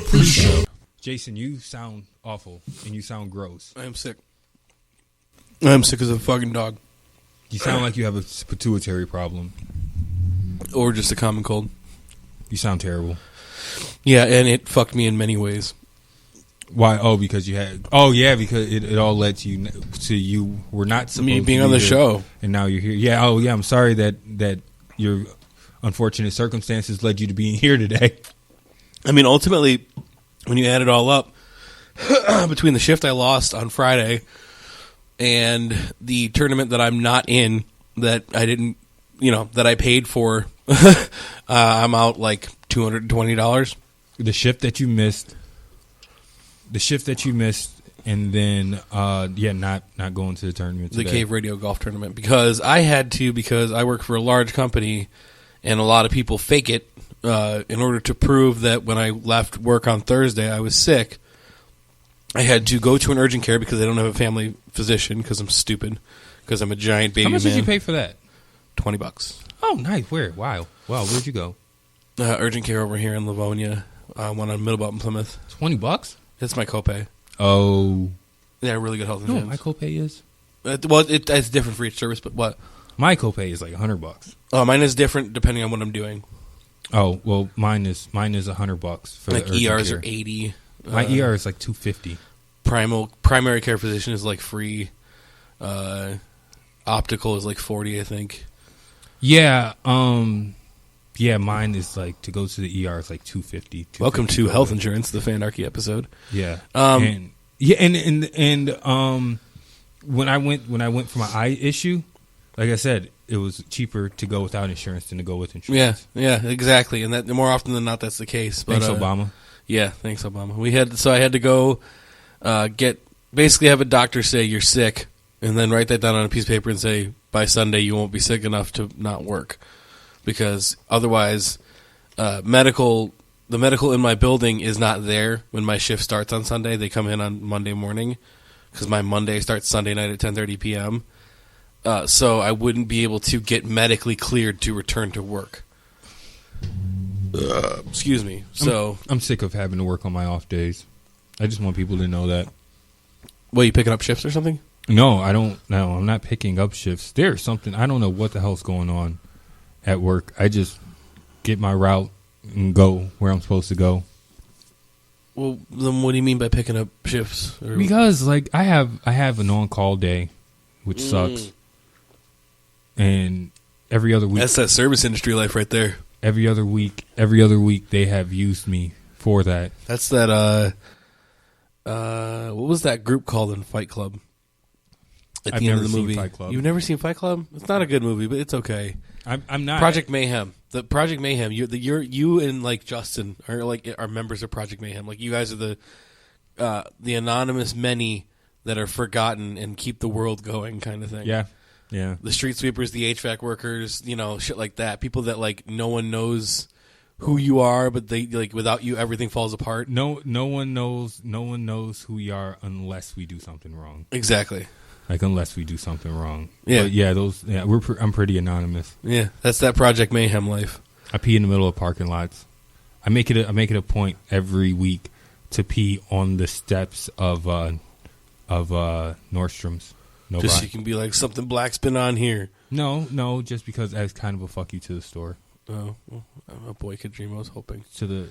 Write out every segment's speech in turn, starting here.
Pre-show. Jason, you sound awful and you sound gross. I am sick. I'm sick as a fucking dog. You sound like you have a pituitary problem. Or just a common cold. You sound terrible. Yeah, and it fucked me in many ways. Why? Oh, because you had. Oh, yeah, because it all led to you were not supposed Me being to be on the here, show, and now you're here. Yeah. Oh, yeah. I'm sorry that your unfortunate circumstances led you to being here today. I mean, ultimately, when you add it all up, between the shift I lost on Friday and the tournament that I'm not in, that I didn't, that I paid for, I'm out like $220. The shift that you missed. And then, not going to the tournament today. The Cave Radio Golf Tournament. Because I work for a large company, and a lot of people fake it in order to prove that when I left work on Thursday, I was sick. I had to go to an urgent care because I don't have a family physician because I'm stupid, because I'm a giant baby man. How much did you pay for that? $20. Oh, nice. Where? Wow. Where'd you go? Urgent care over here in Livonia. One on Middlebelt and Plymouth. $20? That's my copay. Oh. Yeah, really good health No, insurance. my copay is? It's different for each service, but what? My copay is like $100. Oh, mine is different depending on what I'm doing. Oh, well, mine is $100 for like the ERs care. are $80. My ER is like $250. Primary care physician is like free. Optical is like $40, I think. Yeah, mine is like to go to the ER is like $250. Welcome to Health Insurance, the Fanarchy episode. Yeah, and when I went for my eye issue, like I said, it was cheaper to go without insurance than to go with insurance. Yeah, exactly. And that more often than not, that's the case. But, thanks, Obama. Yeah, thanks, Obama. I had to go basically have a doctor say you're sick, and then write that down on a piece of paper and say by Sunday you won't be sick enough to not work, because otherwise, the medical in my building is not there when my shift starts on Sunday. They come in on Monday morning, because my Monday starts Sunday night at 10:30 p.m. So I wouldn't be able to get medically cleared to return to work. Excuse me. So I'm sick of having to work on my off days. I just want people to know that. What, you picking up shifts or something? No, I don't. No, I'm not picking up shifts. There's something, I don't know what the hell's going on at work. I just get my route and go where I'm supposed to go. Well, then what do you mean by picking up shifts? Because like I have an on-call day, which sucks. And every other week, that's that service industry life right there. Every other week they have used me for that. That's that. What was that group called in Fight Club? At the end of the movie, Fight Club. You've never seen Fight Club? It's not a good movie, but it's okay. I'm not. Project Mayhem. The Project Mayhem. You and like Justin are members of Project Mayhem. Like, you guys are the anonymous many that are forgotten and keep the world going, kind of thing. Yeah. The street sweepers, the HVAC workers, shit like that. People that like no one knows who you are, but they like without you everything falls apart. No one knows who we are unless we do something wrong. Exactly. Like, unless we do something wrong. Yeah. But yeah, I'm pretty anonymous. Yeah, that's that Project Mayhem life. I pee in the middle of parking lots. I make it a point every week to pee on the steps of Nordstrom's. No, just so you can be like, something black's been on here. No, just because as kind of a fuck you to the store. Oh, well, a boy could dream. I was hoping to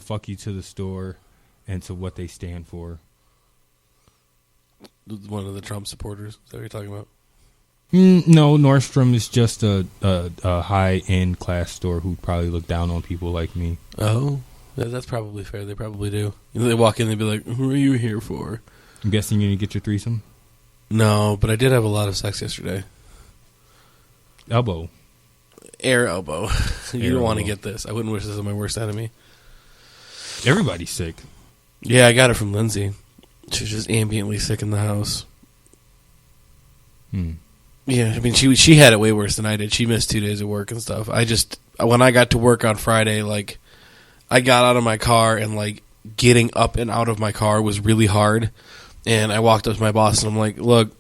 fuck you to the store, and to what they stand for. One of the Trump supporters. Is that what you're talking about? No, Nordstrom is just a high end class store who probably look down on people like me. Oh, that's probably fair. They probably do. They walk in, they'd be like, "Who are you here for?" I'm guessing you're gonna get your threesome. No, but I did have a lot of sex yesterday. Elbow. Air elbow. You don't want to get this. I wouldn't wish this on my worst enemy. Everybody's sick. Yeah, I got it from Lindsay. She was just ambiently sick in the house. Yeah, I mean, she had it way worse than I did. She missed 2 days of work and stuff. When I got to work on Friday, like, I got out of my car, and like getting up and out of my car was really hard. And I walked up to my boss and I'm like, "Look,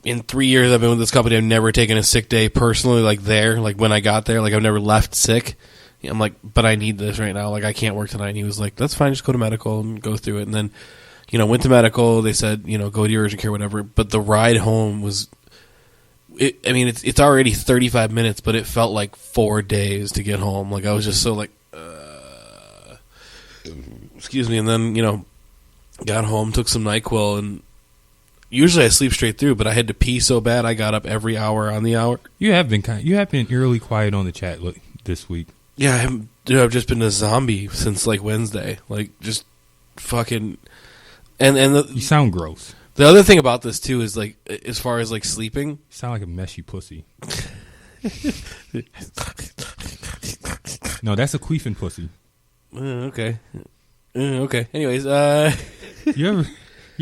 in 3 years I've been with this company, I've never taken a sick day personally, like when I got there. Like, I've never left sick. I'm like, but I need this right now. Like, I can't work tonight. And he was like, that's fine. Just go to medical and go through it. And then, went to medical. They said, go to your urgent care, whatever. But the ride home was, it's already 35 minutes, but it felt like 4 days to get home. Like, I was just so like, excuse me. And then, got home, took some NyQuil, and usually I sleep straight through, but I had to pee so bad I got up every hour on the hour. You have been eerily quiet on the chat this week. Yeah, I've just been a zombie since like Wednesday. Like, just fucking. And you sound gross. The other thing about this too is like, as far as like sleeping, you sound like a meshy pussy. No, that's a queefing pussy. Okay. Okay. Anyways, you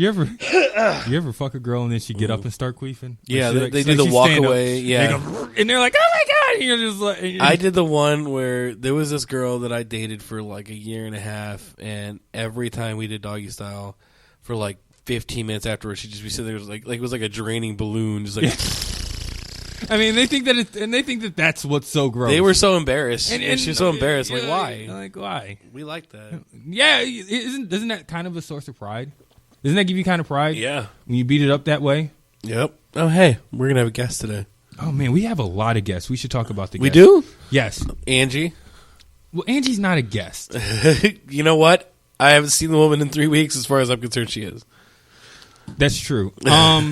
ever fuck a girl and then she get up and start queefing? Yeah, they do the walk away. Yeah, and they're like, "Oh my god!" And you're just like, I did the one where there was this girl that I dated for like a year and a half, and every time we did doggy style, for like 15 minutes afterwards, she'd just be sitting there, like it was like a draining balloon, just like. I mean, they think that that's what's so gross. They were so embarrassed, and she's so embarrassed. Like, why? Like, why? We like that. Yeah, doesn't that kind of a source of pride? Doesn't that give you kind of pride? Yeah. When you beat it up that way? Yep. Oh, hey, we're going to have a guest today. Oh, man, we have a lot of guests. We should talk about the guests. We do? Yes. Angie? Well, Angie's not a guest. You know what? I haven't seen the woman in 3 weeks. As far as I'm concerned, she is. That's true. Well,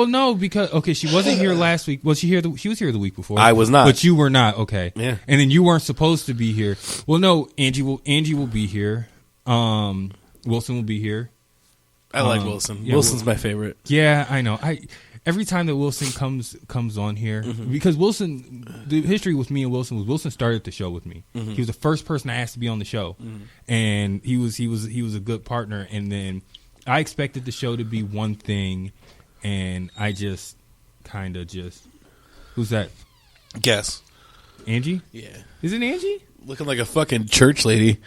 no, because, okay, she wasn't here last week. Was she here? She was here the week before. I was not. But you were not, okay. Yeah. And then you weren't supposed to be here. Well, no, Angie will be here. Wilson will be here. I like Wilson. Yeah, Wilson's my favorite. Yeah, I know. Every time that Wilson comes on here, because Wilson, the history with me and Wilson was Wilson started the show with me. He was the first person I asked to be on the show, and he was a good partner. And then I expected the show to be one thing, and I just kind of who's that? Guess. Angie? Yeah. Is it Angie? Looking like a fucking church lady.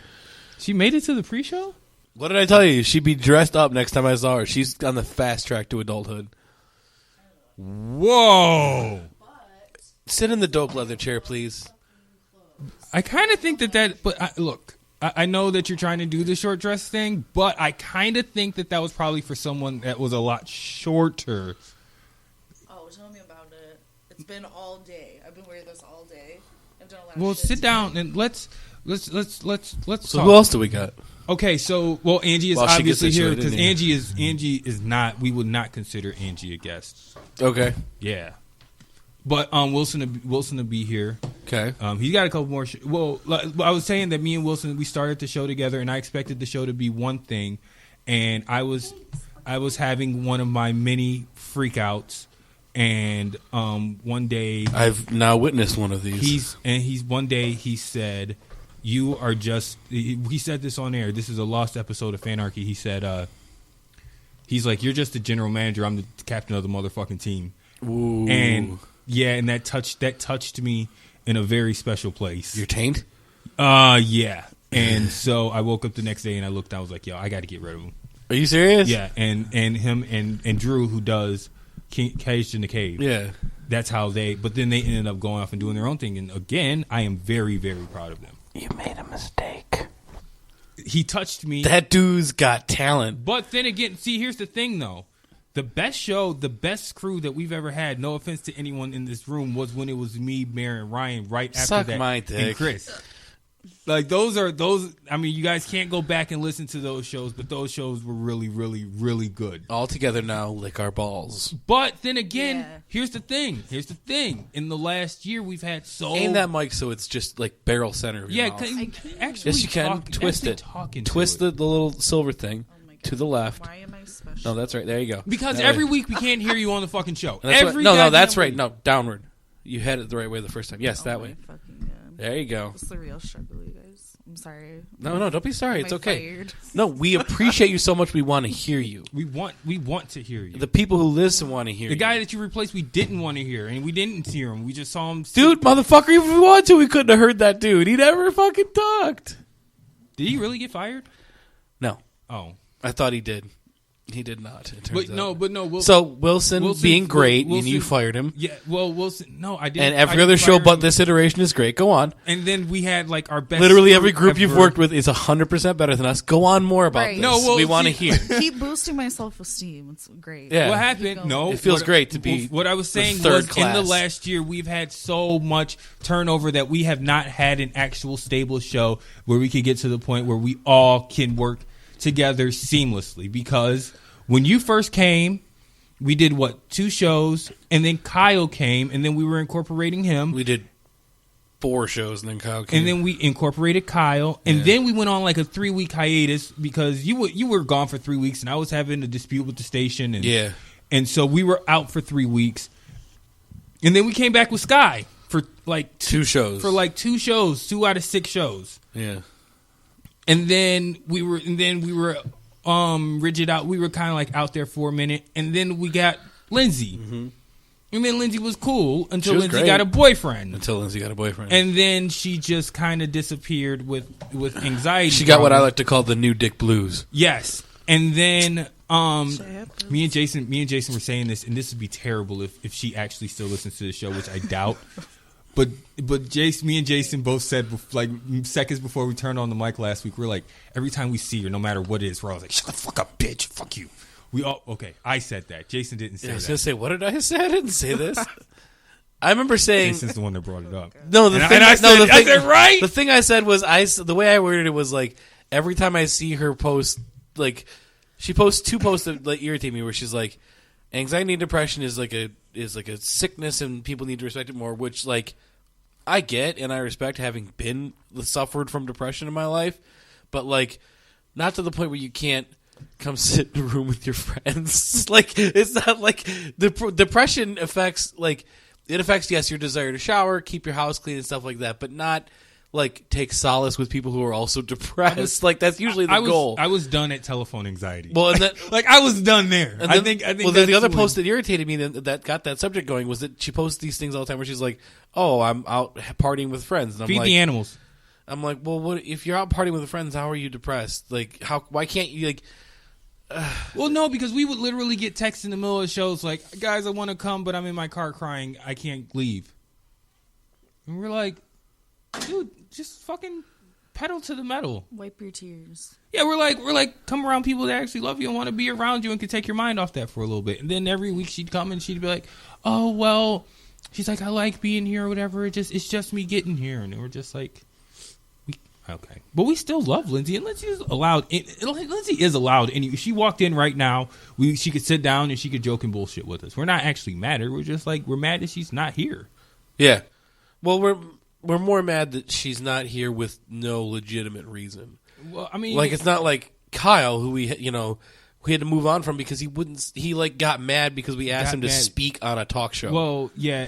She made it to the pre-show? What did I tell you? She'd be dressed up next time I saw her. She's on the fast track to adulthood. Whoa! Sit in the dope leather chair, please. I kind of think but look, I know that you're trying to do the short dress thing, but I kind of think that was probably for someone that was a lot shorter. Oh, tell me about it. It's been all day. I've been wearing this all day. I've done a lot Well, of shit sit today. down and let's So talk. who else do we got? Okay, so Angie is While she gets obviously here situated, because yeah. Angie is not. We would not consider Angie a guest. Okay. Yeah, but Wilson will be here. Okay. He's got a couple more. I was saying that me and Wilson we started the show together, and I expected the show to be one thing, and I was having one of my many freakouts, and one day I've now witnessed one of these. One day he said, "You are just." He said this on air. This is a lost episode of Fanarchy. He said, "He's like, you're just the general manager. I'm the captain of the motherfucking team." Ooh. And yeah, and that touched me in a very special place. Your taint? Yeah. And so I woke up the next day and I looked. I was like, "Yo, I got to get rid of him." Are you serious? Yeah. And him and Drew, who does Caged in the Cave. Yeah. That's how they. But then they ended up going off and doing their own thing. And again, I am very, very proud of them. You made a mistake. He touched me. That dude's got talent. But then again, see, here's the thing, though. The best show, the best crew that we've ever had, no offense to anyone in this room, was when it was me, Mary, and Ryan right after Suck that. my dick. And Chris. Like, those, I mean, you guys can't go back and listen to those shows, but those shows were really, really, really good. All together now, lick our balls. But then again, Yeah. here's the thing. In the last year, we've had Aim that mic so it's just like barrel center of your Yeah, mouth. actually, Yes, you can. Twist it. Twist the little silver thing Oh my God. to the left. Why am I special? No, that's right. There you go. Because That every way. week we can't hear you on the fucking show. That's Every right. No, goddamn that's right. week. No, downward. You had it the right way the first time. Yes, that Oh way. my fucking God. There you go. It's the real struggle, you guys. I'm sorry. No, don't be sorry. Am It's I okay. fired? No, we appreciate you so much. We want to hear you. We want to hear you. The people who listen want to hear The you. guy that you replaced, we didn't want to hear, and we didn't hear him. We just saw him. Dude, motherfucker, if we wanted to, we couldn't have heard that dude. He never fucking talked. Did he really get fired? No, Oh, I thought he did. He did not. But no. So Wilson being great, and you fired him. Yeah. Well, Wilson. No, I didn't. And every other show but this iteration is great. Go on. And then we had like our best. Literally every group you've worked with is 100% better than us. Go on more about this. No, we want to hear. Keep boosting my self-esteem. It's great. Yeah. What happened? No, it feels great to be. What I was saying third was, class. in the last year, we've had so much turnover that we have not had an actual stable show where we could get to the point where we all can work together seamlessly. Because when you first came, we did 2 shows, and then Kyle came, and then we were incorporating him. We did 4 shows, and then Kyle came. And then we incorporated Kyle, and then we went on like a 3-week hiatus because you were gone for 3 weeks, and I was having a dispute with the station, and so we were out for 3 weeks, and then we came back with Sky for like 2 shows. For like 2 shows, 2 out of 6 shows. Yeah. And then we were rigid out. We were kind of like out there for a minute, and then we got Lindsay. Mm-hmm. And then Lindsay was cool until Lindsay got a boyfriend. And then she just kind of disappeared with anxiety. She got what I like to call the new dick blues. Yes. And then me and Jason were saying this, and this would be terrible if she actually still listens to the show, which I doubt. But me and Jason both said, like, seconds before we turned on the mic last week, we're like, every time we see her, no matter what it is, we're always like, shut the fuck up, bitch. Fuck you. We all, okay, I said that. Jason didn't say that. I was going to say, what did I say? I didn't say this. I remember saying... Jason's the one that brought it up. No, I said, right? The thing I said was, the way I worded it was, like, every time I see her post, like, she posts 2 posts that like, irritate me, where she's like, anxiety and depression is like a sickness and people need to respect it more, which, like, I get and I respect, having suffered from depression in my life, but, like, not to the point where you can't come sit in a room with your friends. Like, it's not like the depression affects, like, it affects, yes, your desire to shower, keep your house clean and stuff like that, but not, like, take solace with people who are also depressed. Like, that's usually the goal. I was done at telephone anxiety. Well, and that, like, I was done there. I think well, the other post that irritated me that got that subject going was that she posts these things all the time where she's like, "Oh, I'm out partying with friends." And I'm Feed like, the animals. I'm like, well, what if you're out partying with friends? How are you depressed? Like, why can't you, like? Well, no, because we would literally get texts in the middle of shows like, "Guys, I want to come, but I'm in my car crying. I can't leave." And we're like, dude, just fucking pedal to the metal. Wipe your tears. Yeah, we're like, come around people that actually love you and want to be around you and can take your mind off that for a little bit. And then every week she'd come and she'd be like, "Oh, well," she's like, "I like being here or whatever. It's just me getting here." And we're just like, okay. But we still love Lindsay, and Lindsay is allowed. Lindsay is allowed. And if she walked in right now, she could sit down and she could joke and bullshit with us. We're not actually mad at her. We're just like, we're mad that she's not here. Yeah. Well, we're more mad that she's not here with no legitimate reason. Well, I mean, like, it's not like Kyle, who we had to move on from because he like got mad because we asked him to speak on a talk show. Well, yeah,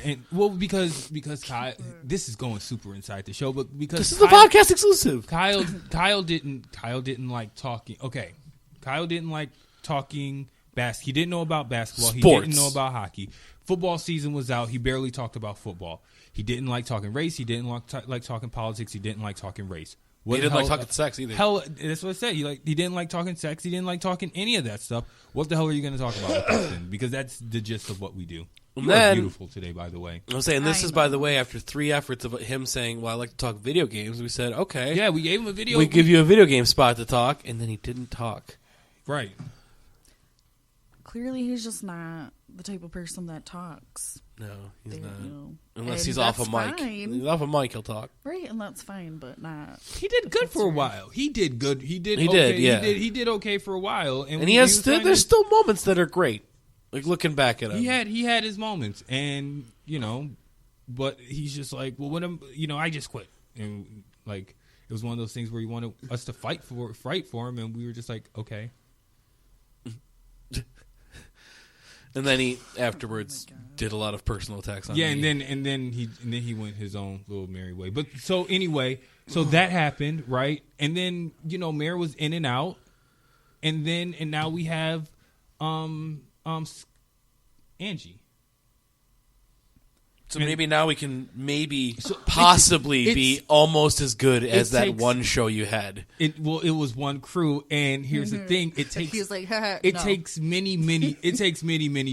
because Kyle, this is going super inside the show, but because this is a podcast exclusive. Kyle didn't like talking. Okay, Kyle didn't like talking basketball. He didn't know about basketball. Sports. He didn't know about hockey. Football season was out. He barely talked about football. He didn't like talking race. He didn't like talking politics. He didn't like talking race. He didn't like talking sex either. Hell, that's what I said. He didn't like talking sex. He didn't like talking any of that stuff. What the hell are you going to talk about with us then? Because that's the gist of what we do. You are beautiful today, by the way. I'm saying this is, by the way, after 3 efforts of him saying, "Well, I like to talk video games." We said, "Okay, yeah." We gave him a video. We give you a video game spot to talk, and then he didn't talk. Right. Clearly, he's just not the type of person that talks. No, he's not. Unless he's off a mic. He's off a mic, he'll talk. Right, and that's fine, but not. He did good for a while. He did good. He did okay for a while. And there's still moments that are great. Like, looking back at him. He had his moments, and, but he's just like, well, when I just quit. And, like, it was one of those things where he wanted us to fight for him, and we were just like, okay. And then he afterwards did a lot of personal attacks on me. Yeah, and then he went his own little merry way. But so anyway, that happened, right? And then Mare was in and out, and now we have Angie. So maybe now we can possibly be almost as good as that one show you had. It was one crew, and here's the thing: it takes. He's like, it takes many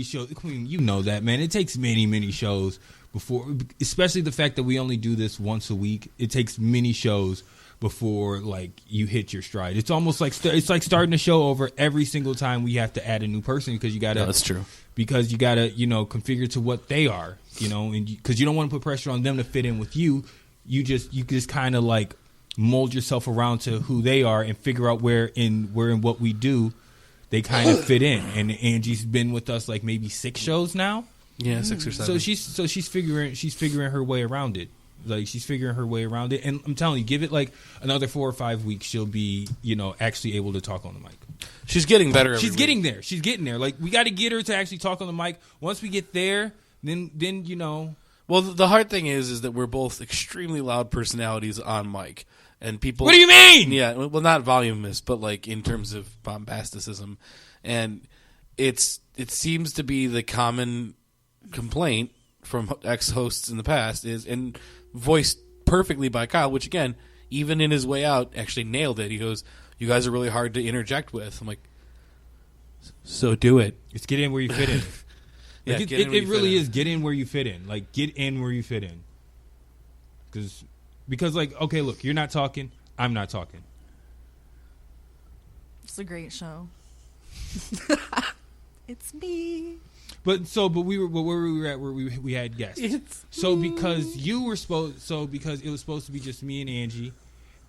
shows. I mean, you know that, man. It takes many shows before, especially the fact that we only do this once a week. It takes many shows before like you hit your stride. It's almost like it's like starting a show over every single time we have to add a new person because you got to. No, that's true. Because you got to, configure to what they are, and because you don't want to put pressure on them to fit in with you. You just kind of like mold yourself around to who they are and figure out where in what we do they kind of fit in. And Angie's been with us like maybe 6 shows now. Yeah, 6 or 7. So she's figuring her way around it. Like she's figuring her way around it, and I'm telling you, give it like another 4 or 5 weeks, she'll be actually able to talk on the mic. She's getting better. She's getting there. She's getting there. Like we got to get her to actually talk on the mic. Once we get there, then. Well, the hard thing is that we're both extremely loud personalities on mic, and people. What do you mean? Yeah, well, not voluminous, but like in terms of bombasticism, and it seems to be the common complaint from ex-hosts in the past is and voiced perfectly by Kyle, which again, even in his way out, actually nailed it. He goes, "You guys are really hard to interject with." I'm like, "So do it. It's get in where you fit in." Yeah, like it really is get in where you fit in. Like get in where you fit in. Because like okay, look, you're not talking, I'm not talking. It's a great show. It's me. But where we were at where we had guests. Because it was supposed to be just me and Angie,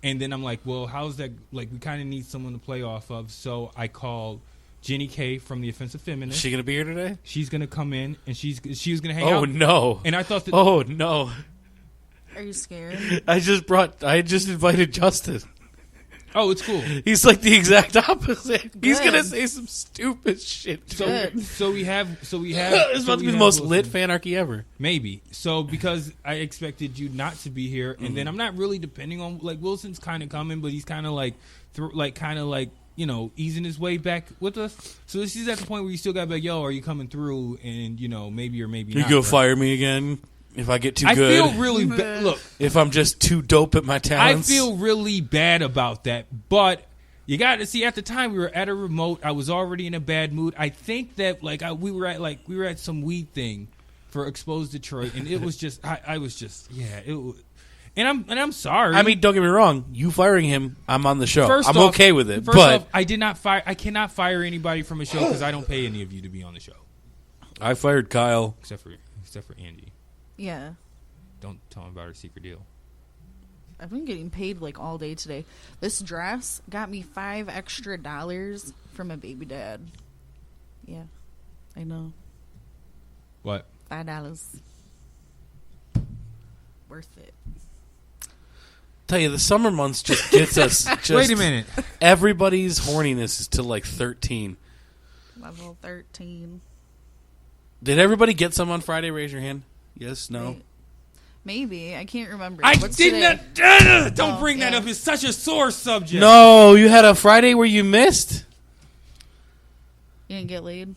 and then I'm like, well, how's that? Like, we kind of need someone to play off of. So I called Jenny K from the Offensive Fanarchist. Is she gonna be here today? She's gonna come in and she was gonna hang out. Oh no! And I thought that. Oh no! Are you scared? I just invited Justin. Oh, it's cool. He's like the exact opposite. He's gonna say some stupid shit. So we have. It's about to be the most lit fanarchy ever. Maybe. So because I expected you not to be here, and then I'm not really depending on like Wilson's kind of coming, but he's kind of like easing his way back with us. So he's at the point where you still got to be like, yo, are you coming through? And maybe or maybe not. You gonna fire me again? If I get too good, I feel really look. If I'm just too dope at my talents, I feel really bad about that. But you got to see. At the time, we were at a remote. I was already in a bad mood. I think that we were at some weed thing for Exposed Detroit, and it was just I was just It was, and I'm sorry. I mean, don't get me wrong. You firing him, I'm on the show. I'm okay with it. First but off, I did not fire. I cannot fire anybody from a show because I don't pay any of you to be on the show. I fired Kyle, except for Angie. Yeah. Don't tell him about her secret deal. I've been getting paid like all day today. This dress got me $5 extra from a baby dad. Yeah, I know. What? $5. Worth it. Tell you, the summer months just gets us. Wait a minute. Everybody's horniness is to like 13. Level 13. Did everybody get some on Friday? Raise your hand. Yes, no. Maybe. I can't remember. I What's did today? not. Don't bring that up. It's such a sore subject. No, you had a Friday where you missed? You didn't get laid?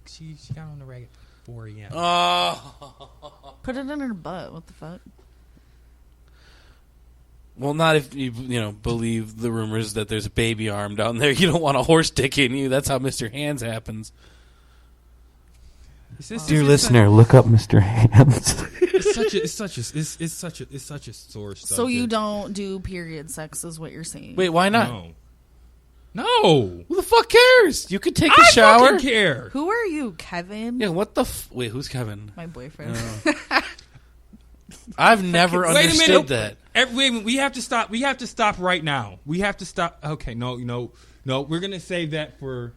She got on the rag at 4 a.m. Oh. Put it in her butt. What the fuck? Well, not if you believe the rumors that there's a baby arm down there. You don't want a horse dick in you. That's how Mr. Hands happens. Dear listener, look up Mr. Hands. It's such a sore subject. So you don't do period sex, is what you're saying? Wait, why not? No. Who the fuck cares? You could take a shower. I fucking care. Who are you, Kevin? Yeah, what the wait, who's Kevin? My boyfriend. I've never understood that. Wait a minute. We have to stop. We have to stop right now. We have to stop. Okay, no. We're gonna save that for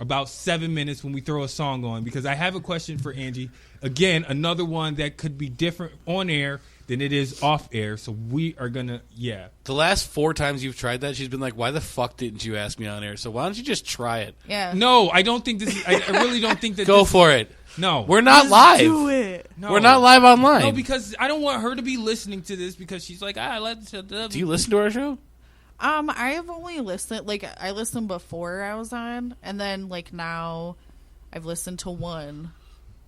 about 7 minutes when we throw a song on, because I have a question for Angie. Again, another one that could be different on air than it is off air. So we are gonna, The last 4 times you've tried that, she's been like, "Why the fuck didn't you ask me on air?" So why don't you just try it? Yeah. No, I don't think this is. I really don't think that. Go for it. No, we're not live. Do it. No. We're not live online. No, because I don't want her to be listening to this because she's like, let's. Do you listen to our show? I have only listened. Like, I listened before I was on, and then like now, I've listened to one.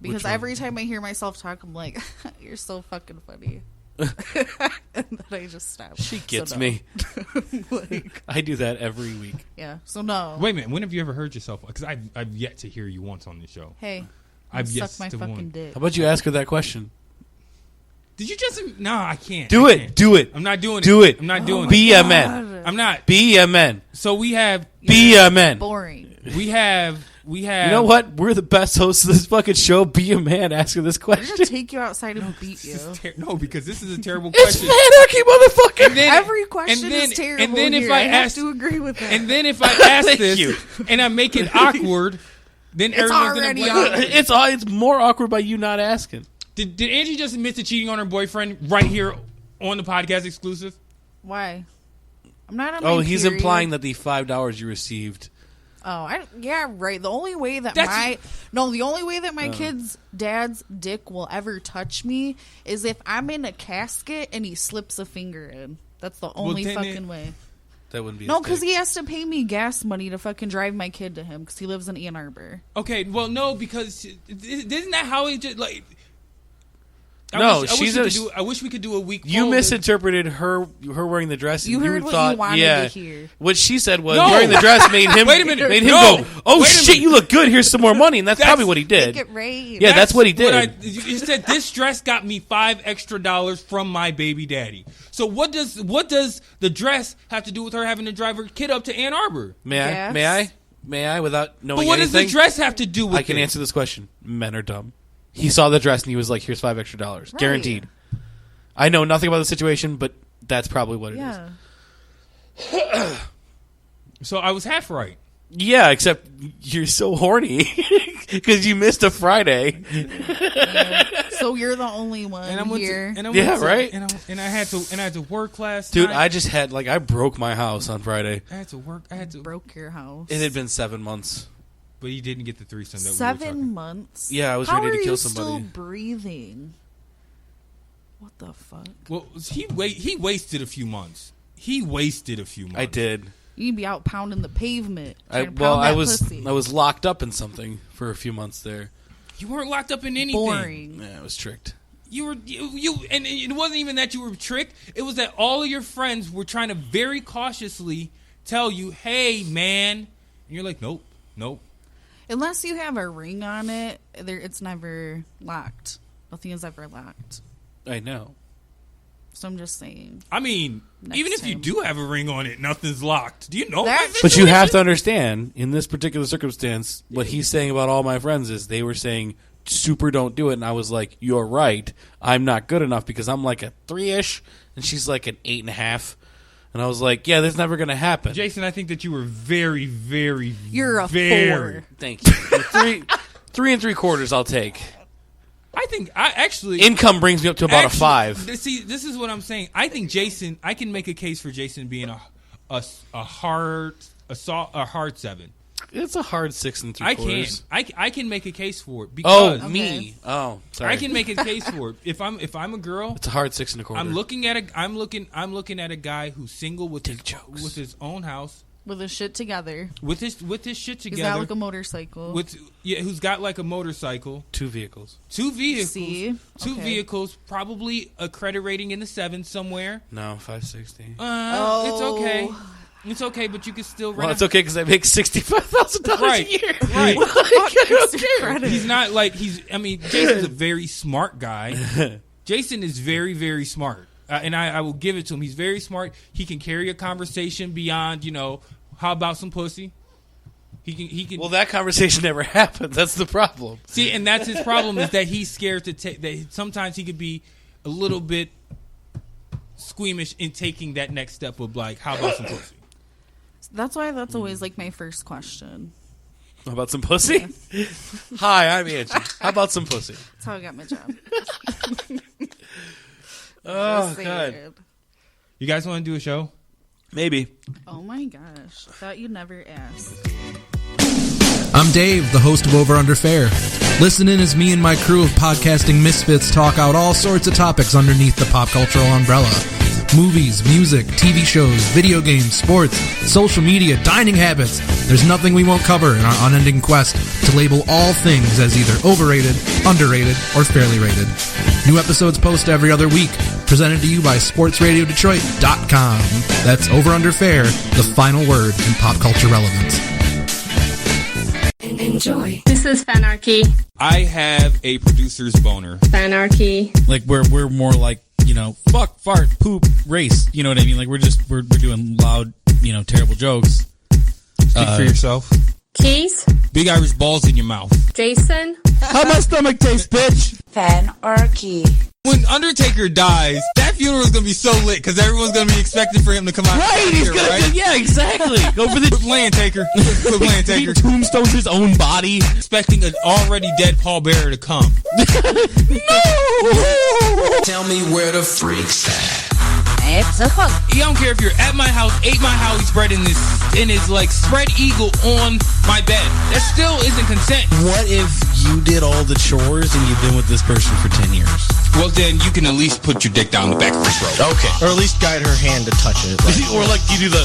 Because every time I hear myself talk, I'm like, you're so fucking funny. And then I just stop. She gets me. Like, I do that every week. yeah, so no. Wait a minute. When have you ever heard yourself? Because I've yet to hear you once on the show. Hey, I've suck yet my to fucking one. dick. How about you ask her that question? Did you just? No, I can't. Do I it. can't. Do it. I'm not doing it. Do it. I'm not doing Be it. a man. I'm not. Be a man. So we have. Be a man. Boring. We have. You know what? We're the best hosts of this fucking show. Be a man. Ask her this I'm question. gonna take you outside and beat you. No, because this is a terrible It's question. fanarchy, motherfucker. And then- Every question and then- is terrible. and then if here. I have ask- to agree with that. And then if I ask Thank this you. and I make it awkward, then everyone's gonna already blame. awkward. It's more awkward by you not asking. Did Angie just admit to cheating on her boyfriend right here on the podcast exclusive? Why? I'm not on. Oh, my he's period. implying that the $5 you received. Oh, yeah, right. The only way that That's- the only way that my kid's dad's dick will ever touch me is if I'm in a casket and he slips a finger in. That's the only then fucking way. That wouldn't be No, his because dick. he has to pay me gas money to fucking drive my kid to him because he lives in Ann Arbor. Okay, well, no, because isn't that how he just like? No, I wish we could do a week. You poll misinterpreted her wearing the dress. And You heard what thought, you wanted yeah, to hear. What she said was No. wearing the dress made him. Wait a minute. Made him No. go, oh Wait a shit, minute. you look good. Here's some more money, and that's probably what he did. Make it rain. Yeah, that's what he did. You said this dress got me $5 extra from my baby daddy. So what does the dress have to do with her having to drive her kid up to Ann Arbor? May I? Yes. May I? May I? Without knowing But what anything, does the dress have to do with I can it? answer this question. Men are dumb. He saw the dress and he was like, "Here's $5 extra, Right. guaranteed." I know nothing about the situation, but that's probably what it is. Yeah. So I was half right. Yeah, except you're so horny because you missed a Friday. So you're the only one And I went here. to, and I Yeah, went to, right? And I had to work last Dude, night. I just had I broke my house on Friday. I had to work. I had to. Broke your house. It had been 7 months. But he didn't get the threesome that we were 7 talking. months. Yeah, I was How ready to are kill you somebody. Still breathing. What the fuck? Well, he wasted a few months. He wasted a few months. I did. You'd be out pounding the pavement. trying to Well, pound I that was pussy. locked up in something for a few months there. You weren't locked up in anything. boring. Yeah, I was tricked. You were and it wasn't even that you were tricked. It was that all of your friends were trying to very cautiously tell you, "Hey, man," and you're like, "Nope, nope." Unless you have a ring on it, it's never locked. Nothing is ever locked. I know. So I'm just saying. I mean, Next even if you time. do have a ring on it, nothing's locked. Do you know That- that? But you have to understand, in this particular circumstance, what he's saying about all my friends is they were saying, super don't do it. And I was like, you're right. I'm not good enough because I'm like a 3-ish and she's like an 8.5. And I was like, yeah, that's never going to happen. Jason, I think that you were very, very, You're a very. 4. Thank you. 3 3.75 I'll take. I think I actually Income brings me up to about actually, a 5. See, this is what I'm saying. I think Jason. I can make a case for Jason being a hard 7. It's a hard 6 3/4. I can make a case for it because Oh, me. Oh, sorry. I can make a case for it. If I'm a girl, It's a hard 6 1/4. I'm looking at a guy who's single with his own house, With his shit together. with his shit He's got together, like a motorcycle. who's got like a motorcycle, 2 vehicles. 2 vehicles, See? 2 Okay. vehicles, probably a credit rating in the 7 somewhere. No, 560. It's okay. It's okay, but you can still rent. Well, it's okay because I make $65,000 Right, a year. right. Credit. He's not like Jason's a very smart guy. Jason is very, very smart. And I will give it to him. He's very smart. He can carry a conversation beyond, how about some pussy? He can. Well, that conversation never happened. That's the problem. See, and that's his problem is that he's scared to take that. Sometimes he could be a little bit squeamish in taking that next step of like, how about some pussy? That's why that's always like my first question. How about some pussy? Hi, I'm Angie. How about some pussy? That's how I got my job. Oh, Just God. saying. You guys want to do a show? Maybe. Oh my gosh. Thought you'd never ask. I'm Dave, the host of Over Under Fair. Listen in as me and my crew of podcasting misfits talk out all sorts of topics underneath the pop cultural umbrella. Movies, music, TV shows, video games, sports, social media, dining habits. There's nothing we won't cover in our unending quest to label all things as either overrated, underrated, or fairly rated. New episodes post every other week, presented to you by SportsRadioDetroit.com. That's Over Under Fair, the final word in pop culture relevance. Enjoy. This is Fanarchy. I have a producer's boner. Fanarchy. Like we're more like, fuck, fart, poop, race. You know what I mean? Like we're doing loud, terrible jokes. Speak for yourself. Keys. Big Irish balls in your mouth. Jason. How my stomach tastes, bitch. Fanarchy. When Undertaker dies, that funeral is going to be so lit because everyone's going to be expecting for him to come out. Right, he's gonna right? yeah, exactly. Go for the Quit playing, Taker. Quit playing, Taker. He tombstones his own body. Expecting an already dead Paul Bearer to come. No! Tell me where the freaks at. It's a fun. I don't care if you're at my house, ate my house, spreading this in his spread eagle on my bed. That still isn't consent. What if you did all the chores and you've been with this person for 10 years? Well, then you can at least put your dick down the back of his throat. Okay. Or at least guide her hand to touch it. Or like you do the...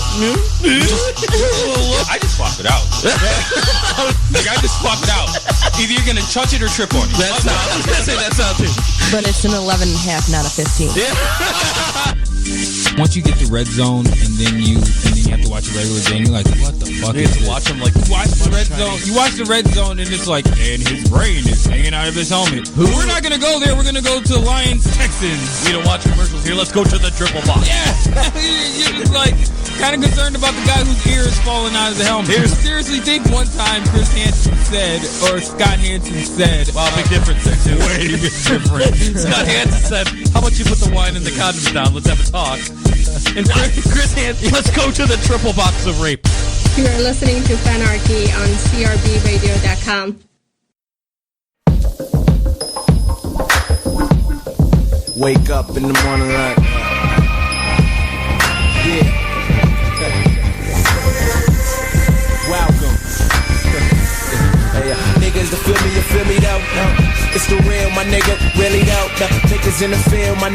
I just swap it out. I just swap it out. Either you're going to touch it or trip on it. That's not... I was going to say that's not too. But it's an 11.5, not a 15. Once you get the red zone and then you have to watch a regular game, you're like, what the fuck is this? Watch him like... Watch the red zone. You watch the red zone and it's like, and his brain is hanging out of his helmet. We're not going to go there. We're going to go to Lions, Texans. We don't watch commercials here. Let's go to the triple box. Yeah. You're just like, kind of concerned about the guy whose ear is falling out of the helmet. Seriously, think one time Chris Hansen said, or Scott Hansen said, wow, big difference there, too. Way big difference. Scott Hansen said, how about you put the wine and the condoms down? Let's have a talk. And Chris Hansen, let's go to the triple box of rape. You are listening to Fanarchy on CRBRadio.com. Wake up in the morning like, yeah. Welcome. Hey, niggas that feel me, you feel me though. It's the real, my nigga, really though. Niggas in the field, my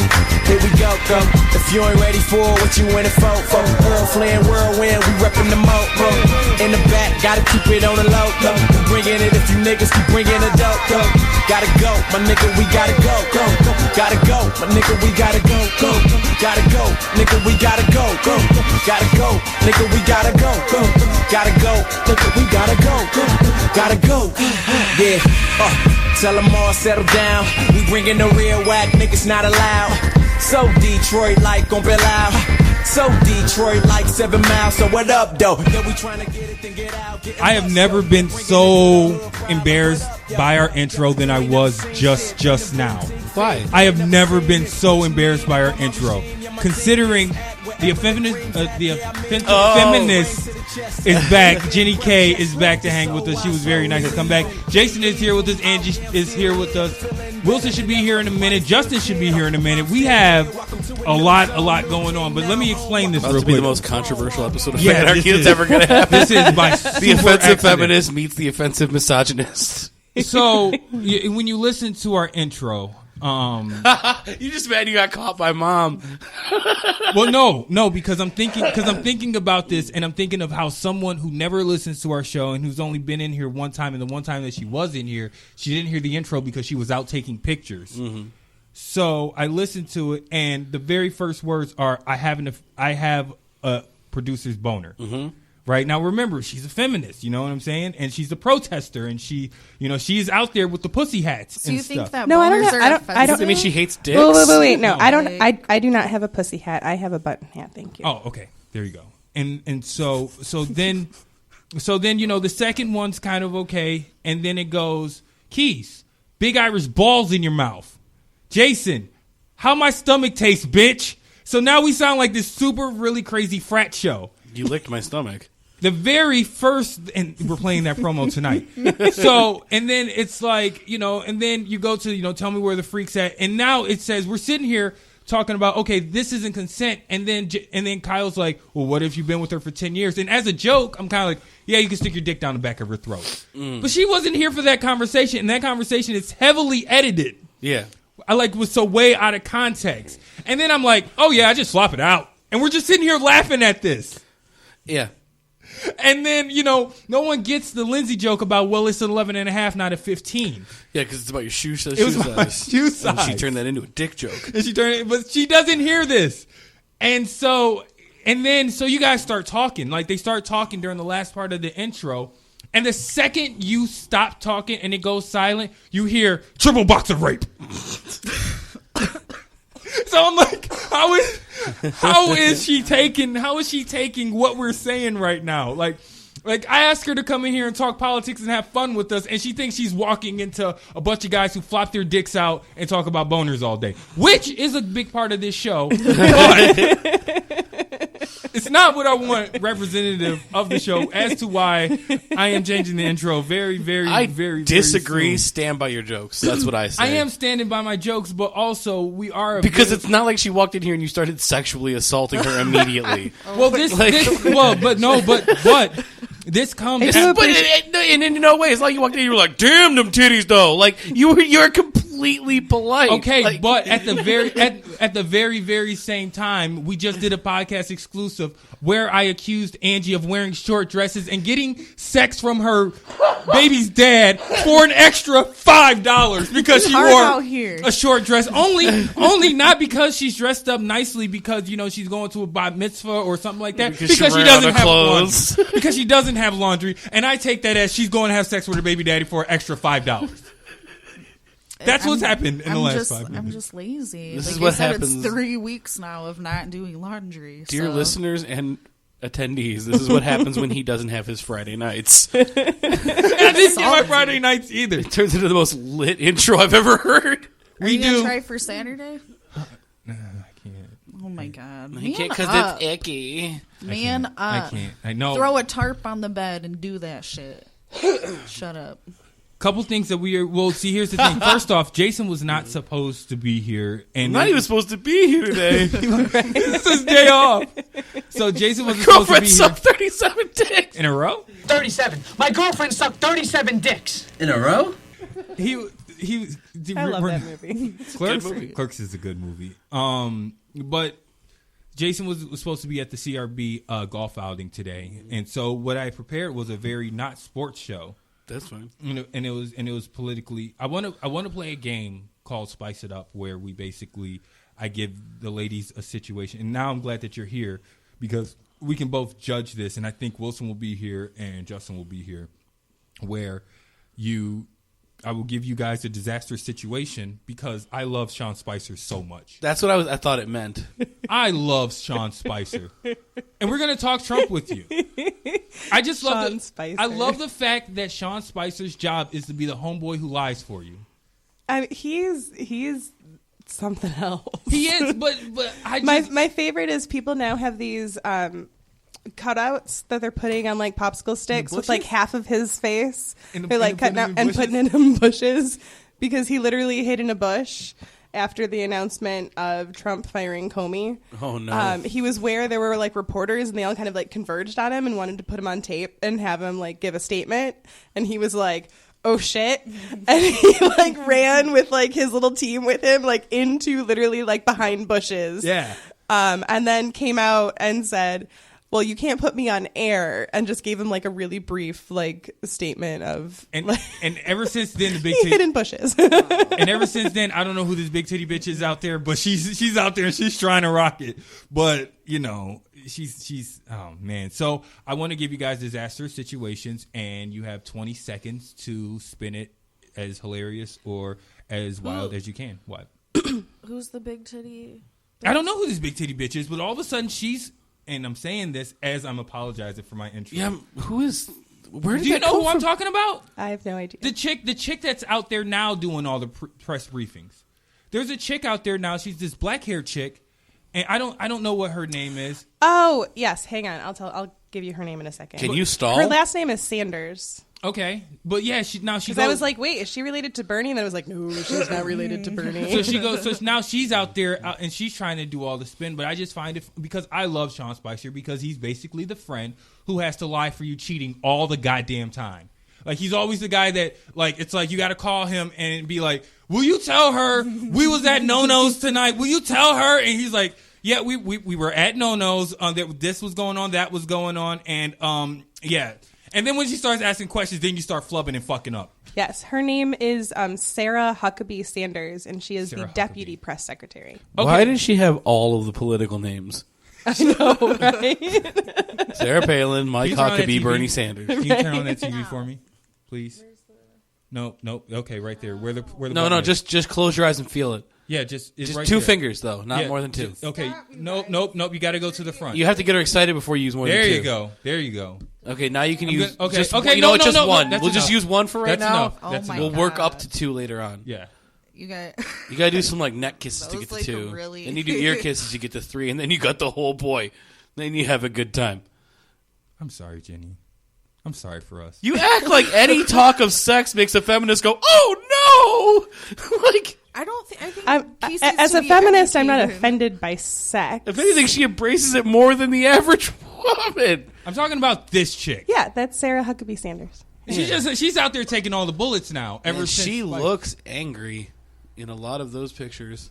here we go, go. If you ain't ready for what you in it for, Earl Flynn, whirlwind, we reppin' the moat, bro. In the back, gotta keep it on the low, though. Bringing it if you niggas keep bringing it dope, go. Gotta go, my nigga, we gotta go, go. Gotta go, my nigga, we gotta go, go. Gotta go, nigga, we gotta go, go. Gotta go, nigga, we gotta go, go. Gotta go, nigga, we gotta go, go. Gotta go, yeah. Tell them all settle down. We bringing the real whack, niggas not allowed. So Detroit like on Bill out. So Detroit like 7 miles. So what up, though? Yeah, we trying to get it, then get out. I have never been so embarrassed by our intro than I was just now. Why? I have never been so embarrassed by our intro. Considering the feminist is back. Jenny K is back to hang with us. She was very nice to come back. Jason is here with us. Angie is here with us. Wilson should be here in a minute. Justin should be here in a minute. We have a lot going on. But let me explain this real quick. About to be the most controversial episode of Yeah, Fanarchy that's ever going to happen. This is by the offensive feminist meets the offensive misogynist. So when you listen to our intro, you just mad you got caught by mom. Well, no, because I'm thinking about this, and I'm thinking of how someone who never listens to our show and who's only been in here one time, and the one time that she was in here, she didn't hear the intro because she was out taking pictures. Mm-hmm. So I listened to it, and the very first words are, "I have a producer's boner." Mm-hmm. Right now, remember, she's a feminist. You know what I'm saying? And she's a protester, and she is out there with the pussy hats. So you think that No, I don't boners know. are offensive? I mean, she hates dicks. Wait. No, I don't. I do not have a pussy hat. I have a button hat. Thank you. Oh, okay. There you go. And so then the second one's kind of okay, and then it goes, Keys, big Irish balls in your mouth. Jason, how my stomach tastes, bitch. So now we sound like this super really crazy frat show. You licked my stomach. The very first, and we're playing that promo tonight. So, and then it's like, and then you go to, tell me where the freak's at. And now it says, we're sitting here talking about, okay, this isn't consent. And then Kyle's like, well, what if you've been with her for 10 years? And as a joke, I'm kind of like, yeah, you can stick your dick down the back of her throat. But she wasn't here for that conversation. And that conversation is heavily edited. Yeah. was so way out of context. And then I'm like, oh yeah, I just swap it out. And we're just sitting here laughing at this. Yeah. And then, no one gets the Lindsay joke about, well, it's 11.5, not a 15. Yeah, because it's about your shoe size. It was my shoe size. And she turned that into a dick joke. But she doesn't hear this. And so you guys start talking. Like, they start talking during the last part of the intro. And the second you stop talking and it goes silent, you hear triple box of rape. So I'm like, how is she taking what we're saying right now? Like I asked her to come in here and talk politics and have fun with us, and she thinks she's walking into a bunch of guys who flop their dicks out and talk about boners all day, which is a big part of this show. But it's not what I want representative of the show, as to why I am changing the intro very, very, very disagree. Very soon. Stand by your jokes. That's what I say. I am standing by my jokes, but also we are because it's not like she walked in here and you started sexually assaulting her immediately. Well, this comes. But in no way, it's like you walked in, you were like, "Damn them titties, though." Like you're completely polite. Okay, like, but at the very same time, we just did a podcast exclusive where I accused Angie of wearing short dresses and getting sex from her baby's dad for an extra $5 because she wore a short dress. Only not because she's dressed up nicely because she's going to a bat mitzvah or something like that. Because she doesn't have laundry. Because she doesn't have laundry, and I take that as she's going to have sex with her baby daddy for an extra $5. That's what's happened in the last 5 minutes. I'm just lazy. This is what happens. It's 3 weeks now of not doing laundry. Dear listeners and attendees, this is what happens when he doesn't have his Friday nights. I didn't get my Friday nights either. It turns into the most lit intro I've ever heard. Are you going to try for Saturday? No, I can't. Oh my God. I can't because it's icky. Man up. I can't. I know. Throw a tarp on the bed and do that shit. Shut up. Couple things that see, here's the thing. First off, Jason was not supposed to be here. And not even supposed to be here today. This is his day off. So Jason wasn't supposed to be here. Girlfriend sucked 37 dicks. In a row? 37. My girlfriend sucked 37 dicks. In a row? I love that movie. Clerks is a good movie. But Jason was supposed to be at the CRB golf outing today. And so what I prepared was a very not sports show. That's fine. And it was politically. I want to play a game called Spice It Up, where I give the ladies a situation. And now I'm glad that you're here because we can both judge this. And I think Wilson will be here and Justin will be here, where I will give you guys a disastrous situation because I love Sean Spicer so much. That's what I thought it meant. I love Sean Spicer, and we're gonna talk Trump with you. I just love I love the fact that Sean Spicer's job is to be the homeboy who lies for you. I mean, he's something else. He is, but my favorite is people now have these cutouts that they're putting on like popsicle sticks with like half of his face. They're like cutting out and putting it in bushes because he literally hid in a bush after the announcement of Trump firing Comey. Oh no. He was where there were like reporters and they all kind of like converged on him and wanted to put him on tape and have him like give a statement, and he was like, oh shit, and he like ran with like his little team with him like into literally like behind bushes. Yeah. And then came out and said, well, you can't put me on air, and just gave him like a really brief like statement of and ever since then the big titty hidden bushes. And ever since then, I don't know who this big titty bitch is out there, but she's out there and she's trying to rock it. But she's oh man. So I want to give you guys disaster situations, and you have 20 seconds to spin it as hilarious or as wild as you can. What? Who's the big titty bitch? I don't know who this big titty bitch is, but all of a sudden she's. And I'm saying this as I'm apologizing for my intro. Yeah, who is? Where did Do you know who I'm talking about? I have no idea. The chick that's out there now doing all the press briefings. There's a chick out there now. She's this black haired chick, and I don't know what her name is. Oh yes, hang on. I'll give you her name in a second. Can you stall? Her last name is Sanders. Okay, but yeah, she goes. I was like, wait, is she related to Bernie? And I was like, no, she's not related to Bernie. So she goes. So now she's out there and she's trying to do all the spin. But I just find it because I love Sean Spicer because he's basically the friend who has to lie for you cheating all the goddamn time. Like he's always the guy that like it's like you got to call him and be like, "Will you tell her we was at No-No's tonight? Will you tell her?" And he's like, "Yeah, we were at No-No's. This was going on, that was going on, and yeah." And then when she starts asking questions, then you start flubbing and fucking up. Yes, her name is Sarah Huckabee Sanders, and she is the deputy press secretary. Okay. Why does she have all of the political names? I know, right? Sarah Palin, Mike Huckabee, Bernie Sanders. Can you turn on that TV for me, please? No. Okay, right there. Where the no. Just close your eyes and feel it. Yeah, just right two there. Fingers though, not more than two. Okay, nope. You got to go to the front. You have to get her excited before you use more than two. There you go. Okay, now you can use. Okay, you know what? Just one. We'll just use one for right now. That's enough. We'll work up to two later on. Yeah. You got to do some like neck kisses to get to two. Then you do ear kisses, you get to three, and then you got the whole boy. Then you have a good time. I'm sorry, Jenny. I'm sorry for us. You act like any talk of sex makes a feminist go, "Oh no!" Like. I think as a feminist, I'm not offended by sex. If anything, she embraces it more than the average woman. I'm talking about this chick. Yeah, that's Sarah Huckabee Sanders. She's out there taking all the bullets now. Since she looks angry in a lot of those pictures.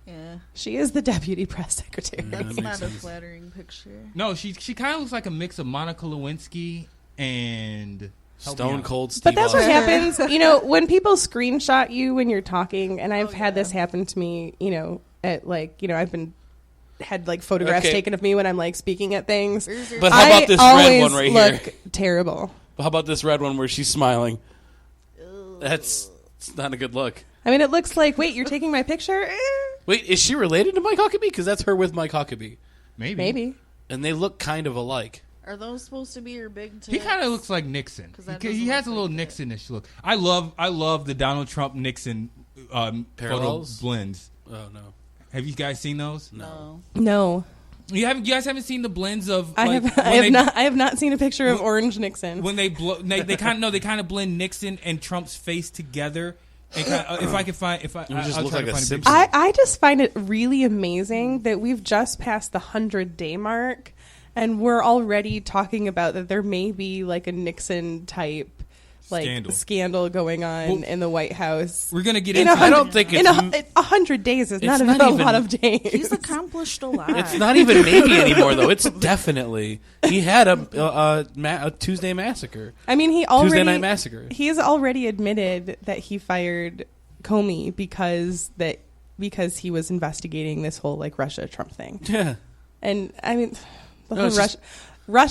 Yeah, she is the deputy press secretary. That's not a flattering picture. No, she kind of looks like a mix of Monica Lewinsky and Stone Cold Steve But that's Austin. what happens, when people screenshot you when you're talking, and I've had this happen to me, at I've had photographs taken of me when I'm speaking at things. But how about this red one right here? Look terrible. How about this red one where she's smiling? It's not a good look. I mean, it looks like, wait, you're taking my picture? Wait, is she related to Mike Huckabee? Because that's her with Mike Huckabee. Maybe. And they look kind of alike. Are those supposed to be your big tits? He kind of looks like Nixon. He has a little Nixon-ish look. I love the Donald Trump Nixon photo blends. Oh no! Have you guys seen those? No. You guys haven't seen the blends of. I have not seen a picture of Orange Nixon. When they kind of blend Nixon and Trump's face together. And if I can find, I just find it really amazing that we've just passed the 100-day mark. And we're already talking about that there may be a Nixon type scandal going on in the White House. We're gonna get into. I don't think it's 100 days is not a lot of days. He's accomplished a lot. It's not even maybe anymore though. It's definitely he had a Tuesday massacre. I mean, Tuesday night massacre. He has already admitted that he fired Comey because he was investigating this whole Russia Trump thing. Yeah, and I mean. Russia.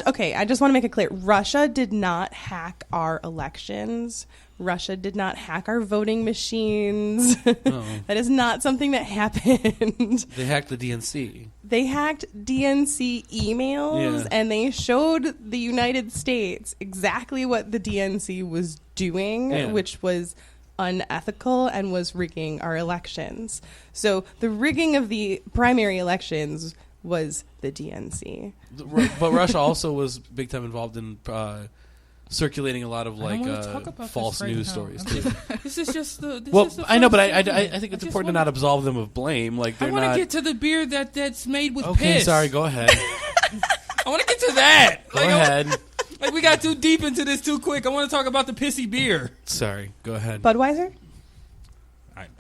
Okay, I just want to make it clear. Russia did not hack our elections. Russia did not hack our voting machines. That is not something that happened. They hacked the DNC. They hacked DNC emails, and they showed the United States exactly what the DNC was doing, which was unethical and was rigging our elections. So the rigging of the primary elections was the DNC. But Russia also was big time involved in circulating a lot of false news stories too. This is just the. I know, but I think it's important to not absolve them of blame. I want to get to the beer that's made with okay, piss. Sorry, go ahead. I want to get to that. Go ahead. We got too deep into this too quick. I want to talk about the pissy beer. Sorry, go ahead. Budweiser?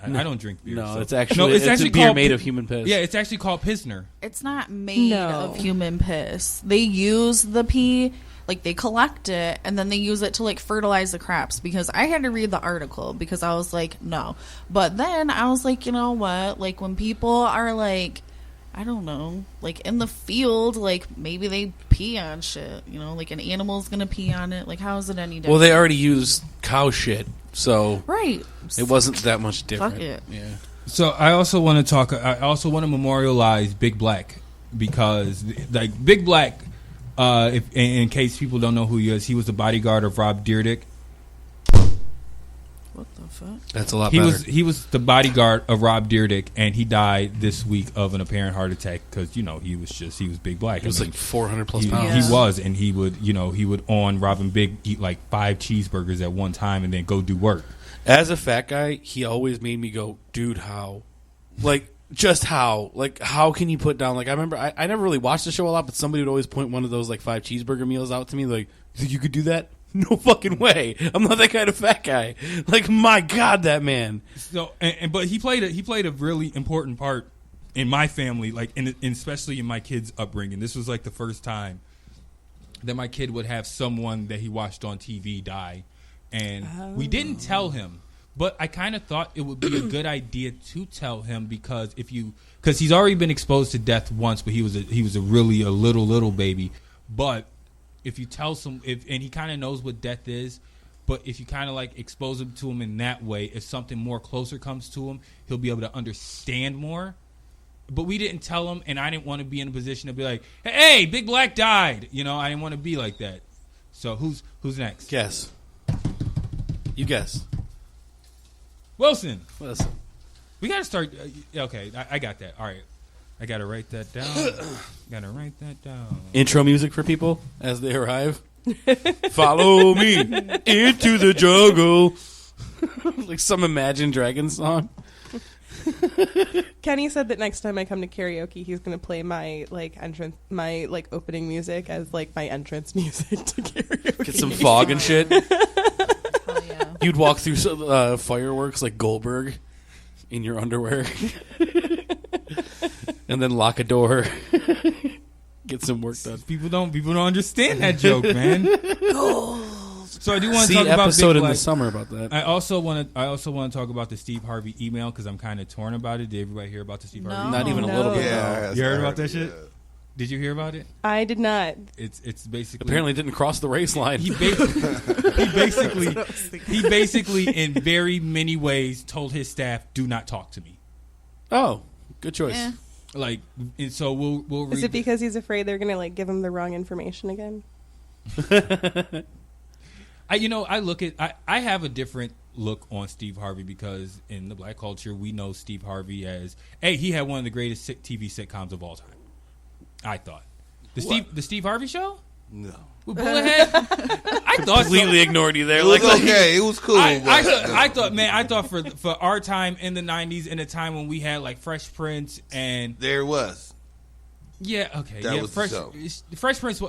I don't drink beer. No, it's actually a beer made of human piss. Yeah, it's actually called Pilsner. It's not made of human piss. They use the pee, they collect it, and then they use it to fertilize the crops. Because I had to read the article because I was like, no. But then I was like, you know what? When people are I don't know, in the field, maybe they pee on shit. An animal's gonna pee on it. How is it any different? Well, they already use cow shit. So right, it wasn't that much different. Fuck it. Yeah. So I also want to memorialize Big Black because Big Black, in case people don't know who he is, he was the bodyguard of Rob Dyrdek. What the fuck? That's a lot better. He was the bodyguard of Rob Dyrdek, and he died this week of an apparent heart attack because he was Big Black. He was 400 plus pounds. He was, and he would on Rob and Big eat 5 cheeseburgers at one time and then go do work. As a fat guy, he always made me go, dude, how? Just how? How can you put down? I remember I never really watched the show a lot, but somebody would always point one of those 5 cheeseburger meals out to me. You think you could do that? No fucking way. I'm not that kind of fat guy. Like, my God, that man. So, but he played a really important part in my family, like, and especially in my kid's upbringing. This was like the first time that my kid would have someone that he watched on TV die, and we didn't tell him. But I kind of thought it would be a good idea to tell him because he's already been exposed to death once, but he was a really little baby. But if you tell and he kind of knows what death is, but if you kind of like expose him to him in that way, if something more closer comes to him, he'll be able to understand more. But we didn't tell him, and I didn't want to be in a position to be like, "Hey, Big Black died." You know, I didn't want to be like that. So who's next? Guess. You guess. Wilson. Wilson. We got to start. Okay, I got that. All right. I got to write that down. Intro music for people as they arrive. Follow me into the jungle. Like some Imagine Dragons song. Kenny said that next time I come to karaoke, he's going to play my opening music as like my entrance music to karaoke. Get some fog and shit. Hell yeah. You'd walk through some, fireworks like Goldberg in your underwear. And then lock a door. Get some work done. People don't understand that joke, man. So I do want to talk about episode Big in the summer about that. I also want to talk about the Steve Harvey email because I'm kind of torn about it. Did everybody hear about the Steve Harvey? Not even a little bit. Yeah, You heard about that shit? Did you hear about it? I did not. It's basically apparently didn't cross the race line. He basically in very many ways told his staff, "Do not talk to me." Oh, good choice. Eh. Like, and so we'll read. Is it because he's afraid they're going to like give him the wrong information again? I have a different look on Steve Harvey because in the black culture we know Steve Harvey as he had one of the greatest TV sitcoms of all time. I thought the Steve Harvey Show. No. With Bullethead? I thought completely ignored you there. It was okay. It was cool. I thought for our time in the 90s, in a time when we had like Fresh Prince and there was. Yeah, okay. That yeah, was Fresh Prince.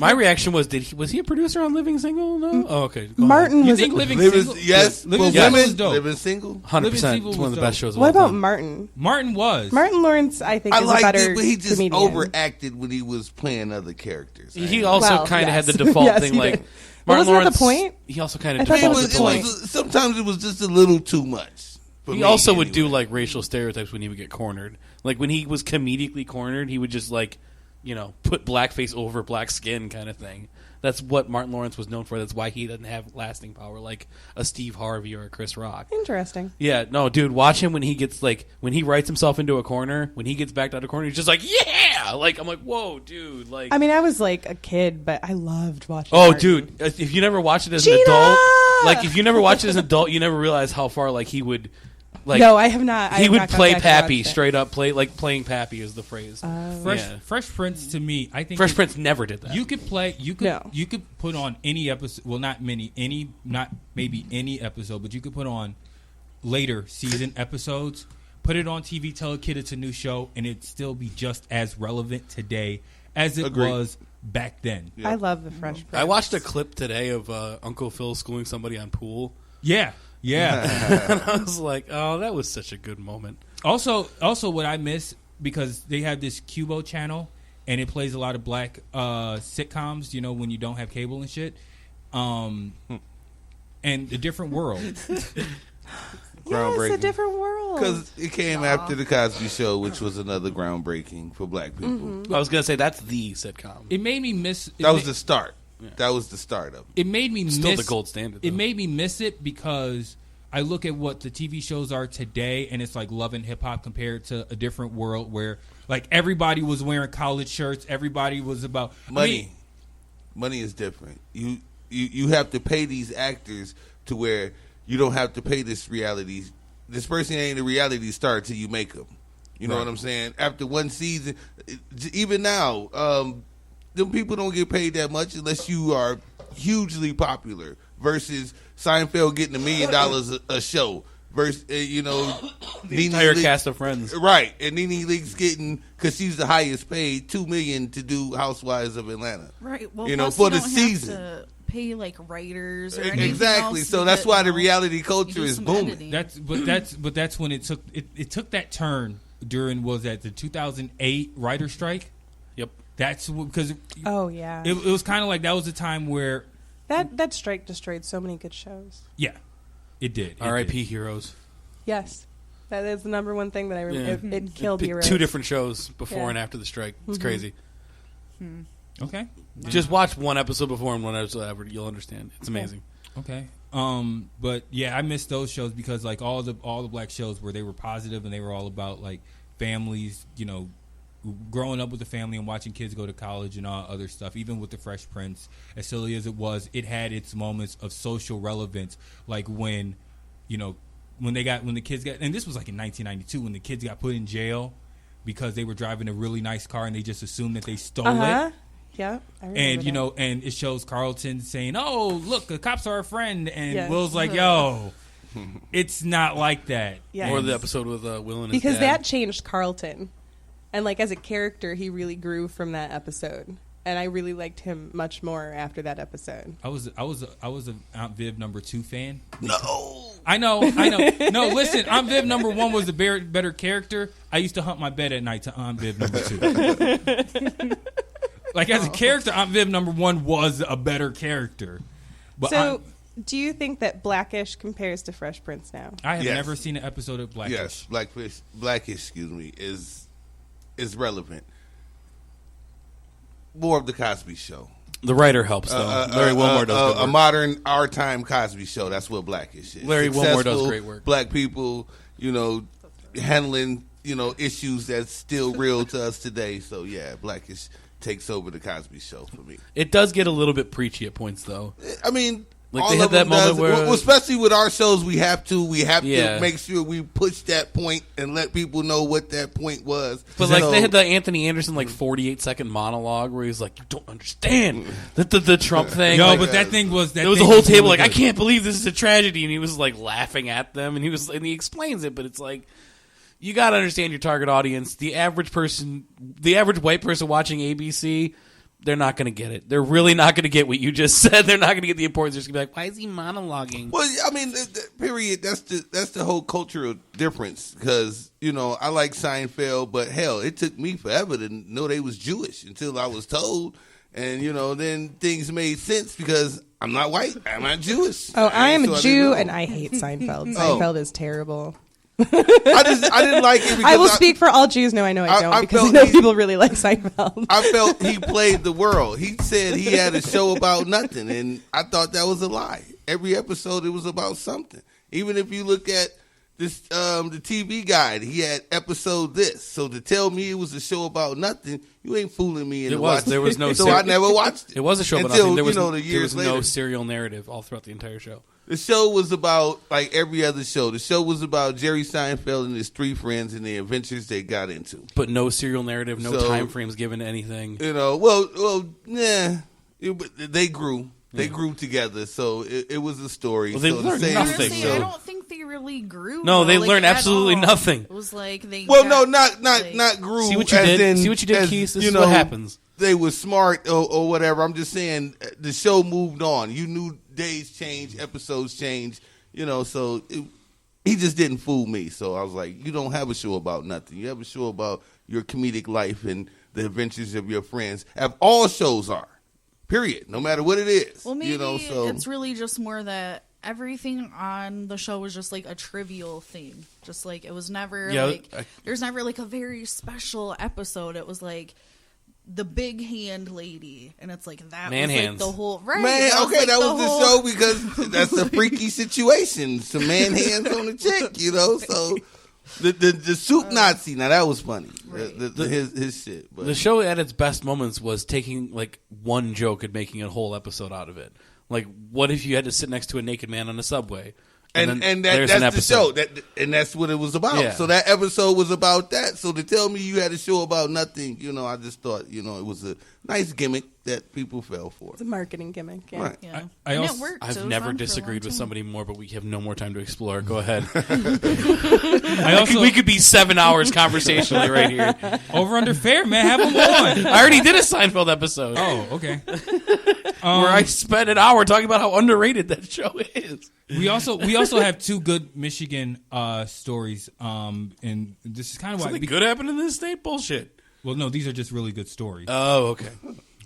My reaction was, was he a producer on Living Single? No. Oh, okay. Martin was Living Single? Yes, Living Single was dope. Living Single, 100%. It's one of the best shows. What about Martin? Martin Lawrence, I think, is a better but he just comedian. overacted when he was playing other characters. He also kind of had the default thing, like Martin Lawrence. That the point? He also kind of sometimes it was just a little too much. He also would do like racial stereotypes when he would get cornered. Like when he was comedically cornered, he would just like, put blackface over black skin kind of thing. That's what Martin Lawrence was known for. That's why he doesn't have lasting power like a Steve Harvey or a Chris Rock. Interesting. Yeah, no, dude, watch him when he gets like, when he writes himself into a corner, when he gets backed out of a corner, he's just like, yeah! Like, I'm like, whoa, dude. Like, I mean, I was like a kid, but I loved watching Oh, Martin. dude, if you never watch it as an adult, like, if you never watch it as an adult, you never realize how far, like, he would... Like, no, I have not. He would play Pappy, straight up playing Pappy is the phrase. Fresh Prince to me, I think Fresh Prince never did that. You could put on any episode. Well, not maybe any episode, but you could put on later season episodes. Put it on TV, tell a kid it's a new show, and it'd still be just as relevant today as it was back then. I love the Fresh Prince. I watched a clip today of Uncle Phil schooling somebody on pool. Yeah. And I was like, oh, that was such a good moment. Also, what I miss, because they have this Cubo channel, and it plays a lot of black sitcoms, when you don't have cable and shit. And A Different World. Groundbreaking. Yes, A Different World. Because it came after The Cosby Show, which was another groundbreaking for black people. Mm-hmm. I was going to say, that's the sitcom. It made me miss... That was the start. Yeah. That was the start of it. It made me Still the gold standard, though. It made me miss it because I look at what the TV shows are today, and it's like Love and Hip Hop compared to A Different World, where like everybody was wearing college shirts, everybody was about money. Money is different. You have to pay these actors to where you don't have to pay this reality. This person ain't a reality star till you make them. You know what I'm saying? After one season, even now. Them people don't get paid that much unless you are hugely popular versus Seinfeld getting $1 million a show versus, the entire cast of Friends. Right. And Nene Leakes getting, because she's the highest paid, $2 million to do Housewives of Atlanta. Right. Well, for the season. Have to pay like writers or anything exactly. else So that's why the reality culture is booming. That's when it took that turn during the 2008 writer strike. Yep. That's because it was kind of like that was a time where that strike destroyed so many good shows. Yeah, it did. R.I.P. Heroes. Yes. That is the number one thing that I remember. It killed Heroes. 2 different shows before and after the strike. It's crazy. Okay. Just watch one episode before and one episode after. You'll understand. It's amazing. Okay. But yeah, I miss those shows because like all the black shows where they were positive and they were all about like families, growing up with the family and watching kids go to college and all other stuff. Even with the Fresh Prince, as silly as it was, it had its moments of social relevance. Like when the kids got, and this was like in 1992 when the kids got put in jail because they were driving a really nice car and they just assumed that they stole it. Yeah, I remember and that. And it shows Carlton saying, "Oh, look, the cops are our friend," and Will's like, "Yo, it's not like that." Yeah. Or the episode with Will and his because dad. that changed Carlton, and like as a character, he really grew from that episode, and I really liked him much more after that episode. I was a Aunt Viv #2 fan. No. I know. No, listen, Aunt Viv #1 was a better character. I used to hunt my bed at night to Aunt Viv #2. Like as a character, Aunt Viv #1 was a better character. But so, do you think that Blackish compares to Fresh Prince now? I have never seen an episode of Blackish. Yes, Blackish, is relevant. More of the Cosby Show. The writer helps though. Larry Wilmore does good work. A modern, our time Cosby Show. That's what Blackish is. Larry Wilmore does great work. Black people, handling issues that's still real to us today. So yeah, Blackish takes over the Cosby Show for me. It does get a little bit preachy at points, though. I mean, like they had that moment where, especially with our shows, we have to make sure we push that point and let people know what that point was. But like they had the Anthony Anderson 48-second monologue where he was like, "You don't understand the Trump thing." No, but that thing was there was a whole table I can't believe this is a tragedy, and he was like laughing at them, and he explains it, but it's like, you got to understand your target audience. The average white person watching ABC, they're not going to get it. They're really not going to get what you just said. They're not going to get the importance. They're just going to be like, why is he monologuing? Well, I mean, period. That's the whole cultural difference. Because, I like Seinfeld, but hell, it took me forever to know they was Jewish until I was told. And, then things made sense because I'm not white. I'm not Jewish. Oh, I am a Jew, and I hate Seinfeld. Seinfeld is terrible. I didn't like it because I will speak for all Jews. No, I know I don't, because I know people really like Seinfeld. I felt he played the world. He said he had a show about nothing, and I thought that was a lie. Every episode, it was about something. Even if you look at this, the TV guide, he had episode this. So to tell me it was a show about nothing, you ain't fooling me. There was no. So I never watched it. It was a show about nothing. There was no serial narrative all throughout the entire show. The show was about, like every other show, the show was about Jerry Seinfeld and his 3 friends and the adventures they got into. But no serial narrative, no time frames given to anything. They grew. They grew together, so it was a story. Well, they learned nothing. Honestly, I don't think they really grew. No, they learned absolutely nothing. It was like they. Not grew. See what you did. See what you did, Keith. This is what happens. They were smart or whatever. I'm just saying the show moved on. You knew days change, episodes change. So he just didn't fool me. So I was like, you don't have a show about nothing. You have a show about your comedic life and the adventures of your friends. As all shows are. Period. No matter what it is. Well, maybe it's really just more that everything on the show was just like a trivial thing. Just like it was never there's never like a very special episode. It was like the big hand lady, and it's like that man was hands. Like the whole right. Man, that okay, that was the show because that's a freaky situation. Some man hands on a chick, So the soup Nazi, now that was funny. Right. His shit. But the show at its best moments was taking like one joke and making a whole episode out of it. Like, what if you had to sit next to a naked man on a subway? And that's the show. And that's what it was about. Yeah. So that episode was about that. So to tell me you had a show about nothing, I just thought, it was a nice gimmick that people fell for. It's a marketing gimmick. Yeah. Right. Yeah. I've never disagreed with somebody more, but we have no more time to explore. Go ahead. We could be 7 hours conversationally right here. Over under fair, man. Have them on. I already did a Seinfeld episode. Oh, okay. where I spent an hour talking about how underrated that show is. We also have two good Michigan stories, and this is kind of why something good happened in this state. Bullshit. Well, no, these are just really good stories. Oh, okay.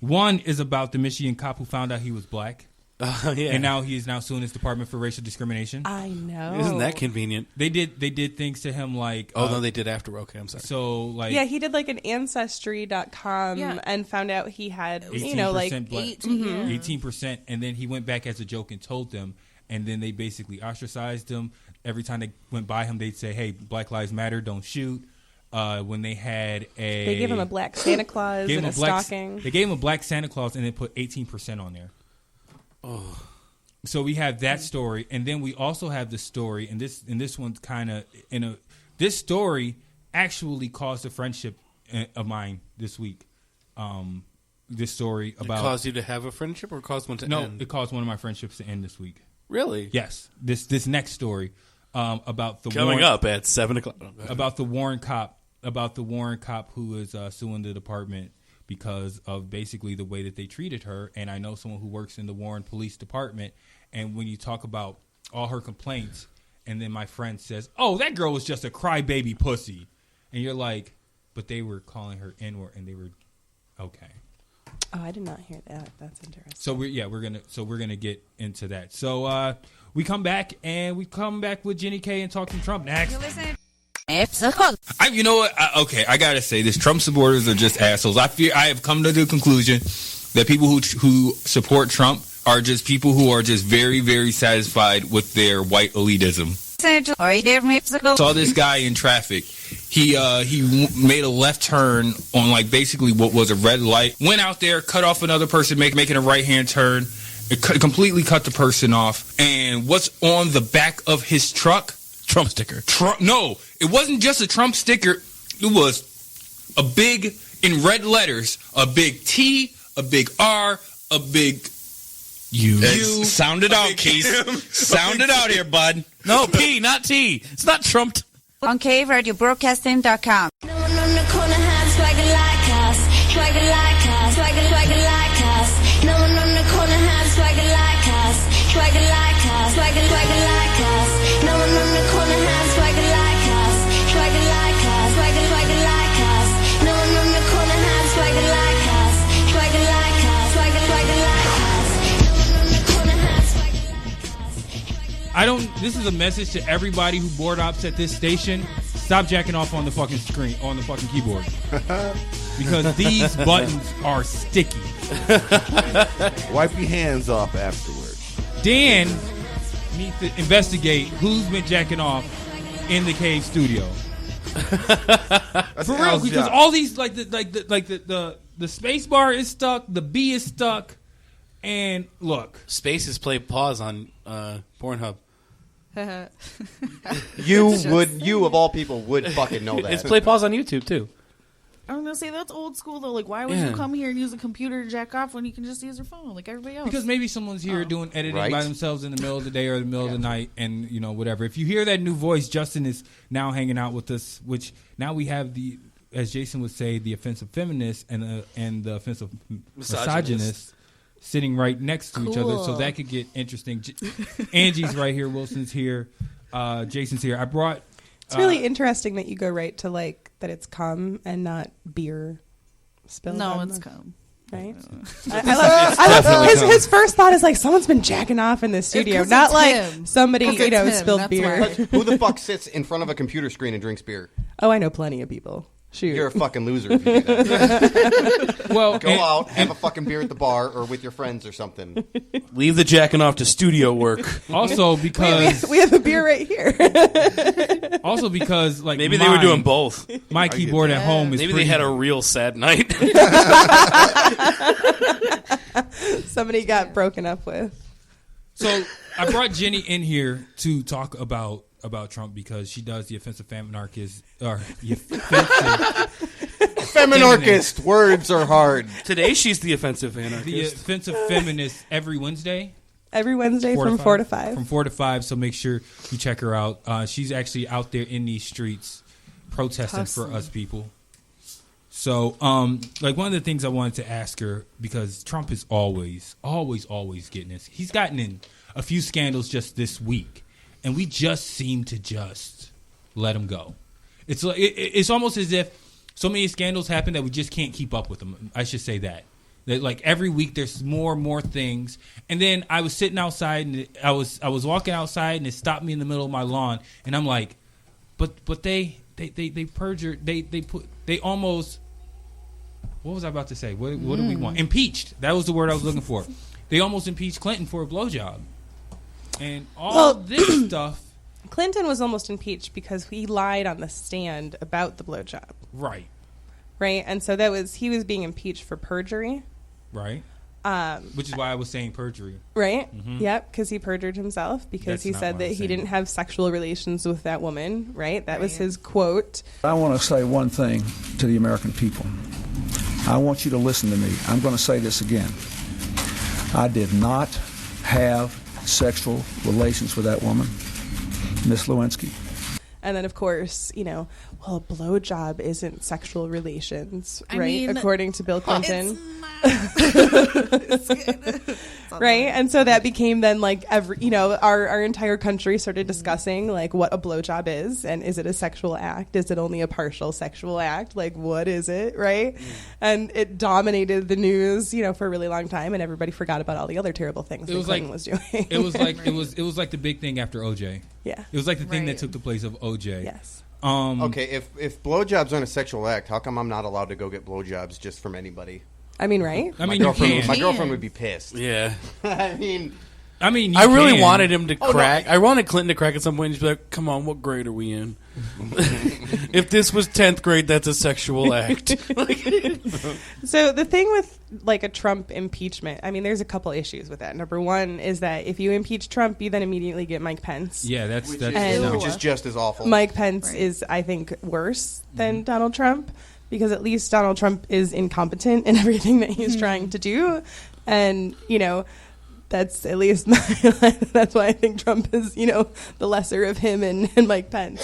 One is about the Michigan cop who found out he was black. Yeah. And now he is now suing his department for racial discrimination. I know. Isn't that convenient? They did things to him like... no, they did after. Okay, I'm sorry. So, like... Yeah, he did like an Ancestry.com and found out he had, 18%, and then he went back as a joke and told them, and then they basically ostracized him. Every time they went by him, they'd say, hey, Black Lives Matter, don't shoot. When they had They gave him a black Santa Claus and a stocking. They gave him a black Santa Claus and they put 18% on there. Oh. So we have that story, and then we also have the story, and this one's kind of this story actually caused a friendship of mine this week. This story about it caused you to have a friendship, or caused one to end? No, it caused one of my friendships to end this week. Really? Yes. This next story about the coming up at 7:00 about the Warren cop who is suing the department because of basically the way that they treated her. And I know someone who works in the Warren Police Department. And when you talk about all her complaints, and then my friend says, oh, that girl was just a crybaby pussy. And you're like, but they were calling her N-word, and they were, okay. Oh, I did not hear that. That's interesting. So we're gonna get into that. So we come back with Jenny K and talk to Trump next. You know what? I gotta say this: Trump supporters are just assholes. I have come to the conclusion that people who support Trump are just people who are just very, very satisfied with their white elitism. Saw this guy in traffic. He made a left turn on like basically what was a red light. Went out there, cut off another person making a right hand turn. It completely cut the person off. And what's on the back of his truck? Trump sticker. No, it wasn't just a Trump sticker. It was a big, in red letters, a big T, a big R, a big U. Sound it out, Keith. Sound it out here, bud. No, P, not T. It's not Trump. On KRadioBroadcasting.com. No one on the corner has swagger like us. Swagger like us. Swagger like us. No one on the corner has swagger like us. Swagger like us. Swagger like us. No one on the corner has swagger like us. Swagger like us. Swagger like us. No one on the corner has swagger like us. Swagger like us. Swagger like us. No one on the corner has swagger like us. This is a message to everybody who board ops at this station. Stop jacking off on the fucking screen, on the fucking keyboard. Because these buttons are sticky. Wipe your hands off afterwards. Dan needs to investigate who's been jacking off in the cave studio. For real, because all these like the space bar is stuck, the B is stuck, and look, spaces play pause on Pornhub. You of all people would fucking know that. It's play pause on YouTube too. I'm gonna say that's old school though. Like, why would you come here and use a computer to jack off when you can just use your phone like everybody else? Because maybe someone's here doing editing by themselves in the middle of the day or the middle of the night, and whatever. If you hear that new voice, Justin is now hanging out with us. Which now we have the, as Jason would say, the offensive feminist and the offensive misogynist sitting right next to each other, so that could get interesting. Angie's right here. Wilson's here. Jason's here. I brought. It's really interesting that you go right to like that it's cum and not beer spilled. No, it's cum. Right? I love his first thought is like someone's been jacking off in this studio, not like somebody spilled beer. Who the fuck sits in front of a computer screen and drinks beer? Oh, I know plenty of people. Shoot. You're a fucking loser if you do that. Well, go out, have a fucking beer at the bar or with your friends or something. Leave the jacking off to studio work. Also, because we have a beer right here. Also, because like maybe they were doing both. My keyboard at home is maybe they had a real sad night. Somebody got broken up with. So I brought Jenny in here to talk about Trump because she does the Offensive Fanarchist, or the Offensive Feminarchist. Words are hard. Today she's the Offensive Anarchist. The Offensive Feminist every Wednesday. Every Wednesday from 4 to 5. From 4 to 5, so make sure you check her out. She's actually out there in these streets protesting for us people. So, like one of the things I wanted to ask her, because Trump is always getting this. He's gotten in a few scandals just this week, and we just seem to just let him go. It's like it's almost as if so many scandals happen that we just can't keep up with them. I should say that like every week there's more and more things. And then I was sitting outside and I was walking outside and it stopped me in the middle of my lawn, and I'm like, but they perjured, they almost, what was I about to say? What do we want? Impeached. That was the word I was looking for. They almost impeached Clinton for a blowjob. And all this stuff. Clinton was almost impeached because he lied on the stand about the blowjob. Right. Right? And so he was being impeached for perjury. Right. Which is why I was saying perjury. Right? Mm-hmm. Yep, because he perjured himself because he said that he didn't have sexual relations with that woman. Right? That was his quote. I want to say one thing to the American people. I want you to listen to me. I'm going to say this again. I did not have sexual relations with that woman, Miss Lewinsky. And then, of course, well, a blowjob isn't sexual relations, I right? mean, according to Bill Clinton. It's right? And so that became then like our entire country started discussing like what a blowjob is, and is it a sexual act? Is it only a partial sexual act? Like, what is it, right? And it dominated the news, for a really long time, and everybody forgot about all the other terrible things that Clinton was doing. It was like the big thing after OJ. Yeah. It was like the thing that took the place of OJ. Yes. Okay, if blowjobs aren't a sexual act, how come I'm not allowed to go get blowjobs just from anybody? I mean, right? My girlfriend would be pissed. Yeah. I mean, I really wanted him to crack. No. I wanted Clinton to crack at some point and just be like, come on, what grade are we in? If this was 10th grade, that's a sexual act. So the thing with like a Trump impeachment, I mean, there's a couple issues with that. Number one is that if you impeach Trump, you then immediately get Mike Pence. Yeah, which is just as awful. Mike Pence is, I think, worse than Donald Trump, because at least Donald Trump is incompetent in everything that he's trying to do. And, that's at least that's why I think Trump is, the lesser of him and Mike Pence.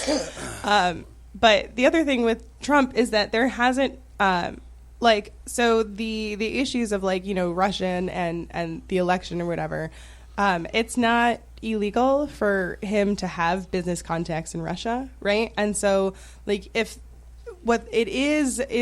But the other thing with Trump is that there hasn't, so the issues of Russia and the election or whatever, it's not illegal for him to have business contacts in Russia, right? And so if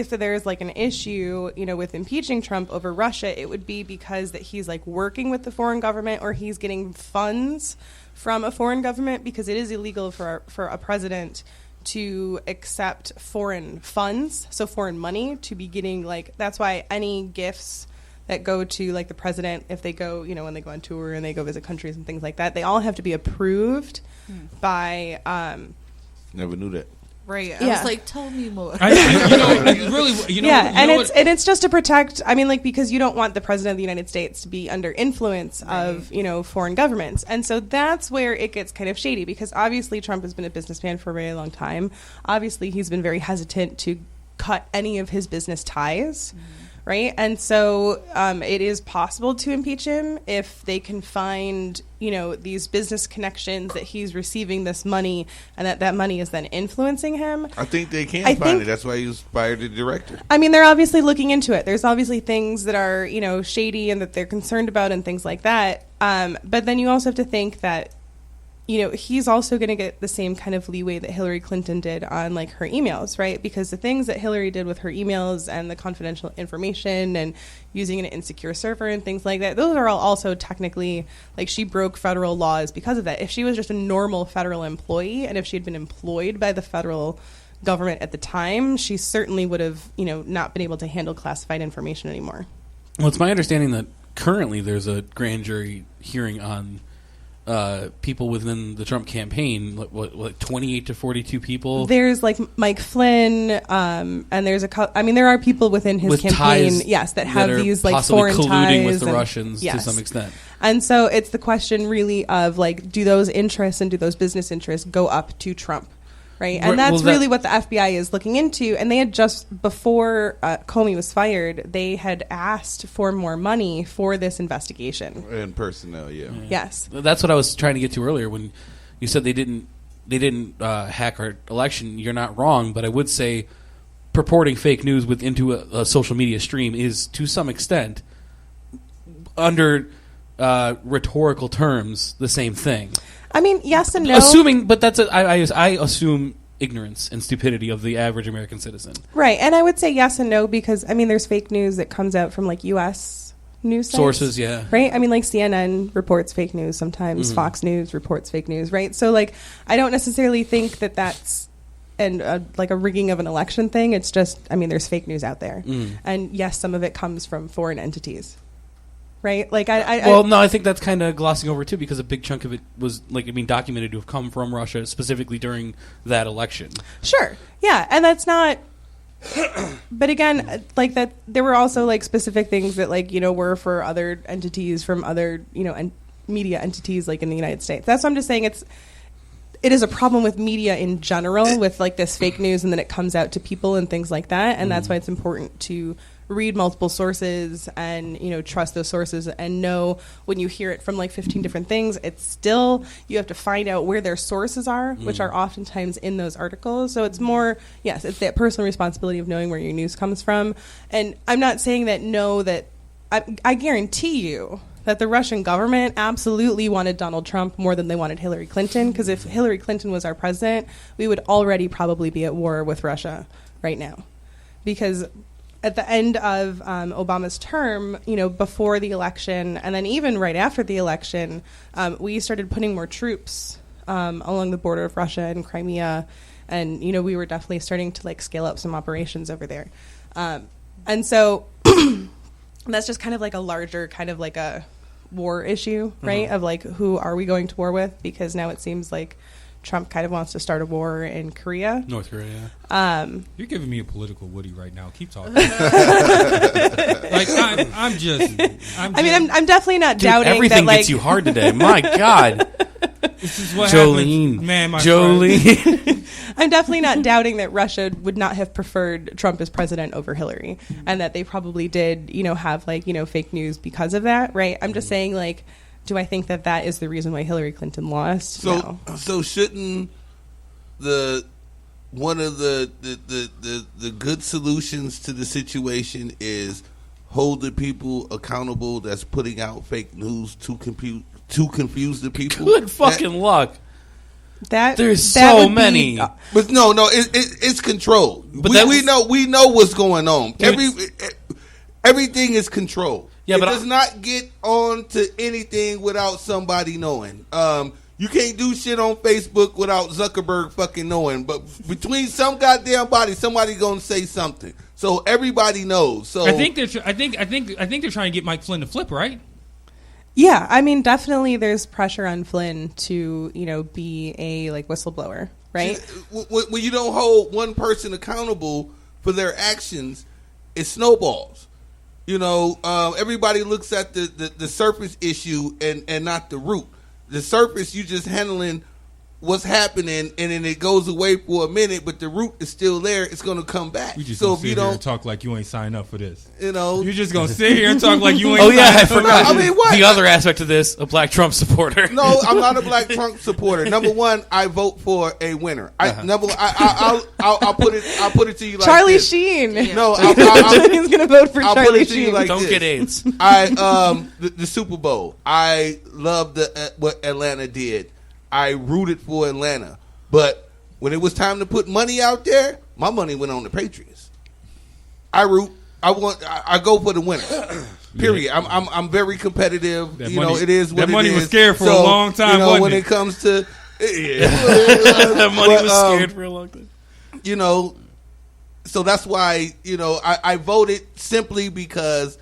there's like an issue, with impeaching Trump over Russia, it would be because that he's like working with the foreign government or he's getting funds from a foreign government, because it is illegal for a president to accept foreign funds, so foreign money, to be getting that's why any gifts that go to the president, if they go, when they go on tour and they go visit countries and things like that, they all have to be approved by. Never knew that. Right. I was like, tell me more. It's just to protect, because you don't want the president of the United States to be under influence of, foreign governments. And so that's where it gets kind of shady, because obviously Trump has been a businessman for a very long time. Obviously he's been very hesitant to cut any of his business ties. Right. And so it is possible to impeach him if they can find, these business connections that he's receiving this money and that money is then influencing him. I think they can find it. That's why he was fired the director. I mean, they're obviously looking into it. There's obviously things that are, shady and that they're concerned about and things like that. But then you also have to think that, he's also going to get the same kind of leeway that Hillary Clinton did on her emails, right? Because the things that Hillary did with her emails and the confidential information and using an insecure server and things like that, those are all also technically, she broke federal laws because of that. If she was just a normal federal employee and if she had been employed by the federal government at the time, she certainly would have, not been able to handle classified information anymore. Well, it's my understanding that currently there's a grand jury hearing on people within the Trump campaign, what 28 to 42 people. There's Mike Flynn, and there's there are people within his campaign, that have these foreign colluding ties with the Russians to some extent. And so it's the question really of do those interests and do those business interests go up to Trump? Right. And that's really what the FBI is looking into. And they had just, before Comey was fired, they had asked for more money for this investigation. And personnel, Yes. That's what I was trying to get to earlier when you said they didn't hack our election. You're not wrong, but I would say purporting fake news into a social media stream is, to some extent, under rhetorical terms, the same thing. I mean, yes and no. Assuming, but I assume ignorance and stupidity of the average American citizen. Right, and I would say yes and no because, I mean, there's fake news that comes out from, like, U.S. news sites. Sources, yeah. Right? I mean, like, CNN reports fake news sometimes. Mm-hmm. Fox News reports fake news, right? So, like, I don't necessarily think that that's like a rigging of an election thing. It's just, I mean, there's fake news out there. Mm. And, yes, some of it comes from foreign entities. Right? Like, no, I think that's kind of glossing over, too, because a big chunk of it was, like, I mean, documented to have come from Russia, specifically during that election. Sure. Yeah, and that's not... But again, like that, there were also like specific things that like, you know, were for other entities from other, you know, media entities like in the United States. That's what I'm just saying. It is a problem with media in general with like this fake news and then it comes out to people and things like that. And that's why it's important to read multiple sources and, you know, trust those sources and know when you hear it from like 15 different things, it's still, you have to find out where their sources are, which are oftentimes in those articles. So it's more, yes, it's that personal responsibility of knowing where your news comes from. And I'm not saying that I guarantee you that the Russian government absolutely wanted Donald Trump more than they wanted Hillary Clinton, because if Hillary Clinton was our president, we would already probably be at war with Russia right now. Because at the end of Obama's term, you know, before the election, and then even right after the election, we started putting more troops along the border of Russia and Crimea, and you know, we were definitely starting to like scale up some operations over there, and so that's just kind of like a larger kind of like a war issue, right? Of like, who are we going to war with? Because now it seems like Trump kind of wants to start a war in Korea. North Korea, yeah. You're giving me a political Woody right now. Keep talking. Like, I'm definitely not doubting everything that, like, gets you hard today. My God. This is what Jolene. happens. Man, Jolene. I'm definitely not doubting that Russia would not have preferred Trump as president over Hillary, and that they probably did, you know, have like, you know, fake news because of that, right? I'm just saying, like, do I think that that is the reason why Hillary Clinton lost? No. So shouldn't one of the good solutions to the situation is hold the people accountable that's putting out fake news to confuse the people? Good fucking luck. There's that so many. But no, it's controlled. But we know what's going on. Everything is controlled. Yeah, it does not get on to anything without somebody knowing. You can't do shit on Facebook without Zuckerberg fucking knowing. But between some goddamn body, somebody gonna say something. So everybody knows. So I think they're trying to get Mike Flynn to flip, right? Yeah, I mean, definitely there's pressure on Flynn to, you know, be a like whistleblower, right? When you don't hold one person accountable for their actions, it snowballs. You know, everybody looks at the surface issue and not the root. The surface, you just handling what's happening, and then it goes away for a minute, but the root is still there. It's going to come back. You just so gonna if sit you here don't and talk like you ain't signed up for this. You know, you're just gonna sit here and talk like you ain't. Oh yeah, I signed up forgot. for this. I mean, what? The other aspect of this, a black Trump supporter. No, I'm not a black Trump supporter. Number one, I vote for a winner. I'll put it to you like Charlie this. Sheen. No, he's gonna vote for Charlie Sheen. Like don't this. get AIDS. The Super Bowl. I love what Atlanta did. I rooted for Atlanta, but when it was time to put money out there, my money went on the Patriots. I go for the winner. Period. Yeah. I'm very competitive. That you money, know, it is what that it money is. was scared for a long time. You know, wasn't when it? it comes to that money was scared for a long time. You know, so that's why, you know, I voted simply because,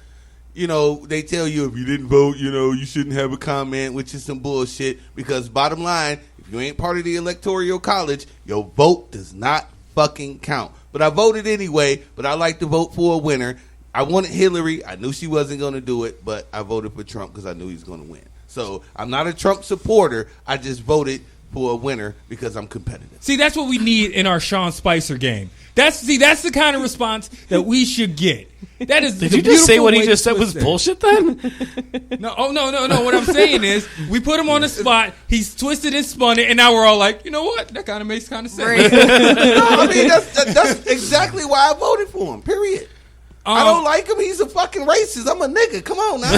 you know, they tell you if you didn't vote, you know, you shouldn't have a comment, which is some bullshit. Because bottom line, if you ain't part of the Electoral College, your vote does not fucking count. But I voted anyway, but I like to vote for a winner. I wanted Hillary. I knew she wasn't going to do it, but I voted for Trump because I knew he was going to win. So I'm not a Trump supporter. I just voted for a winner because I'm competitive. See, that's what we need in our Sean Spicer game. That's the kind of response that we should get. That is. Did you just say what he just said was bullshit? Then no. What I'm saying is, we put him on the spot. He's twisted and spun it, and now we're all like, you know what? That kind of makes kind of sense. No, I mean that's exactly why I voted for him. Period. I don't like him. He's a fucking racist. I'm a nigga. Come on now.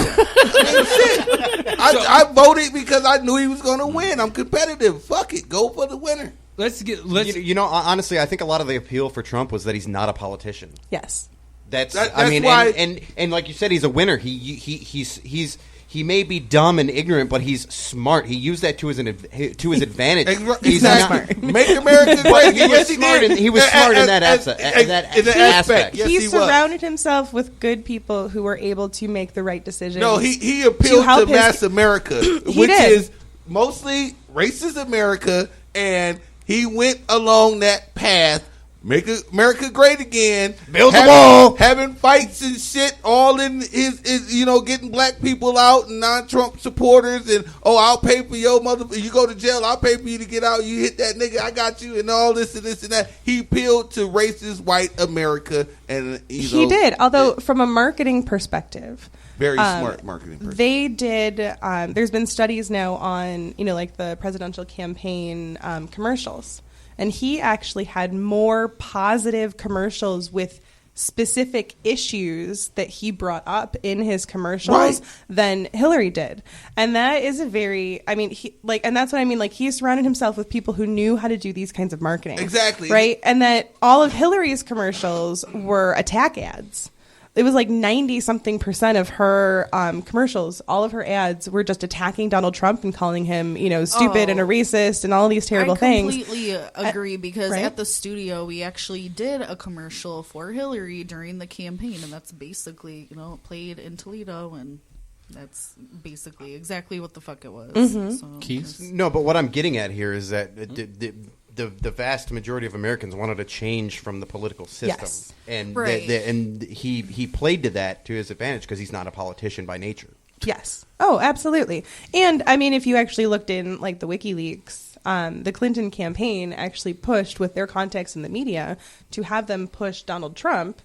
I voted because I knew he was going to win. I'm competitive. Fuck it. Go for the winner. Honestly, I think a lot of the appeal for Trump was that he's not a politician. Yes. That's why, and like you said, he's a winner. He may be dumb and ignorant, but he's smart. He used that to his advantage. He's not smart. Make America great. He was smart in that aspect. He surrounded himself with good people who were able to make the right decisions. No, he appealed to mass America, which is mostly racist America, and he went along that path. Make America great again. Build the wall. Having fights and shit all in his getting black people out and non-Trump supporters and, I'll pay for your mother. You go to jail, I'll pay for you to get out. You hit that nigga, I got you, and all this and this and that. He appealed to racist white America. And he did, although from a marketing perspective. Very smart marketing person. They did, there's been studies now on, like the presidential campaign commercials. And he actually had more positive commercials with specific issues that he brought up in his commercials than Hillary did. And that is and that's what I mean. Like, he surrounded himself with people who knew how to do these kinds of marketing. Exactly. Right? And that all of Hillary's commercials were attack ads. It was like 90-something% of her commercials. All of her ads were just attacking Donald Trump and calling him, stupid and a racist and all these terrible things. I completely agree because at the studio we actually did a commercial for Hillary during the campaign, and that's basically played in Toledo, and that's basically exactly what the fuck it was. Mm-hmm. So, Keys? No, but what I'm getting at here is that the vast majority of Americans wanted a change from the political system, yes. And right. he played to that to his advantage because he's not a politician by nature. Yes. Oh, absolutely. And I mean, if you actually looked in like the WikiLeaks, the Clinton campaign actually pushed with their contacts in the media to have them push Donald Trump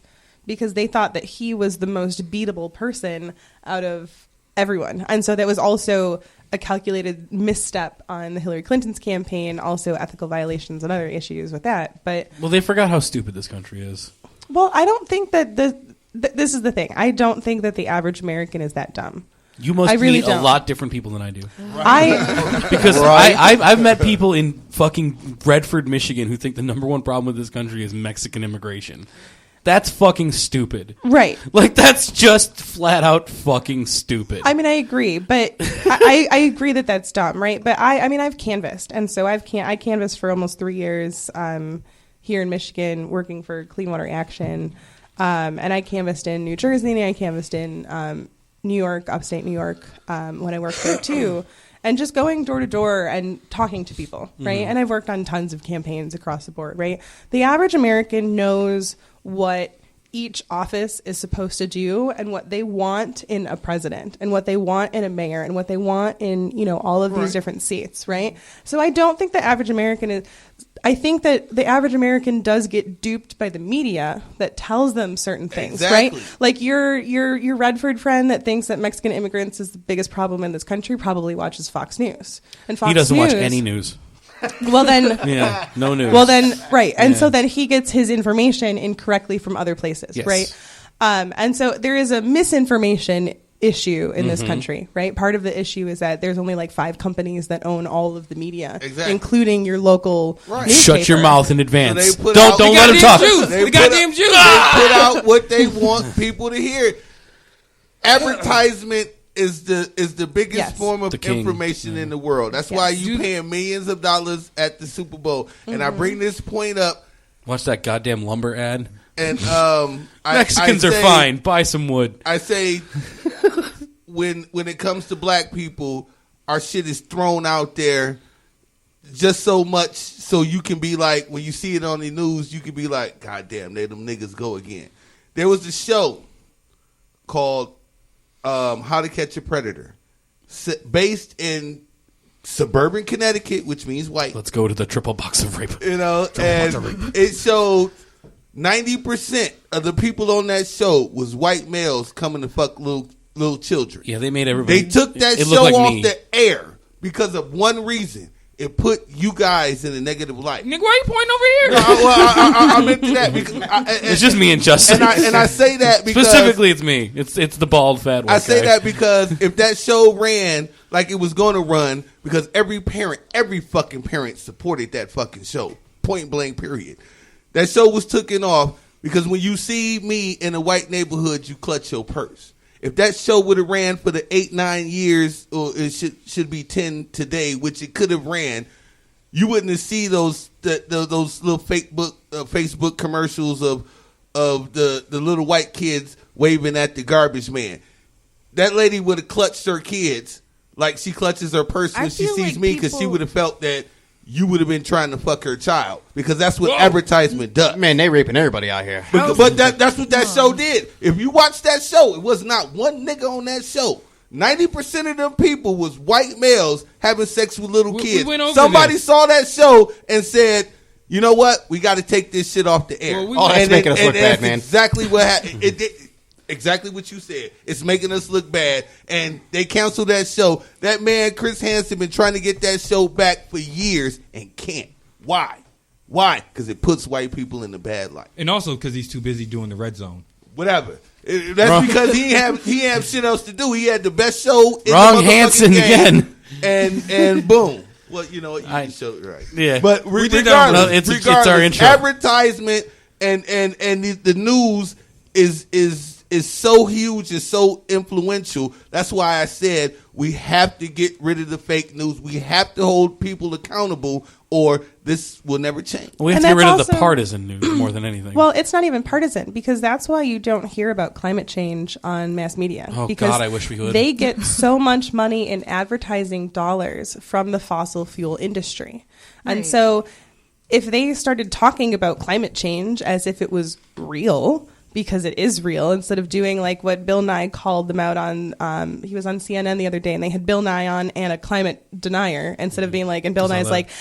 because they thought that he was the most beatable person out of everyone, and so that was also a calculated misstep on the Hillary Clinton's campaign, also ethical violations and other issues with that. But they forgot how stupid this country is. Well, I don't think that this is the thing. I don't think that the average American is that dumb. You must really meet a lot different people than I do. Right. Because I've met people in fucking Redford, Michigan, who think the number one problem with this country is Mexican immigration. That's fucking stupid. Right. Like, that's just flat out fucking stupid. I mean, I agree, but I agree that that's dumb, right? But I mean, I've canvassed, and so I canvassed for almost 3 years here in Michigan, working for Clean Water Action, and I canvassed in New Jersey, and I canvassed in New York, upstate New York, when I worked there too. And just going door to door and talking to people, right? Mm-hmm. And I've worked on tons of campaigns across the board, right? The average American knows what each office is supposed to do and what they want in a president and what they want in a mayor and what they want in, all of these different seats, right? So I don't think the average American is... I think that the average American does get duped by the media that tells them certain things, right? Like your Redford friend that thinks that Mexican immigrants is the biggest problem in this country probably watches Fox News. And Fox he doesn't News, watch any news. Well then, yeah, no news. Well then, right, and so then he gets his information incorrectly from other places, yes. right? And so there is a misinformation issue in this country, right? Part of the issue is that there's only like 5 companies that own all of the media, including your local newspaper. Shut your mouth in advance. So don't let them talk. The goddamn Jews. They put out what they want people to hear. Advertisement is the biggest form of information in the world. That's why you paying millions of dollars at the Super Bowl. And I bring this point up. Watch that goddamn lumber ad. And Mexicans are fine. Buy some wood. I say when it comes to black people, our shit is thrown out there just so much so you can be like, when you see it on the news, you can be like, God damn, there them niggas go again. There was a show called How to Catch a Predator, based in suburban Connecticut, which means white. Let's go to the triple box of rape. You know, and it showed 90% of the people on that show was white males coming to fuck little children. Yeah, they made everybody. They took that show off the air because of one reason. It put you guys in a negative light. Nigga, why you pointing over here? No, I'm into that because it's just me and Justin. And I say that because specifically it's me. It's the bald fat white I say guy. that because if that show ran like it was going to run, because every fucking parent supported that fucking show. Point blank, period. That show was taken off because when you see me in a white neighborhood, you clutch your purse. If that show would have ran for the 8-9 years, or it should be 10 today, which it could have ran, you wouldn't have seen those little Facebook commercials of the little white kids waving at the garbage man. That lady would have clutched her kids like she clutches her purse when she sees me, because she would have felt that you would have been trying to fuck her child, because that's what advertisement does. Man, they raping everybody out here. But that's what that show did. If you watch that show, it was not one nigga on that show. 90% of them people was white males having sex with little kids. Somebody saw that show and said, you know what? We got to take this shit off the air. That's making us look bad, man. Exactly what happened. Exactly what you said. It's making us look bad, and they canceled that show. That man, Chris Hansen, been trying to get that show back for years and can't. Why? Because it puts white people in the bad light. And also because he's too busy doing the Red Zone. Whatever. That's because he have shit else to do. He had the best show in Wrong the Hansen game, again. And boom. Well, you know what? You can show it right. Yeah. But We did that. Well, it's our intro. Advertisement and the news is so huge and so influential. That's why I said we have to get rid of the fake news. We have to hold people accountable, or this will never change. We have to get rid of the partisan news more than anything. Well, it's not even partisan, because that's why you don't hear about climate change on mass media. Oh, because God, I wish we would. They get so much money in advertising dollars from the fossil fuel industry. And so if they started talking about climate change as if it was real, because it is real, instead of doing like what Bill Nye called them out on. He was on CNN the other day, and they had Bill Nye on and a climate denier, instead of being like, and Bill Nye's like,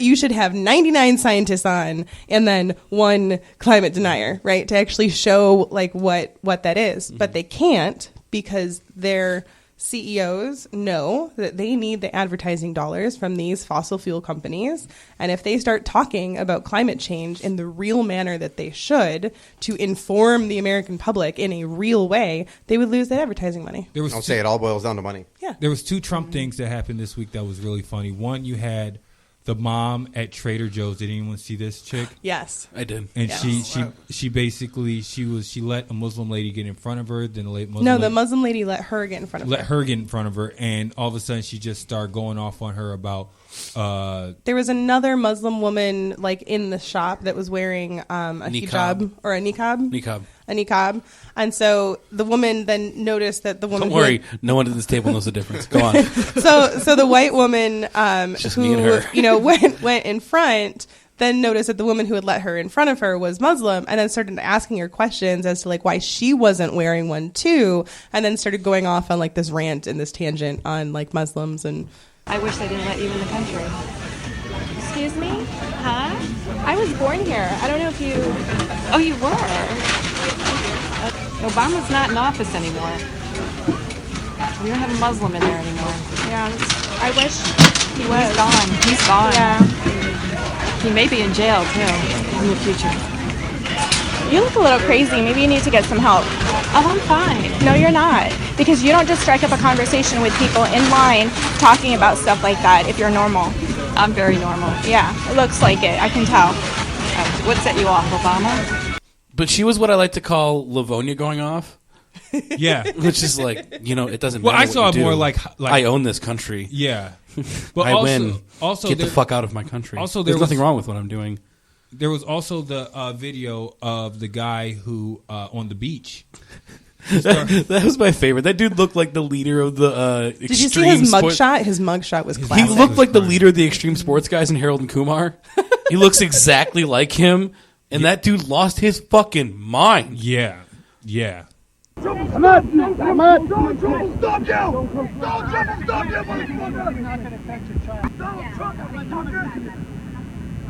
you should have 99 scientists on and then one climate denier, right? To actually show like what that is. But they can't, because their CEOs know that they need the advertising dollars from these fossil fuel companies. And if they start talking about climate change in the real manner that they should, to inform the American public in a real way, they would lose that advertising money. Don't say it all boils down to money. Yeah. There was two Trump things that happened this week that was really funny. One, you had the mom at Trader Joe's. Did anyone see this chick? Yes, I did. And yes. she basically she let a Muslim lady get in front of her. Then the Muslim lady let her get in front of her. Let her get in front of her, and all of a sudden she just started going off on her about. There was another Muslim woman like in the shop that was wearing a hijab or a niqab. A niqab. And so the woman then noticed that the woman... Don't worry, no one at this table knows the difference. Go on. So the white woman just me and her. went in front, then noticed that the woman who had let her in front of her was Muslim, and then started asking her questions as to like why she wasn't wearing one too, and then started going off on like this rant and this tangent on like Muslims. And I wish they didn't let you in the country. Excuse me? Huh? I was born here. I don't know if you... Oh, you were? Obama's not in office anymore. We don't have a Muslim in there anymore. Yeah, I wish he was. He's gone. He's gone. Yeah. He may be in jail, too, in the future. You look a little crazy. Maybe you need to get some help. Oh, I'm fine. No, you're not. Because you don't just strike up a conversation with people in line talking about stuff like that if you're normal. I'm very normal. Yeah, it looks like it. I can tell. What set you off, Obama? But she was what I like to call Livonia going off. Yeah. Which is like, it doesn't matter. Well, I saw what you it more do. like I own this country. Yeah. But I win. Also, get the fuck out of my country. Also, there's nothing wrong with what I'm doing. There was also the video of the guy who on the beach. That was my favorite. That dude looked like the leader of the extreme. Did you see his mugshot? His mugshot was classic. He looked like the leader of the extreme sports guys in Harold and Kumar. He looks exactly like him, and that dude lost his fucking mind. Yeah. Ahmad! Donald Trump will stop you! Donald Trump will stop you, motherfucker! You're not gonna catch your child. Donald Trump, motherfucker!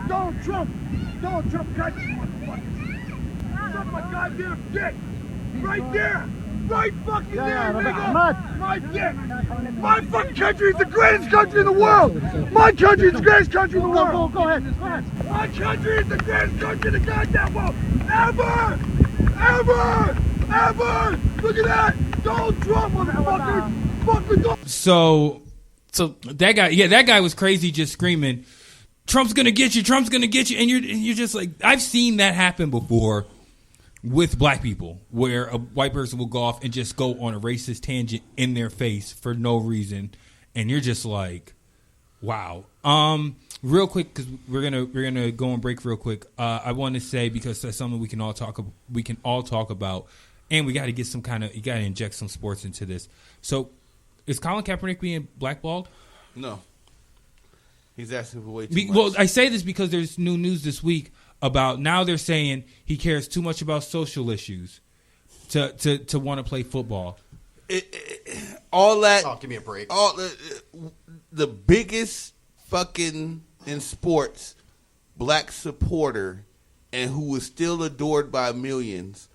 Donald Trump, catch you, motherfucker! Suck my goddamn dick! Right there! Right fucking there, nigga! My dick! My fucking country is the greatest country in the world! My country is the greatest country in the world! Go ahead. My country is the greatest country in the goddamn world! Ever! Look at that! Donald Trump, motherfucker! Fucking Donald. So that guy was crazy, just screaming, "Trump's gonna get you! Trump's gonna get you!" And you're just like, I've seen that happen before with black people, where a white person will go off and just go on a racist tangent in their face for no reason, and you're just like, wow. Real quick, because we're gonna go on break real quick. I want to say, because that's something we can all talk about, and we got to get you got to inject some sports into this. So, is Colin Kaepernick being blackballed? No, he's asking for way too much. Well, I say this because there's new news this week about, now they're saying he cares too much about social issues to want to play football. All that. Oh, give me a break. All the biggest fucking in sports black supporter, and who was still adored by millions,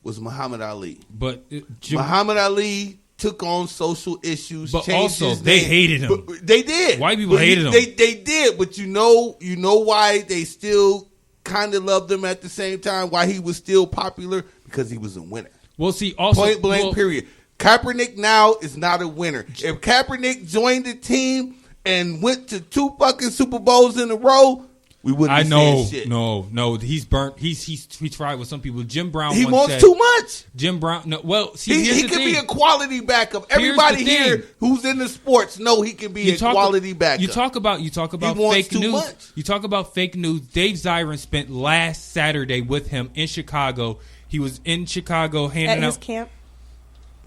was Muhammad Ali. But Muhammad Ali took on social issues, but changed also his they name. hated him. But they did. White people hated him. They did, but you know why they still kind of loved him at the same time? Why he was still popular? Because he was a winner. Well, see, also point blank, period. Kaepernick now is not a winner. If Kaepernick joined the team and went to 2 fucking Super Bowls in a row, we wouldn't be saying shit. No, he's burnt. He's tried with some people. Jim Brown. He once wants said, too much. Jim Brown. No, well, see, he can be a quality backup. Everybody here who's in the sports know he can be a quality backup. You talk about fake news. Much. You talk about fake news. Dave Zirin spent last Saturday with him in Chicago. He was in Chicago handing at out his camp.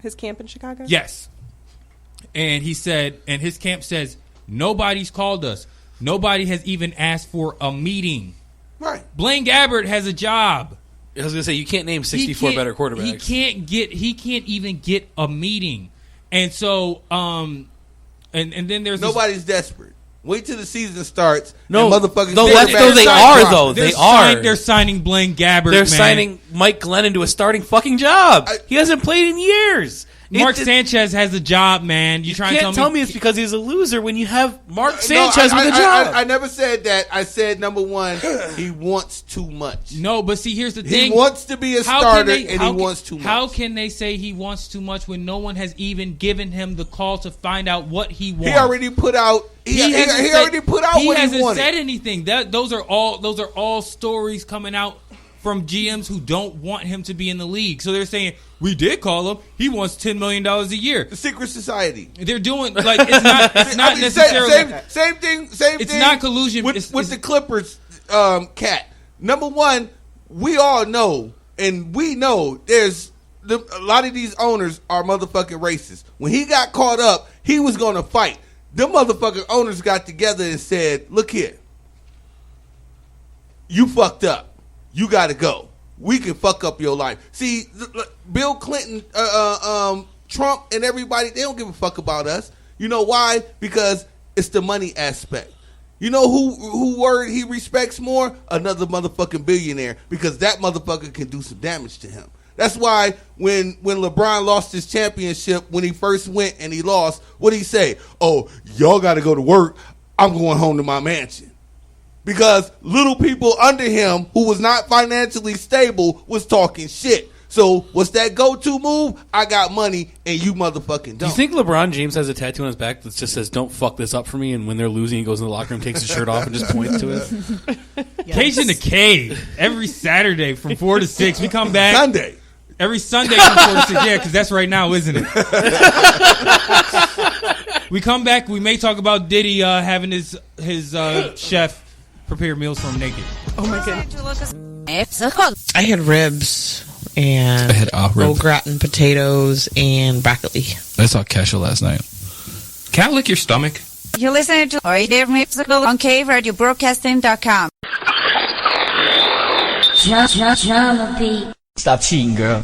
His camp in Chicago. Yes, and he said, and his camp says, nobody's called us. Nobody has even asked for a meeting. Right. Blaine Gabbert has a job. I was gonna say, you can't name 64 better quarterbacks. He can't even get a meeting. And so and then there's nobody's desperate. Wait till the season starts. No, and motherfuckers. They are. They're signing Blaine Gabbert. They're signing Mike Glennon to a starting fucking job. He hasn't played in years. Mark Sanchez has a job, man. You trying to tell me it's because he's a loser when you have Mark Sanchez with a job? I never said that. I said, number one, he wants too much. No, but see, here's the thing. He wants to be a starter, and he wants too much. How can they say he wants too much when no one has even given him the call to find out what he wants? He already put out. He already put out what he wanted. He hasn't said anything. Those are all stories coming out from GMs who don't want him to be in the league. So they're saying, we did call him. He wants $10 million a year. The secret society. They're doing, like, it's not necessarily. Same thing. It's not collusion. With the Clippers, cat. Number one, we all know, and we know there's a lot of these owners are motherfucking racist. When he got caught up, he was going to fight. The motherfucking owners got together and said, look here. You fucked up. You got to go. We can fuck up your life. See, Bill Clinton, Trump, and everybody, they don't give a fuck about us. You know why? Because it's the money aspect. You know who word he respects more? Another motherfucking billionaire, because that motherfucker can do some damage to him. That's why when LeBron lost his championship, when he first went and he lost, what did he say? Oh, y'all got to go to work. I'm going home to my mansion. Because little people under him who was not financially stable was talking shit. So what's that go-to move? I got money and you motherfucking don't. Do you think LeBron James has a tattoo on his back that just says, don't fuck this up for me, and when they're losing he goes in the locker room, takes his shirt off and just points to it? Yes. Cage in the Cave every Saturday from 4 to 6. We come back. Sunday. Every Sunday from 4 to 6. Yeah, because that's right now, isn't it? We come back. We may talk about Diddy having his chef prepare meals for him naked. Oh my goodness. I had ribs and au gratin potatoes and broccoli. I saw Kesha last night. Can I lick your stomach? You're listening to Oider Musical on KRadioBroadcasting.com. Drama beat. Stop cheating, girl.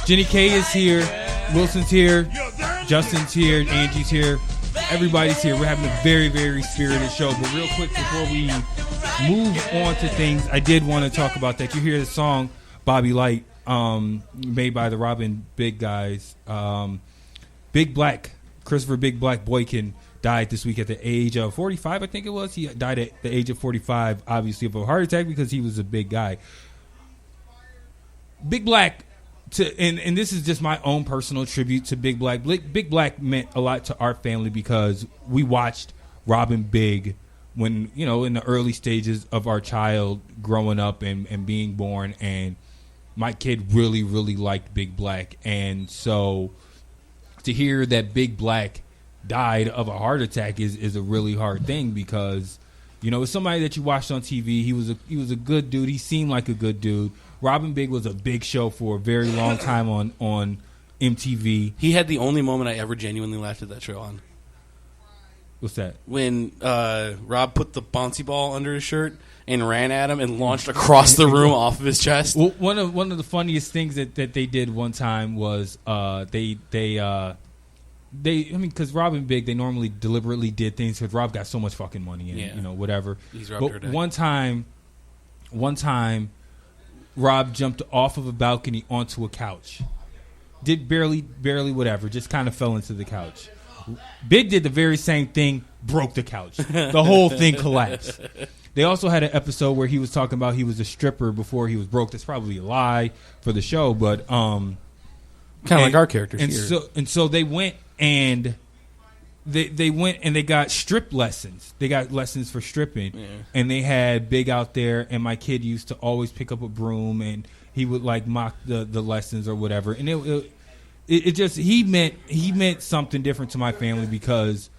Jenny K is here. Wilson's here. Justin's here. Angie's here. Everybody's here. We're having a very, very spirited show. But real quick, before we move on to things, I did want to talk about that. You hear the song Bobby Light, made by the Robin Big guys. Big Black, Christopher Big Black Boykin died this week at the age of 45, I think it was. He died at the age of 45, obviously, of a heart attack because he was a big guy. Big Black, and this is just my own personal tribute to Big Black. Big Black meant a lot to our family because we watched Robin Big when, in the early stages of our child growing up and being born, and my kid really, really liked Big Black. And so to hear that Big Black died of a heart attack is a really hard thing because, it's somebody that you watched on TV. He was a good dude. He seemed like a good dude. Robin Big was a big show for a very long time on MTV. He had the only moment I ever genuinely laughed at that show on. What's that? When Rob put the bouncy ball under his shirt and ran at him and launched across the room off of his chest. Well, one of the funniest things that they did one time was because Rob and Big, they normally deliberately did things because Rob got so much fucking money and whatever. He's Rob but one time, Rob jumped off of a balcony onto a couch. Did barely whatever, just kind of fell into the couch. Big did the very same thing, broke the couch. The whole thing collapsed. They also had an episode where he was talking about he was a stripper before he was broke. That's probably a lie for the show, but kind of like our characters here. So they went and they got strip lessons. They got lessons for stripping, and they had Big out there. And my kid used to always pick up a broom, and he would like mock the lessons or whatever. And it just he meant something different to my family because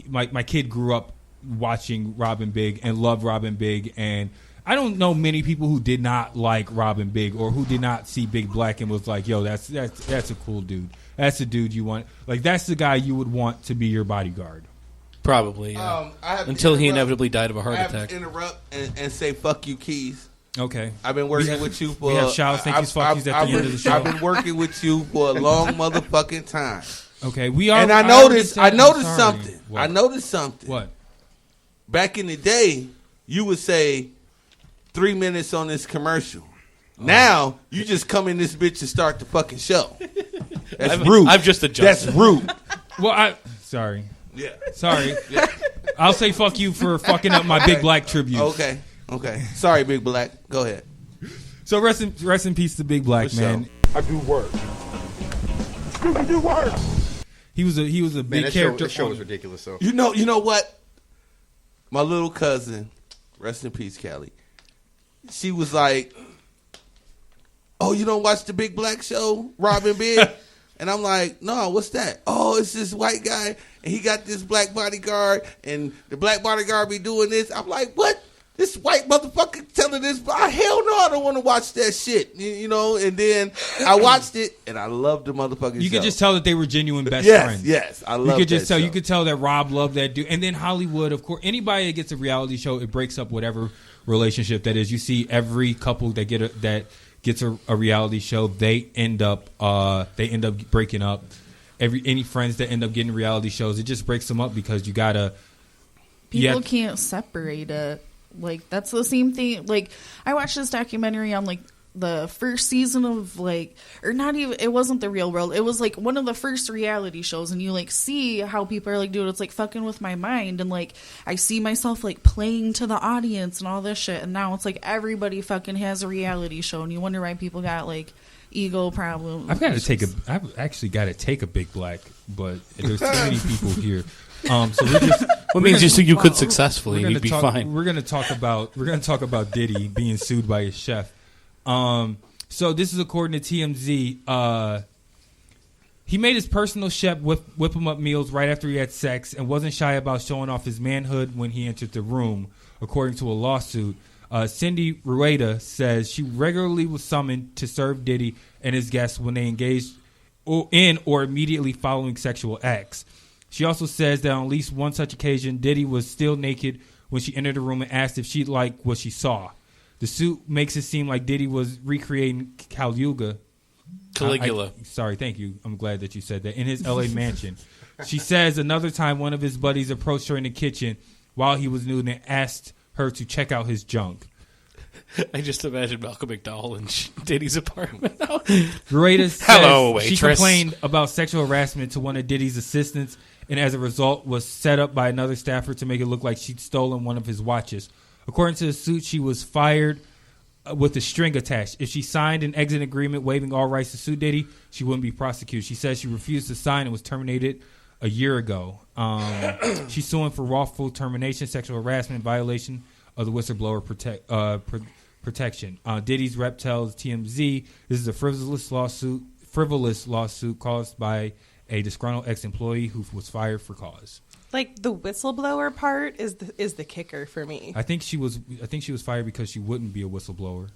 my kid grew up watching Robin Big and loved Robin Big, and I don't know many people who did not like Robin Big or who did not see Big Black and was like, yo, that's a cool dude. That's a dude you want. Like, that's the guy you would want to be your bodyguard. Probably, yeah. Until he inevitably died of a heart attack. I have to interrupt and say fuck you, Keys. Okay. I've been working with you for... We have shouts, thank yous, fuck yous at the end of the show. I've been working with you for a long motherfucking time. Okay, we are... And I noticed something. What? I noticed something. What? Back in the day, you would say 3 minutes on this commercial. Now, you just come in this bitch and start the fucking show. That's rude. I've just adjusted. That's rude. Well, sorry. Yeah. Sorry. Yeah. I'll say fuck you for fucking up my Big Black tribute. Okay. Sorry, Big Black. Go ahead. So rest in peace to Big Black, man. I do work. Scooby do work. He was a big character. The show was ridiculous. So you know what? My little cousin, rest in peace, Callie. She was like, "Oh, you don't watch the Big Black show, Robin Big?" And I'm like, "No, what's that?" "Oh, it's this white guy, and he got this black bodyguard, and the black bodyguard be doing this." I'm like, "What? This white motherfucker telling this? Hell no, I don't want to watch that shit." And then I watched it, and I loved the motherfucking show. You could just tell that they were genuine best friends. Yes, I love. You could just tell. You could tell that Rob loved that dude, and then Hollywood, of course. Anybody that gets a reality show, it breaks up whatever relationship that is. You see every couple that gets a reality show, they end up breaking up. Any friends that end up getting reality shows, it just breaks them up because you gotta. People can't separate it. Like, that's the same thing. Like, I watched this documentary on, like, the first season of, like, or not even, it wasn't The Real World. It was, like, one of the first reality shows, and you, like, see how people are, like, doing it. It's, like, fucking with my mind, and, like, I see myself, like, playing to the audience and all this shit, and now it's, like, everybody fucking has a reality show, and you wonder why people got, like, ego problems. I've actually got to take a Big Black, but there's too many people here. So we're just. What means you could successfully, and you'd be fine. We're gonna talk about Diddy being sued by his chef. So this is according to TMZ. He made his personal chef whip him up meals right after he had sex and wasn't shy about showing off his manhood when he entered the room, according to a lawsuit. Cindy Rueda says she regularly was summoned to serve Diddy and his guests when they engaged in or immediately following sexual acts. She also says that on at least one such occasion, Diddy was still naked when she entered the room and asked if she liked what she saw. The suit makes it seem like Diddy was recreating Kali Yuga. Caligula. Sorry, thank you. I'm glad that you said that. In his L.A. mansion. She says another time one of his buddies approached her in the kitchen while he was nude and asked her to check out his junk. I just imagine Malcolm McDowell in Diddy's apartment. Rita says Hello, waitress. She complained about sexual harassment to one of Diddy's assistants, and as a result was set up by another staffer to make it look like she'd stolen one of his watches. According to the suit, she was fired with a string attached. If she signed an exit agreement waiving all rights to sue Diddy, she wouldn't be prosecuted. She says she refused to sign and was terminated a year ago. She's suing for wrongful termination, sexual harassment, violation of the whistleblower protection. Diddy's rep tells TMZ this is a frivolous lawsuit caused by a disgruntled ex-employee who was fired for cause. Like the whistleblower part is the kicker for me. I think she was fired because she wouldn't be a whistleblower.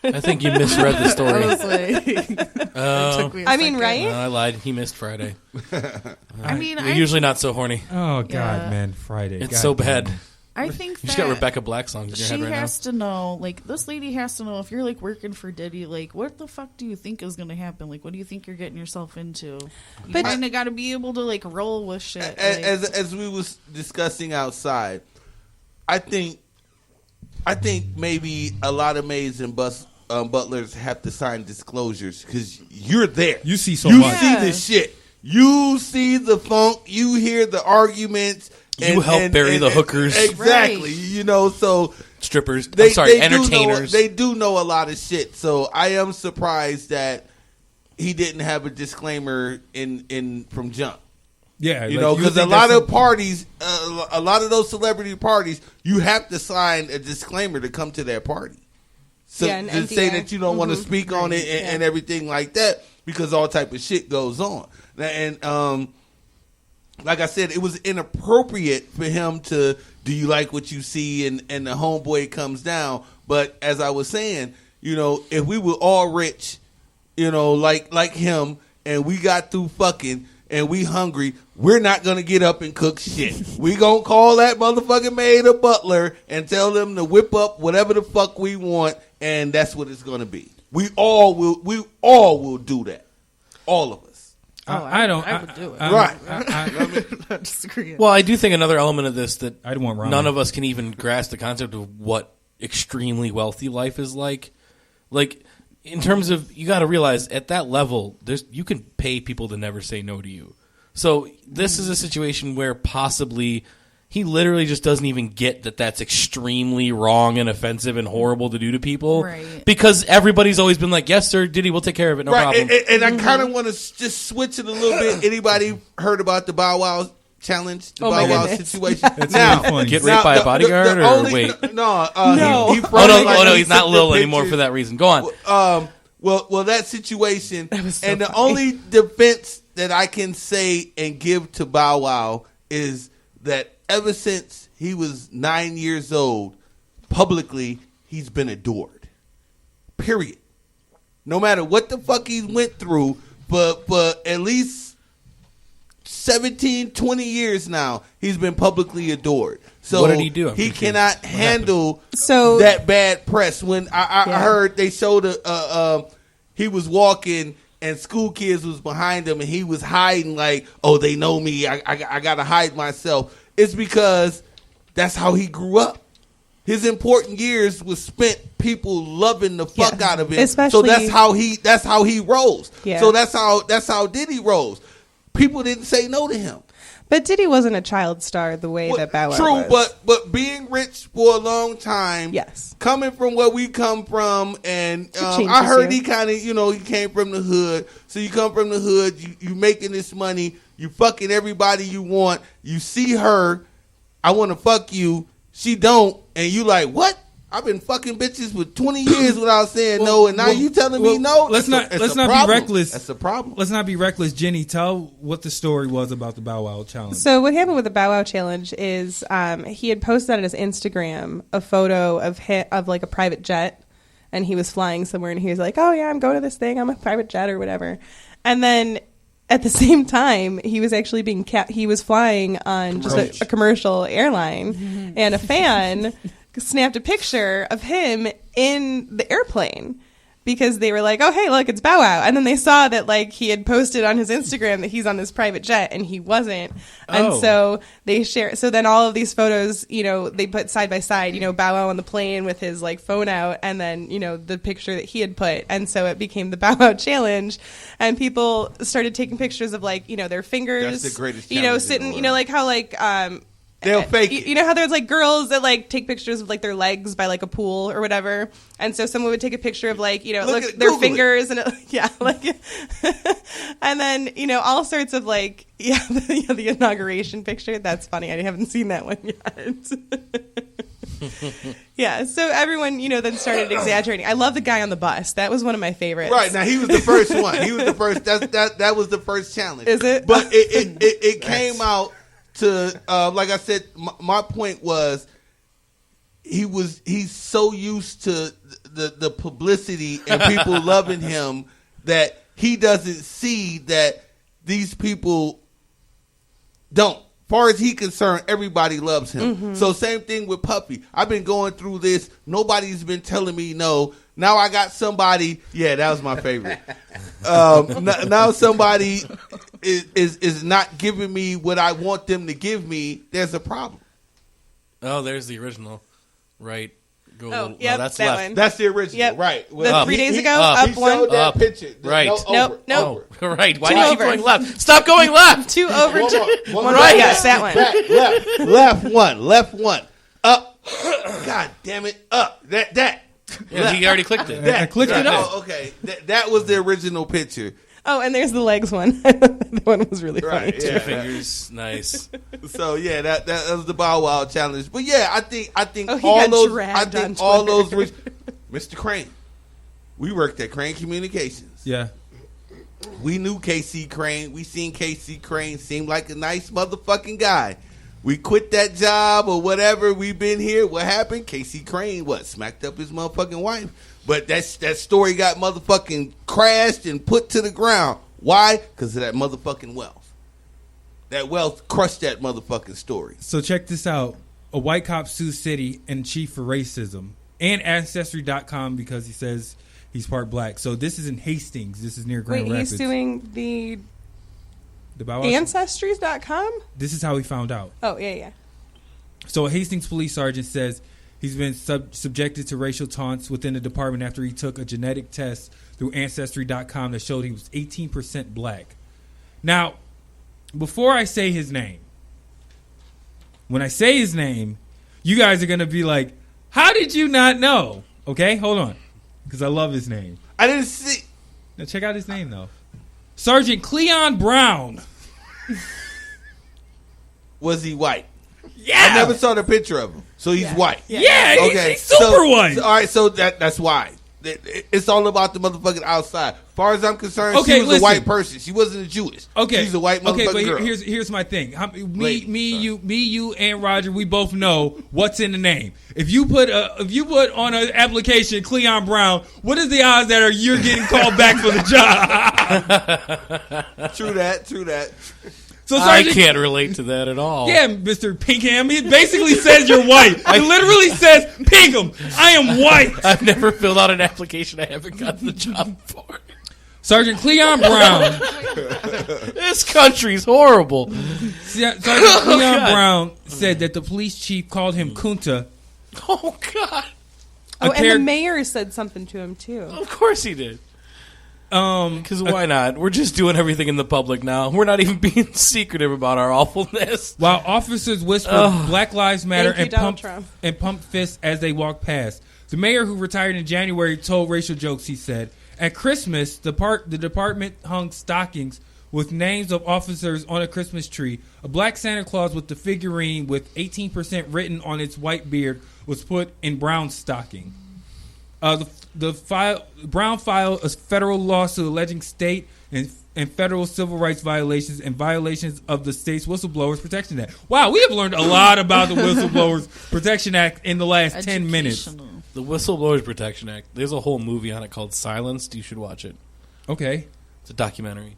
I think you misread the story. I was like, I mean, right? No, I lied. He missed Friday. I usually not so horny. Oh God, man, Friday. It's God so damn. bad. I think you just got Rebecca Black songs in your head right now. She has to know, like, this lady has to know if you're, like, working for Diddy, like, what the fuck do you think is going to happen? Like, what do you think you're getting yourself into? You kind of got to be able to, like, roll with shit. As we was discussing outside, I think maybe a lot of maids and butlers have to sign disclosures because you're there. You see so much. much. You see the shit. You see the funk. You hear the arguments. You help bury the hookers. Exactly. Right. You know, so strippers. Entertainers. They do know a lot of shit. So I am surprised that he didn't have a disclaimer in from jump. Yeah, you know, because a lot of parties, a lot of those celebrity parties, you have to sign a disclaimer to come to their party. So to say that you don't want to speak on it and everything like that, because all type of shit goes on. And like I said, it was inappropriate for him to, do you like what you see? And the homeboy comes down. But as I was saying, you know, if we were all rich, you know, like him, and we got through fucking and we hungry, we're not going to get up and cook shit. We going to call that motherfucking maid or butler and tell them to whip up whatever the fuck we want, and that's what it's going to be. We all will do that. All of us. I would do it. Right. I disagree. Well, I do think another element of this that I'd want ramen. none of us can even grasp the concept of what extremely wealthy life is like. Like, in terms of, you got to realize at that level, you can pay people to never say no to you. So this is a situation where possibly he literally just doesn't even get that that's extremely wrong and offensive and horrible to do to people. Right. Because everybody's always been like, yes, sir, Diddy, we'll take care of it, no problem. And I kind of want to just switch it a little bit. Anybody heard about the Bow Wow challenge? The Bow Wow situation? Now, get raped by a bodyguard wait? No. He's not Lil anymore for that reason. Go on. Well, that situation, and the only defense that I can say and give to Bow Wow is that ever since he was 9 years old, publicly, he's been adored. Period. No matter what the fuck he went through, but at least 17, 20 years now, he's been publicly adored. So what did he do? He cannot handle that bad press. When I heard they showed he was walking and school kids was behind him and he was hiding like, oh, they know me. I got to hide myself. It's because that's how he grew up. His important years was spent people loving the fuck out of him. Especially, so that's how he rolls. Yeah. So that's how Diddy rolls. People didn't say no to him. But Diddy wasn't a child star the way that Bow Wow was. But being rich for a long time, yes, coming from where we come from, and I heard he kind of, he came from the hood. So you come from the hood, you making this money, you fucking everybody you want. You see her, I want to fuck you. She don't, and you like, what? I've been fucking bitches for 20 years without saying no, and now you telling me no? Let's not be reckless. That's a problem. Let's not be reckless. Jenny, tell what the story was about the Bow Wow challenge. So what happened with the Bow Wow challenge is he had posted on his Instagram a photo of like a private jet, and he was flying somewhere, and he was like, oh yeah, I'm going to this thing, I'm a private jet or whatever. And then at the same time, he was actually he was flying on just a commercial airline, and a fan snapped a picture of him in the airplane. because they were like, oh, hey, look, it's Bow Wow. And then they saw that, like, he had posted on his Instagram that he's on this private jet, and he wasn't. And so they share. So then all of these photos, you know, they put side by side, you know, Bow Wow on the plane with his, like, phone out, and then, you know, the picture that he had put. And so it became the Bow Wow challenge. And people started taking pictures of, like, you know, their fingers. That's the greatest you know, sitting, you know, like how, like, they'll fake it. You know how there's like girls that like take pictures of like their legs by like a pool or whatever, and so someone would take a picture of like, you know, look their Google fingers and yeah, like, and then, you know, all sorts of like the inauguration picture. That's funny. I haven't seen that one yet. Yeah, so everyone, you know, then started exaggerating. I love the guy on the bus. That was one of my favorites. Right, now he was the first one. He was the first. That was the first challenge. Is it? But it came out to like I said. My point was he's so used to the publicity and people loving him that he doesn't see that these people don't. Far as he concerned, everybody loves him. Mm-hmm. So same thing with Puffy. I've been going through this. Nobody's been telling me no. Now I got somebody. Yeah, that was my favorite. Now somebody is not giving me what I want them to give me. There's a problem. Oh, there's the original. Right. Go Oh, yep, that's that left. one. That's the original. Yep. Right. The 3 days ago, up he one. showed that Up. picture. Right. No, Nope. Oh, right. Why Two do you keep over. going left? Stop going left. 2 over. One Right. Yes, that one. Back, left one. Up. God damn it. Up. That. Yeah, he already clicked it. I clicked it up. Oh, okay. That was the original picture. Oh, and there's the legs one. That one was really funny. Right, too. yeah. Fingers. Nice. So yeah, that was the Bow Wow challenge. But yeah, I think Oh, he all got those dragged on all Twitter. those Mr. Crane. We worked at Crane Communications. Yeah. We knew KC Crane. We seen KC Crane seemed like a nice motherfucking guy. We quit that job or whatever. We've been here. What happened? KC Crane smacked up his motherfucking wife. But that story got motherfucking crashed and put to the ground. Why? Because of that motherfucking wealth. That wealth crushed that motherfucking story. So check this out. A white cop sues city and chief for racism and Ancestry.com because he says he's part black. So this is in Hastings. This is near Grand Rapids. He's suing the Bow Wow? Ancestries.com? This is how he found out. Oh, yeah. So a Hastings police sergeant says he's been subjected to racial taunts within the department after he took a genetic test through Ancestry.com that showed he was 18% black. Now, before I say his name, when I say his name, you guys are going to be like, how did you not know? Okay, hold on. Because I love his name. I didn't see. Now check out his name, though. Sergeant Cleon Brown. Was he white? Yeah. I never saw the picture of him. So he's white. Yeah, he's super white. All right, so that's why. It's all about the motherfucking outside. As far as I'm concerned, Okay, she was listen. a white person. She wasn't a Jewish. Okay, She's a white motherfucking but girl. here's my thing. Me, you, and Roger, we both know what's in the name. If you put on an application Cleon Brown, what is the odds that you're getting called back for the job? True that. So I Sergeant, can't relate to that at all. Yeah, Mr. Pinkham. It basically says you're white. It literally says Pinkham. I am white. I've never filled out an application I haven't gotten the job for. Sergeant Cleon Brown. This country's horrible. Sergeant Cleon Brown said that the police chief called him Kunta. Oh, God. Oh, and the mayor said something to him, too. Of course he did. Because why not? We're just doing everything in the public now. We're not even being secretive about our awfulness. While officers whispered Black Lives Matter and pumped fists as they walked past. The mayor, who retired in January, told racial jokes, he said. At Christmas, the department hung stockings with names of officers on a Christmas tree. A black Santa Claus with the figurine with 18% written on its white beard was put in Brown's stocking. Brown filed a federal lawsuit alleging state and federal civil rights violations and violations of the state's Whistleblowers Protection Act. Wow, we have learned a lot about the Whistleblowers Protection Act in the last 10 minutes. The Whistleblowers Protection Act. There's a whole movie on it called Silenced. You should watch it. Okay. It's a documentary.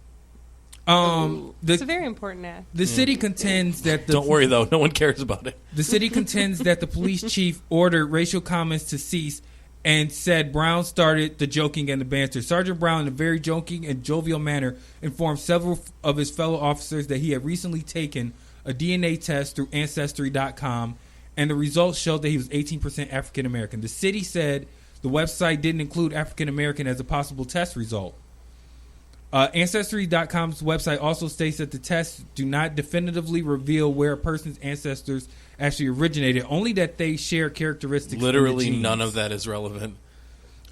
It's a very important act. The city contends that Don't worry, though. No one cares about it. The city contends that the police chief ordered racial comments to cease and said Brown started the joking and the banter. Sergeant Brown, in a very joking and jovial manner, informed several of his fellow officers that he had recently taken a DNA test through Ancestry.com, and the results showed that he was 18% African American. The city said the website didn't include African American as a possible test result. Ancestry.com's website also states that the tests do not definitively reveal where a person's ancestors actually originated, only that they share characteristics. Literally none of that is relevant.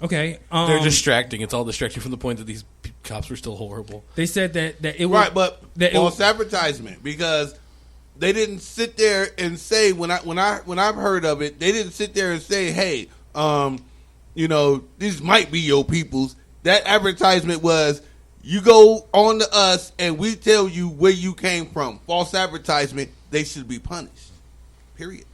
Okay. They're distracting. It's all distracting from the point that these cops were still horrible. They said that it was... Right, but false advertisement, because they didn't sit there and say, when I've heard of it, they didn't sit there and say, hey, these might be your peoples. That advertisement was, you go on to us and we tell you where you came from. False advertisement, they should be punished. Period.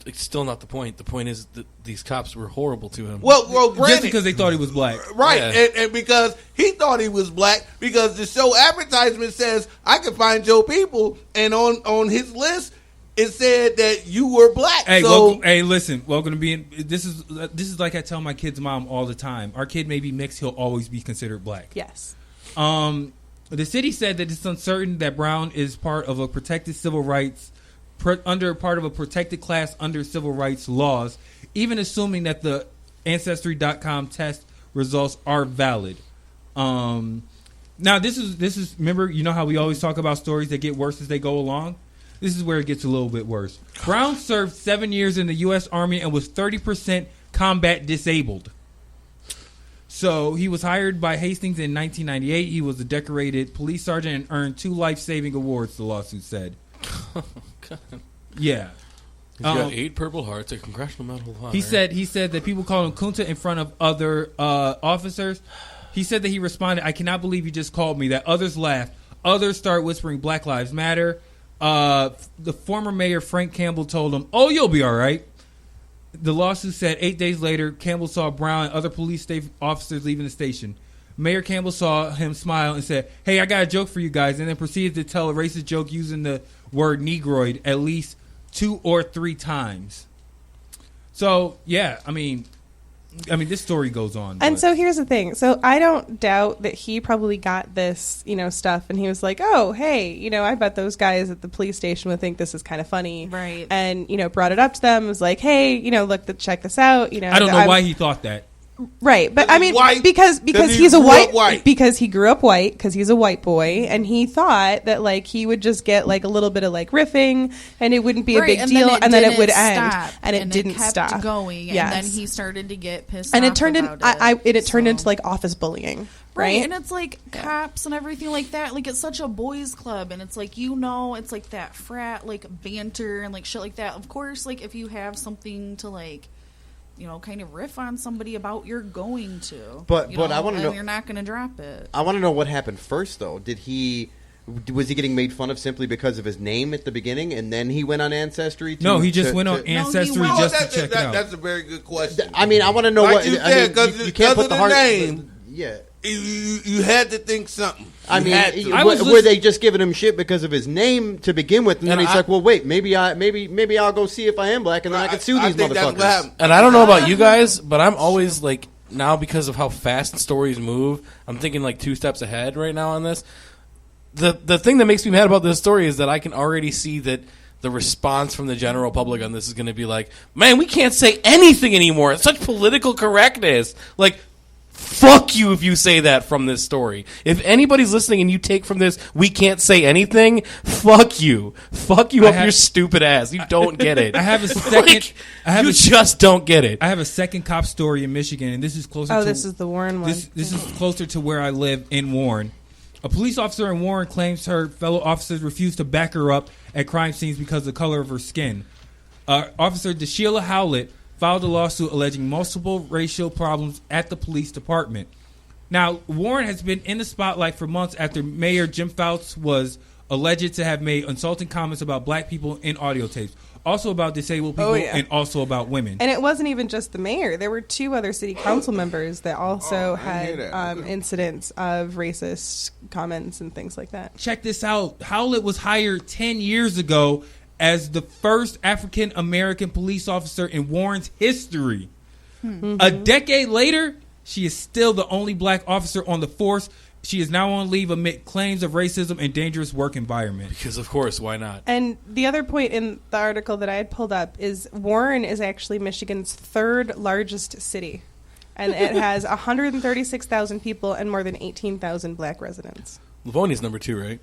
It's still not the point. The point is that these cops were horrible to him. Well, granted, just because they thought he was black. Right, Yeah. and because he thought he was black, because the show advertisement says, I can find your people, and on his list, it said that you were black. Hey, so, listen, welcome to being... This is like I tell my kid's mom all the time. Our kid may be mixed, he'll always be considered black. Yes. The city said that it's uncertain that Brown is part of a protected civil rights... under part of a protected class under civil rights laws, even assuming that the Ancestry.com test results are valid. Now, this is remember, you know how we always talk about stories that get worse as they go along? This is where it gets a little bit worse. Brown served 7 years in the U.S. Army and was 30% combat disabled. So he was hired by Hastings in 1998. He was a decorated police sergeant and earned 2 life-saving awards, the lawsuit said. God. Yeah. He's got 8 Purple Hearts, a Congressional Medal of Honor. He said that people called him Kunta in front of other officers. He said that he responded, I cannot believe you just called me. That others laughed. Others started whispering Black Lives Matter. The former mayor, Frank Campbell, told him, oh, you'll be all right. The lawsuit said 8 days later, Campbell saw Brown and other police officers leaving the station. Mayor Campbell saw him smile and said, hey, I got a joke for you guys, and then proceeded to tell a racist joke using the word Negroid at least 2 or 3 times. So, yeah, I mean, this story goes on. And so here's the thing. So I don't doubt that he probably got this, stuff, and he was like, oh, hey, I bet those guys at the police station would think this is kind of funny. Right. And, brought it up to them, was like, hey, check this out. I don't know why he thought that. Right, but I mean, because he's a white, because he grew up white, because he's a white boy, and he thought that he would just get a little bit of riffing, and it wouldn't be a big deal, and then it would end, and it didn't kept stop going, yes. and then he started to get pissed and off it turned about it turned into office bullying, right? And it's cops and everything like that. It's such a boys' club, and it's it's that frat banter and shit like that. Of course, if you have something to kind of riff on somebody about, you're going to. But I want to know, you're not going to drop it. I want to know what happened first, though. Was he getting made fun of simply because of his name at the beginning, and then he went on Ancestry? No, he just went on Ancestry just to check it out. That's a very good question. I mean, I want to know what you can't put the heart name. Yeah. You had to think something. Were they just giving him shit because of his name to begin with, and then he's like, "Well, wait, maybe I'll go see if I am black, and then I can sue these motherfuckers." And I don't know about you guys, but I'm always now because of how fast stories move, I'm thinking 2 steps ahead right now on this. The thing that makes me mad about this story is that I can already see that the response from the general public on this is going to be man, we can't say anything anymore. It's such political correctness. Fuck you if you say that from this story. If anybody's listening and you take from this, we can't say anything, fuck you. Fuck you up your stupid ass. You don't get it. I have a second. You just don't get it. I have a second cop story in Michigan, and this is closer to... this is the Warren one. This is closer to where I live in Warren. A police officer in Warren claims her fellow officers refused to back her up at crime scenes because of the color of her skin. Officer DeSheila Howlett filed a lawsuit alleging multiple racial problems at the police department. Now, Warren has been in the spotlight for months after Mayor Jim Fouts was alleged to have made insulting comments about black people in audio tapes, also about disabled people, and also about women. And it wasn't even just the mayor. There were 2 other city council members that also had incidents of racist comments and things like that. Check this out. Howlett was hired 10 years ago as the first African-American police officer in Warren's history. A decade later, she is still the only black officer on the force. She is now on leave amid claims of racism and dangerous work environment. Because, of course, why not? And the other point in the article that I had pulled up is Warren is actually Michigan's third largest city. And it has 136,000 people and more than 18,000 black residents. Livonia's number 2, right?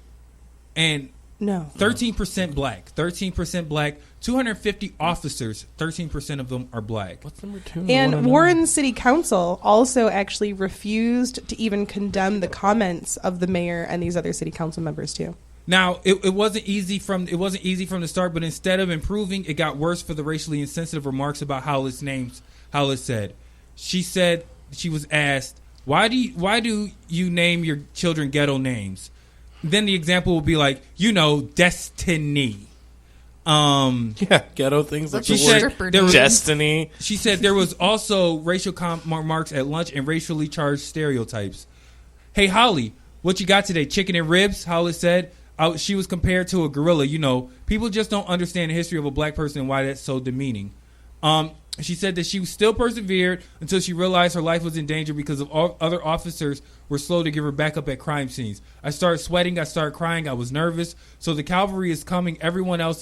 And no, 13% black. 13% black. 250 officers. 13% of them are black. What's number 2? And Warren City Council also actually refused to even condemn the comments of the mayor and these other city council members too. Now, it wasn't easy from the start, but instead of improving, it got worse for the racially insensitive remarks about Howlett's names. Howlett said, she was asked, why do you name your children ghetto names? Then the example will be like, Destiny. Ghetto things like she said there was, Destiny. She said there was also racial remarks at lunch and racially charged stereotypes. Hey, Holly, what you got today? Chicken and ribs? Holly said. She was compared to a gorilla. People just don't understand the history of a black person and why that's so demeaning. She said that she still persevered until she realized her life was in danger because of other officers were slow to give her backup at crime scenes. I started sweating. I started crying. I was nervous. So the cavalry is coming. Everyone else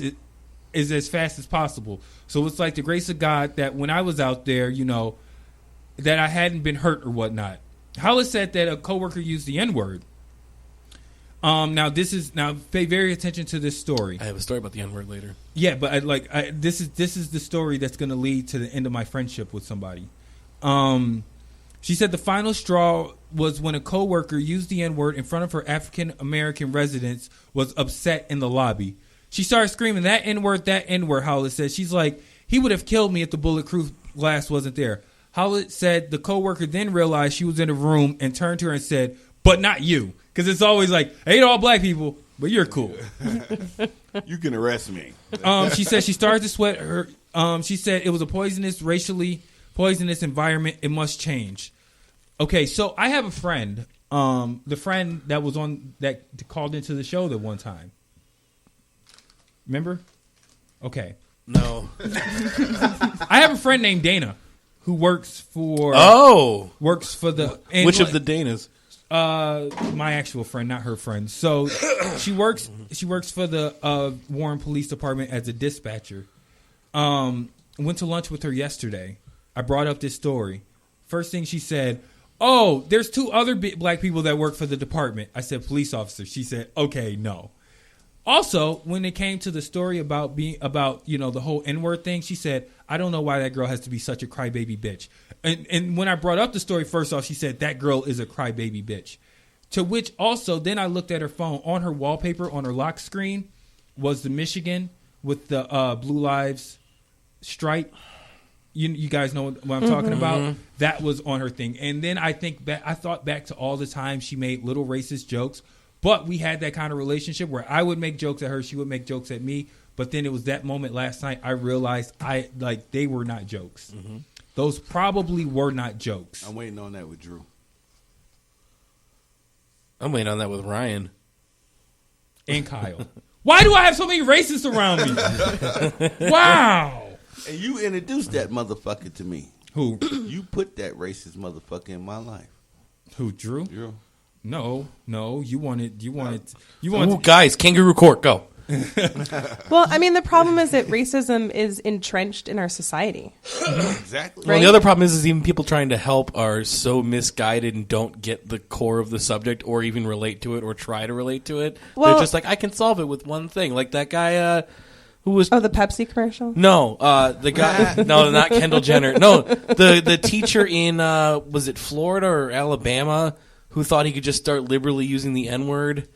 is as fast as possible. So it's like the grace of God that when I was out there, that I hadn't been hurt or whatnot. Howlett said that a coworker used the N-word. Now pay very attention to this story. I have a story about the N-word later. Yeah, but this is the story that's going to lead to the end of my friendship with somebody. She said the final straw was when a coworker used the N-word in front of her African American residents was upset in the lobby. She started screaming, that N-word, Howlett said. She's like, he would have killed me if the bulletproof glass wasn't there. Howlett said the coworker then realized she was in a room and turned to her and said, but not you. Because it's always like, I hate all black people, but you're cool. You can arrest me. She said she started to sweat. She said it was a racially poisonous environment. It must change. Okay, so I have a friend, the friend that was that called into the show that one time. Remember? Okay. No. I have a friend named Dana who works for the which of the Danas? My actual friend, not her friend. So she works for the Warren Police Department as a dispatcher. Went to lunch with her yesterday. I brought up this story. First thing she said, "Oh, there's 2 other black people that work for the department." I said, "Police officers." She said, "Okay, no." Also, when it came to the story about the whole N-word thing, she said, "I don't know why that girl has to be such a crybaby bitch." And when I brought up the story, first off, she said, that girl is a crybaby bitch. To which also, then I looked at her phone. On her wallpaper, on her lock screen, was the Michigan with the Blue Lives stripe. You guys know what I'm talking about? That was on her thing. And then I thought back to all the time she made little racist jokes. But we had that kind of relationship where I would make jokes at her, she would make jokes at me. But then it was that moment last night I realized they were not jokes. Mm-hmm. Those probably were not jokes. I'm waiting on that with Drew. I'm waiting on that with Ryan. And Kyle. Why do I have so many racists around me? Wow. And you introduced that motherfucker to me. Who? You put that racist motherfucker in my life. Who, Drew? Drew. No. You wanted. Ooh, guys, kangaroo court, go. Well, I mean, the problem is that racism is entrenched in our society. Exactly. Right? Well, the other problem is even people trying to help are so misguided and don't get the core of the subject or even relate to it or try to relate to it. Well, they're just like, I can solve it with one thing. Like that guy who was... Oh, the Pepsi commercial? No, the guy... no, not Kendall Jenner. No, the teacher in, was it Florida or Alabama who thought he could just start liberally using the N-word?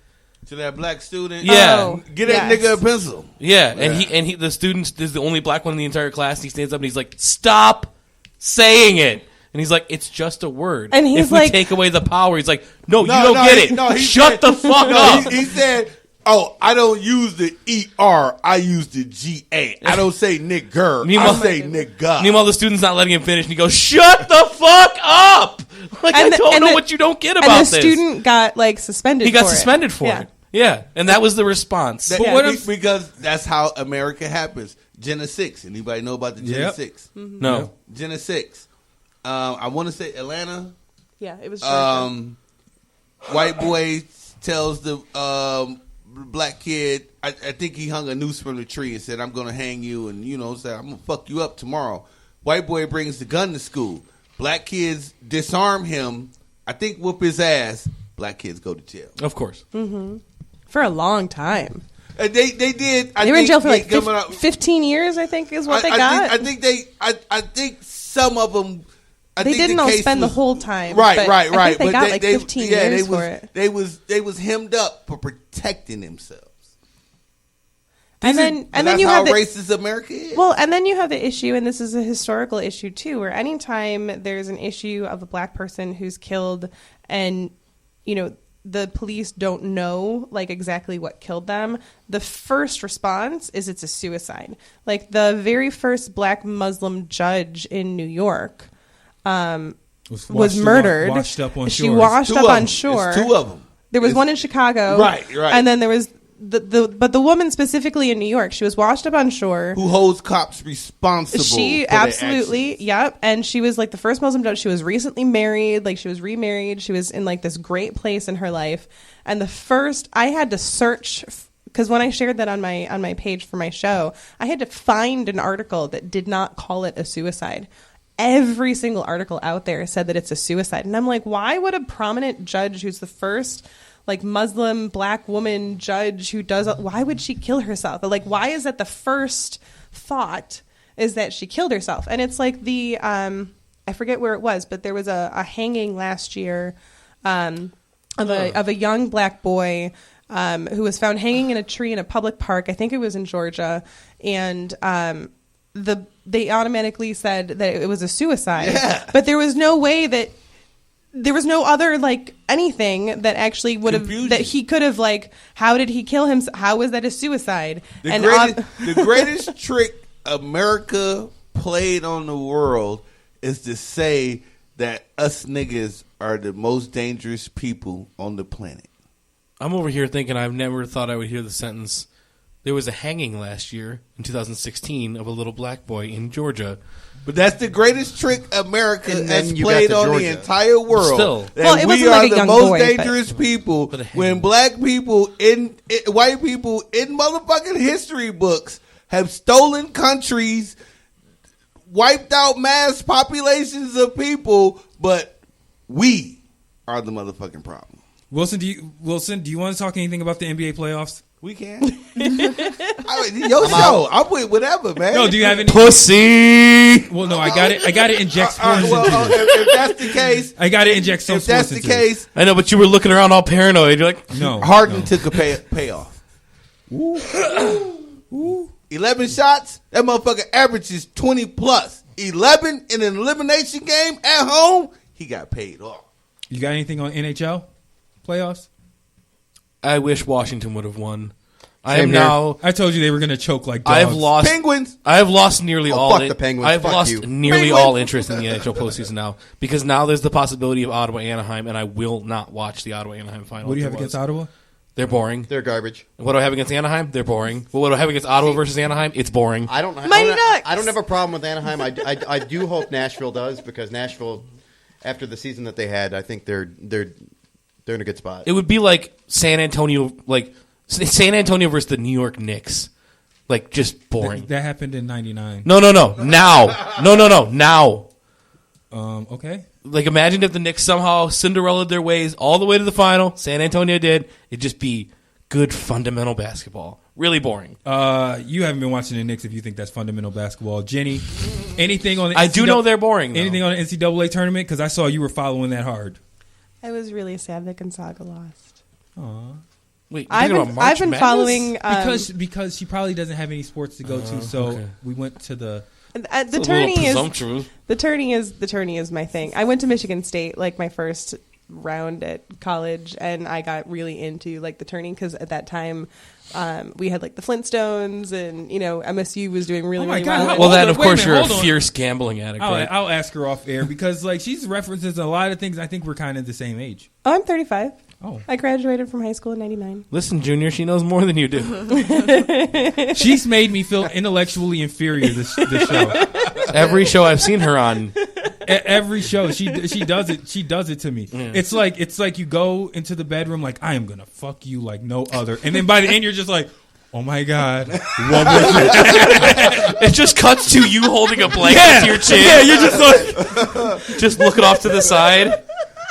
To that black student, yeah, get that nigga a pencil. Yeah, and he the student is the only black one in the entire class. And he stands up and he's like, "Stop saying it." And he's like, "It's just a word." And he's if we like, take away the power, he's like, "No, you don't get it. No, shut the fuck up." He said, "Oh, I don't use the ER. I use the GA. I don't say nigger. I say nigga." Meanwhile, the student's not letting him finish, and he goes, "Shut the fuck up!" Like, I don't know what you don't get about this. And the student got suspended. He got suspended for it. Yeah, and that was the response. Because that's how America happens. Gen 6. Anybody know about the Gen 6? Mm-hmm. No. Gen 6. I want to say Atlanta. Yeah, it was Georgia. White boy tells the black kid, I think he hung a noose from the tree and said, I'm going to hang you and, said, I'm going to fuck you up tomorrow. White boy brings the gun to school. Black kids disarm him. I think whoop his ass. Black kids go to jail. Of course. Mm-hmm. For a long time. They did. They were in jail for like 15 years, I think, is what they got. I think some of them. They didn't all spend the whole time. Right. I think they got like 15 years for it. They was hemmed up for protecting themselves. And then that's you how have racist America is. Well, and then you have the issue, and this is a historical issue too, where anytime there's an issue of a black person who's killed, and the police don't know like exactly what killed them, the first response is it's a suicide. Like the very first black Muslim judge in New York was murdered. Washed up on shore. She washed up on shore. It's two of them. There was one in Chicago, right, and then there was but the woman specifically in New York, she was washed up on shore. Who holds cops responsible? She for absolutely, yep. And she was like the first Muslim judge. She was recently married, like she was remarried. She was in like this great place in her life. And the first, I had to search because when I shared that on my page for my show, I had to find an article that did not call it a suicide. Every single article out there said that it's a suicide, and I'm like, why would a prominent judge who's the first like Muslim black woman judge who does, why would she kill herself? But like, why is that the first thought is that she killed herself? And it's like the, I forget where it was, but there was a hanging last year of a young black boy who was found hanging in a tree in a public park. I think it was in Georgia. And they automatically said that it was a suicide. Yeah. But there was no way that, there was no other like anything that actually would have that he could have like. How did he kill himself? How was that a suicide? The greatest trick America played on the world is to say that us niggas are the most dangerous people on the planet. I'm over here thinking I've never thought I would hear the sentence. There was a hanging last year in 2016 of a little black boy in Georgia. But that's the greatest trick America has played on the entire world. Still. That we are the most dangerous people when black people white people in motherfucking history books have stolen countries, wiped out mass populations of people, but we are the motherfucking problem. Wilson, do you want to talk anything about the NBA playoffs? We can. Your show. I'm with whatever, man. No, do you have any pussy? Well, no, I got to inject sports into if that's the case, I got to inject some sports into it. If that's the case, I know, but you were looking around all paranoid. You're like, no. Harden took a payoff. 11 shots. That motherfucker averages 20 plus. 11 in an elimination game at home. He got paid off. You got anything on NHL playoffs? I wish Washington would have won. I told you they were going to choke like dogs. I've lost Penguins. I have lost nearly all. Fuck the Penguins. I've Fuck lost you. nearly Penguins. all interest in the NHL postseason now because now there's the possibility of Ottawa Anaheim, and I will not watch the Ottawa Anaheim final. What do you have against Ottawa? They're boring. They're garbage. What do I have against Anaheim? They're boring. What do I have against Ottawa versus Anaheim? It's boring. I don't have a problem with Anaheim. I do hope Nashville does because Nashville, after the season that they had, I think they're in a good spot. It would be like San Antonio versus the New York Knicks. Like, just boring. That happened in 99. No. Now. Okay. Like, imagine if the Knicks somehow Cinderella'd their ways all the way to the final. San Antonio did. It'd just be good fundamental basketball. Really boring. You haven't been watching the Knicks if you think that's fundamental basketball. Jenny, anything on the I do know they're boring, though. Anything on the NCAA tournament? Because I saw you were following that hard. I was really sad that Gonzaga lost. Aww. Wait, I've been following because she probably doesn't have any sports to go to, so we went to the tourney is my thing. I went to Michigan State like my first round at college, and I got really into like the tourney because at that time we had like the Flintstones, and MSU was doing really well. Well, then of course you're a fierce gambling addict. Right? I'll ask her off air because like she's references a lot of things. I think we're kind of the same age. Oh, I'm 35. Oh, I graduated from high school in 99. Listen, Junior, she knows more than you do. She's made me feel intellectually inferior this show. Every show I've seen her on. Every show she does it. She does it to me. Yeah. It's like you go into the bedroom like I am gonna fuck you like no other, and then by the end you're just like, oh my god, what was it? It just cuts to you holding a blanket to your chin. Yeah, you're just like just looking off to the side.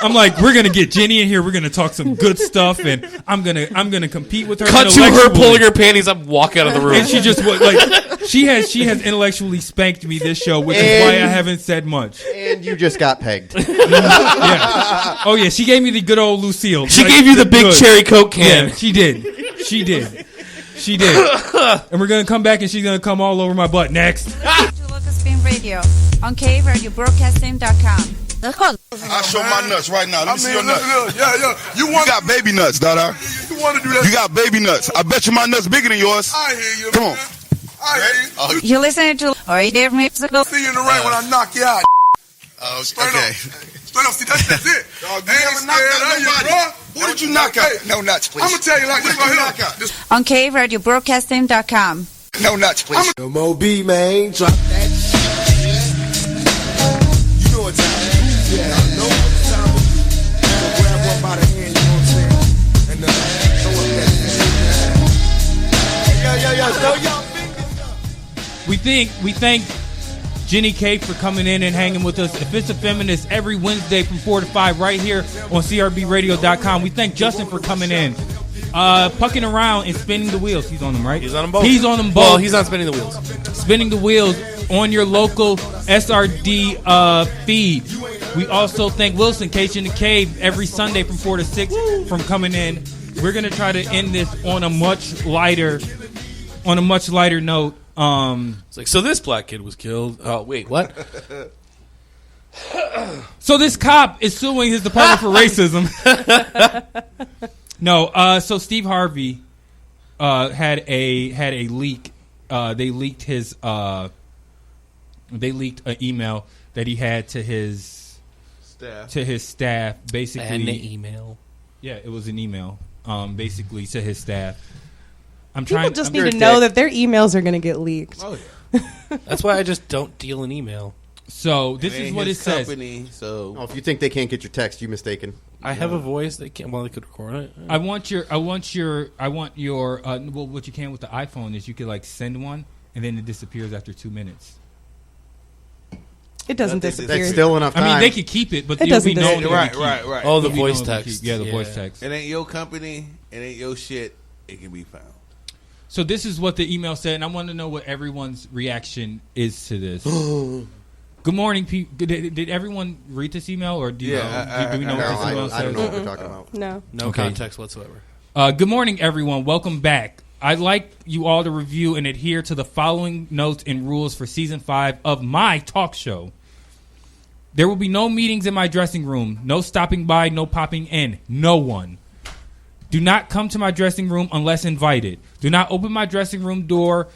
I'm like, we're gonna get Jenny in here. We're gonna talk some good stuff, and I'm gonna compete with her. Cut to her pulling her panties up, walk out of the room, and she just like she has intellectually spanked me this show, which is why I haven't said much. And you just got pegged. Yeah. Oh yeah, she gave me the good old Lucille. She gave you the big cherry Coke can. Yeah, she did. And we're gonna come back, and she's gonna come all over my butt next. To Lucas Spin Radio on KRadioBroadcasting.com. I show my nuts right now. Let me see your nuts. Yeah. You got baby nuts, Dada. You want to do that? You got baby nuts. I bet you my nuts bigger than yours. I hear you. Come on. I hear you. You're listening to Oír Musical. See you in the rain when I knock you out. Straight up. See, that's it. Dog, you never knocked out nobody. Who did you knock out? No nuts, please. I'm going to tell you like this right here. On KRadioBroadcasting.com. No nuts, please. No more B, man. Drop that shit. You know what time it is. Yeah, I know what time it is. Grab one by the hand, you know what I'm saying? And throw up that shit. We thank Jenny K for coming in and hanging with us. Offensive Feminist every Wednesday from 4 to 5 right here on CRBRadio.com. We thank Justin for coming in. Pucking around and spinning the wheels. He's on them, right? He's on them both. He's on them both. Well, he's not spinning the wheels. Spinning the wheels on your local SRD feed. We also thank Wilson, Cage in the Cave, every Sunday from 4 to 6 from coming in. We're going to try to end this on a much lighter note. It's like, so this black kid was killed. Oh, wait, what? So this cop is suing his department for racism. No, so Steve Harvey had a leak. They leaked an email that he had to his staff. Basically, and an email. Yeah, it was an email. Basically to his staff. People just need to know that their emails are going to get leaked. Oh yeah, that's why I just don't deal in email. So this is what it says. So if you think they can't get your text, you're mistaken. I have a voice. They can't. Well, they could record it. I want your. Well, what you can with the iPhone is you could like send one, and then it disappears after 2 minutes. It doesn't disappear. That's still enough time. I mean, they could keep it, but it doesn't disappear. Right. Oh, the voice text. Yeah, the voice text. It ain't your company. It ain't your shit. It can be found. So this is what the email said, and I want to know what everyone's reaction is to this. Good morning, people. Did everyone read this email, or do we know what this email says? I don't know what we're talking about. No context whatsoever. Good morning, everyone. Welcome back. I'd like you all to review and adhere to the following notes and rules for Season 5 of my talk show. There will be no meetings in my dressing room, no stopping by, no popping in, no one. Do not come to my dressing room unless invited. Do not open my dressing room door.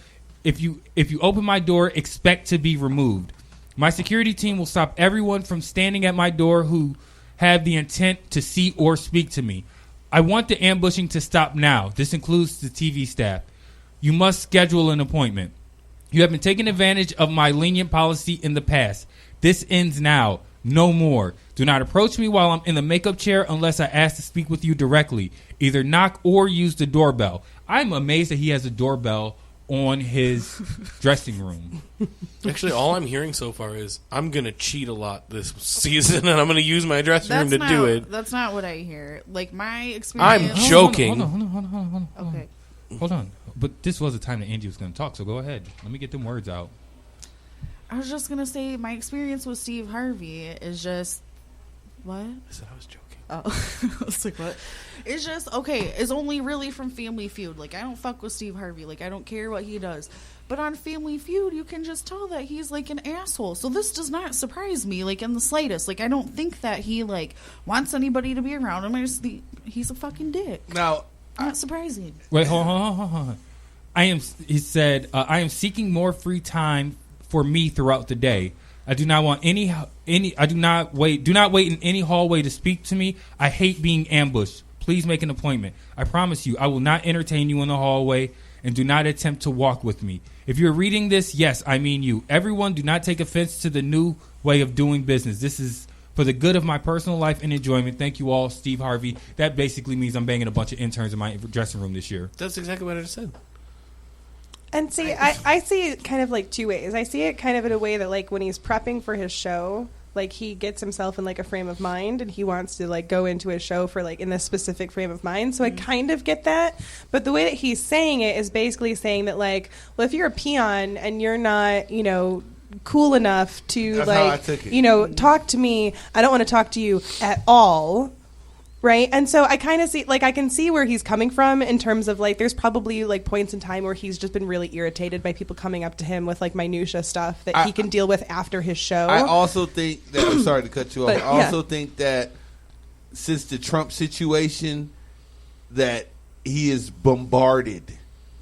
If you open my door, expect to be removed. My security team will stop everyone from standing at my door who have the intent to see or speak to me. I want the ambushing to stop now. This includes the TV staff. You must schedule an appointment. You have been taking advantage of my lenient policy in the past. This ends now. No more. Do not approach me while I'm in the makeup chair unless I ask to speak with you directly. Either knock or use the doorbell. I'm amazed that he has a doorbell on his dressing room. Actually, all I'm hearing so far is I'm going to cheat a lot this season, and I'm going to use my dressing room to do it. That's not what I hear. Like, my experience... I'm joking. Hold on. Okay. Hold on. But this was the time that Angie was going to talk, so go ahead. Let me get them words out. I was just going to say my experience with Steve Harvey is just... What? I said I was joking. Oh. I was like, what? It's just, okay, it's only really from Family Feud. Like, I don't fuck with Steve Harvey. Like, I don't care what he does. But on Family Feud, you can just tell that he's, like, an asshole. So this does not surprise me, like, in the slightest. Like, I don't think that he, like, wants anybody to be around him. He's a fucking dick. Now... Not surprising. Wait, hold on. He said, I am seeking more free time for me throughout the day. I do not want do not wait in any hallway to speak to me. I hate being ambushed. Please make an appointment. I promise you, I will not entertain you in the hallway, and do not attempt to walk with me. If you're reading this, yes, I mean you. Everyone, do not take offense to the new way of doing business. This is for the good of my personal life and enjoyment. Thank you all, Steve Harvey. That basically means I'm banging a bunch of interns in my dressing room this year. That's exactly what I just said. And see, I see it kind of like two ways. I see it kind of in a way that, like, when he's prepping for his show, like, he gets himself in, like, a frame of mind, and he wants to, like, go into his show for, like, in this specific frame of mind. So I kind of get that. But the way that he's saying it is basically saying that, like, well, if you're a peon and you're not, you know, cool enough to, That's how I like, took it. you know, talk to me, I don't want to talk to you at all. Right. And so I kind of see, like, I can see where he's coming from in terms of, like, there's probably, like, points in time where he's just been really irritated by people coming up to him with, like, minutia stuff that he can deal with after his show. I also think that, I'm sorry to cut you off. But, I also think that since the Trump situation, that he is bombarded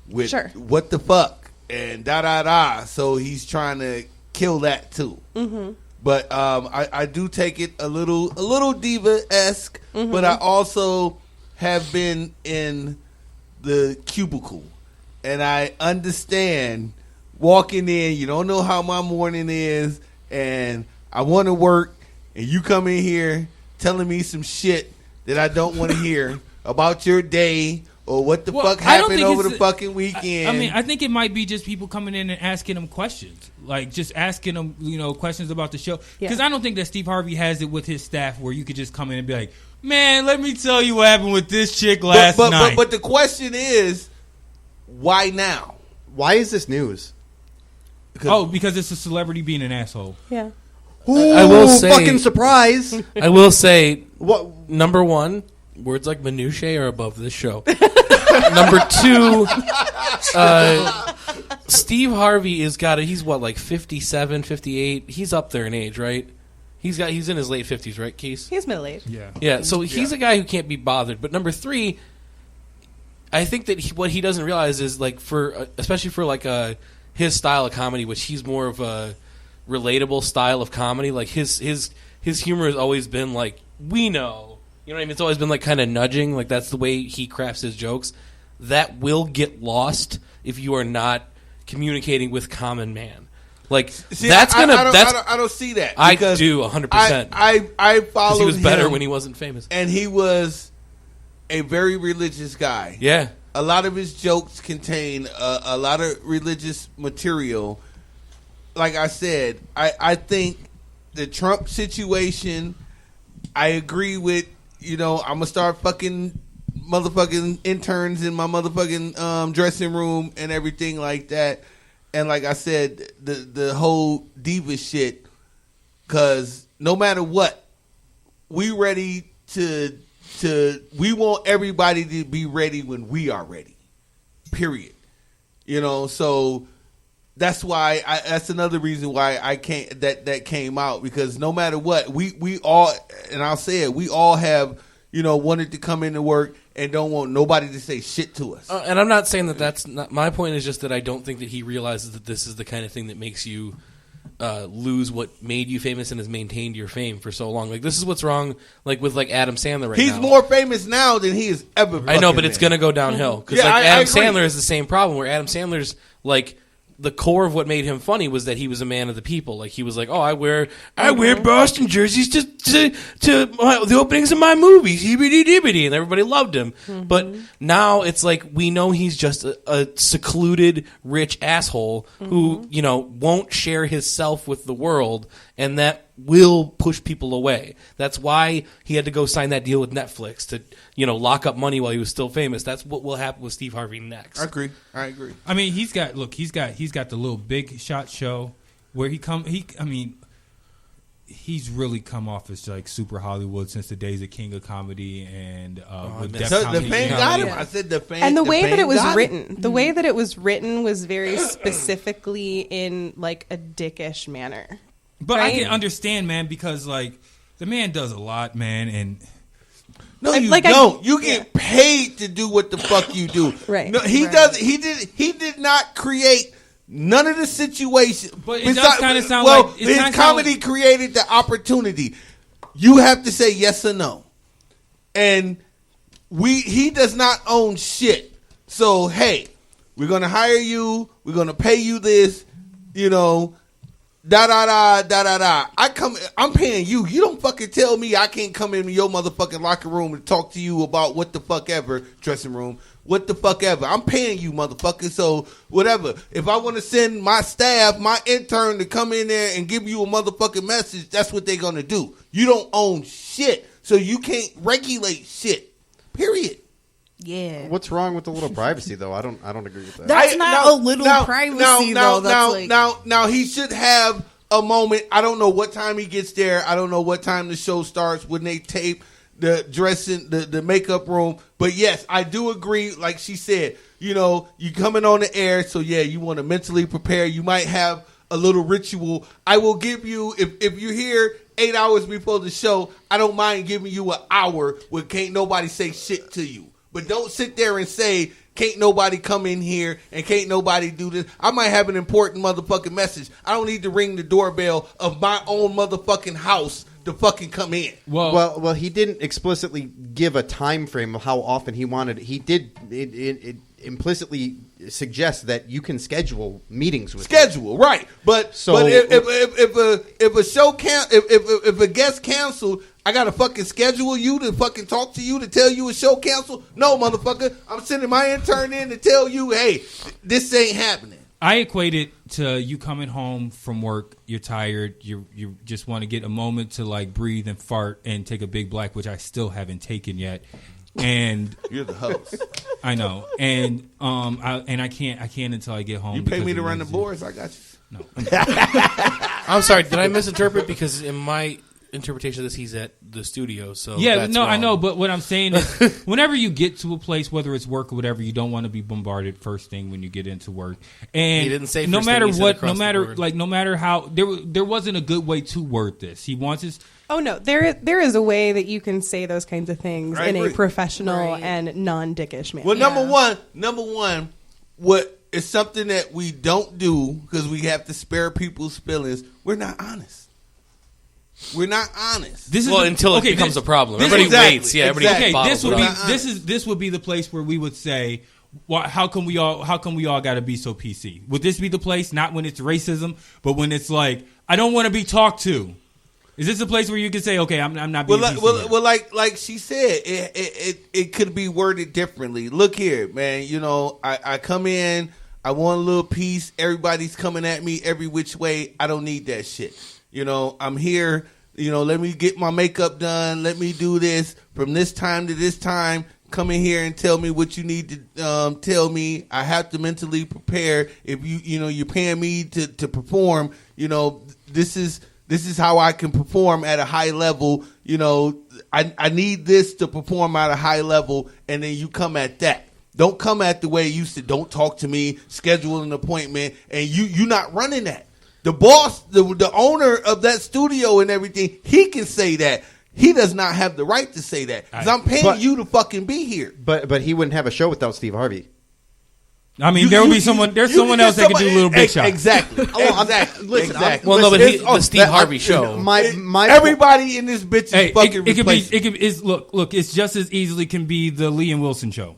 with what the fuck and da-da-da. So he's trying to kill that too. Mm-hmm. But I do take it a little diva-esque, but I also have been in the cubicle, and I understand walking in. You don't know how my morning is, and I want to work, and you come in here telling me some shit that I don't want to hear about your day or what the fuck happened over the fucking weekend. I mean, I think it might be just people coming in and asking him questions. Like, just asking them, you know, questions about the show. Because I don't think that Steve Harvey has it with his staff where you could just come in and be like, man, let me tell you what happened with this chick last night. But the question is, why now? Why is this news? Because it's a celebrity being an asshole. Yeah. Ooh, I will say, fucking surprise. I will say, number one, words like minutiae are above this show. Number two, Steve Harvey he's what, like 57, 58? He's up there in age, right? He's in his late 50s, right, Keith? He's middle-aged. Yeah, so he's a guy who can't be bothered. But number three, I think that what he doesn't realize is, like, especially for like his style of comedy, which he's more of a relatable style of comedy. Like his humor has always been like, we know. You know what I mean? It's always been like kind of nudging. Like that's the way he crafts his jokes. That will get lost if you are not communicating with common man. Like that's gonna. I don't see that. I do 100%. I followed him. He was better when he wasn't famous, and he was a very religious guy. Yeah, a lot of his jokes contain a lot of religious material. Like I said, I think the Trump situation. I agree with. You know, I'm gonna start fucking motherfucking interns in my motherfucking dressing room and everything like that. And like I said, the whole diva shit. Because no matter what, we ready to we want everybody to be ready when we are ready. Period. You know, so that's why that's another reason why I can't that came out, because no matter what, we all, and I'll say it, we all have, you know, wanted to come into work and don't want nobody to say shit to us. And I'm not saying that that's not my point. Is just that I don't think that he realizes that this is the kind of thing that makes you lose what made you famous and has maintained your fame for so long. Like this is what's wrong, like with like Adam Sandler right now. He's more famous now than he has ever. I know, but it's gonna go downhill because Adam Sandler has the same problem. Where Adam Sandler's like. The core of what made him funny was that he was a man of the people. Like he was like, "Oh, I wear Boston jerseys to the openings of my movies, hibbity dibbity," and everybody loved him. Mm-hmm. But now it's like we know he's just a secluded, rich asshole who won't share his self with the world, and that will push people away. That's why he had to go sign that deal with Netflix to lock up money while he was still famous. That's what will happen with Steve Harvey next. I agree. I mean, he's got the little Big Shot show where he's really come off as like super Hollywood since the days of King of Comedy and the fame got him. I said the fame. And the way that it was written, was very specifically in like a dickish manner. But right? I can understand, man, because like the man does a lot, man, and. No, you don't. You get paid to do what the fuck you do. Right. No, he does. He did not create none of the situation. But it does kind of sound like his comedy created the opportunity. You have to say yes or no, and he does not own shit. So hey, we're gonna hire you. We're gonna pay you this. I'm paying you. You don't fucking tell me I can't come into your motherfucking locker room and talk to you about what the fuck ever, dressing room, what the fuck ever. I'm paying you, motherfucker. So whatever. If I want to send my staff, my intern to come in there and give you a motherfucking message, that's what they're going to do. You don't own shit. So you can't regulate shit. Period. Yeah. What's wrong with a little privacy, though? I don't agree with that. That's not a little privacy, though. Now, he should have a moment. I don't know what time he gets there. I don't know what time the show starts, when they tape the dressing, the makeup room. But yes, I do agree. Like she said, you coming on the air, so yeah, you want to mentally prepare. You might have a little ritual. I will give you, if you're here 8 hours before the show, I don't mind giving you an hour where can't nobody say shit to you. But don't sit there and say, can't nobody come in here and can't nobody do this. I might have an important motherfucking message. I don't need to ring the doorbell of my own motherfucking house to fucking come in. Well, he didn't explicitly give a time frame of how often he wanted. He did it implicitly suggest that you can schedule meetings with him. Right? But if a show if a guest canceled, I gotta fucking schedule you to fucking talk to you to tell you a show canceled? No, motherfucker. I'm sending my intern in to tell you, hey, this ain't happening. I equate it to you coming home from work, you're tired, you just want to get a moment to like breathe and fart and take a big black, which I still haven't taken yet. And you're the host. I know. And I can't until I get home. You pay me to run the boards, I got you. No. I'm sorry, did I misinterpret? Because in my interpretation of this, he's at the studio. So that's wrong. I know, but what I'm saying is, whenever you get to a place, whether it's work or whatever, you don't want to be bombarded first thing when you get into work. And he didn't say no first matter thing, what, no matter how, there wasn't a good way to word this. He wants his. Oh no, there is a way that you can say those kinds of things in a professional and non-dickish manner. Well, number one, what is something that we don't do because we have to spare people's feelings. We're not honest. We're not honest. Until it becomes a problem. Everybody waits. Yeah, everybody. Okay, this would be the place where we would say, well, how come we all got to be so PC? Would this be the place? Not when it's racism, but when it's like, I don't want to be talked to. Is this a place where you can say, okay, I'm not being PC? Well, like she said, it could be worded differently. Look here, man. I come in, I want a little piece. Everybody's coming at me every which way. I don't need that shit. I'm here. Let me get my makeup done. Let me do this from this time to this time. Come in here and tell me what you need to tell me. I have to mentally prepare. If you're paying me to perform. This is how I can perform at a high level. I need this to perform at a high level, and then you come at that. Don't come at the way you used to. Don't talk to me. Schedule an appointment, and you're not running that. The boss, the owner of that studio and everything, he can say that. He does not have the right to say that because I'm paying you to fucking be here. But he wouldn't have a show without Steve Harvey. I mean, there will be someone. There's someone else that can do a little big shot. Exactly. Listen. The Steve Harvey show. My everybody in this bitch is fucking. Look. It's just as easily can be the Lee and Wilson show.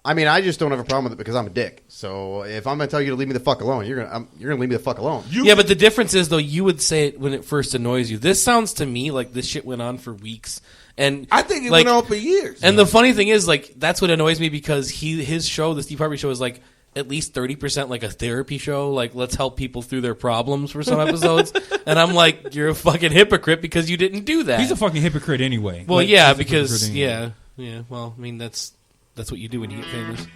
I mean, I just don't have a problem with it because I'm a dick. So if I'm going to tell you to leave me the fuck alone, you're going to leave me the fuck alone. Yeah, but the difference is, though, you would say it when it first annoys you. This sounds to me like this shit went on for weeks. And I think it went on for years. And the funny thing is, like, that's what annoys me because his show, the Steve Harvey show, is like at least 30% like a therapy show. Like, let's help people through their problems for some episodes. And I'm like, you're a fucking hypocrite because you didn't do that. He's a fucking hycrite anyway. Well, yeah, because yeah. Well, I mean, that's what you do when you get famous.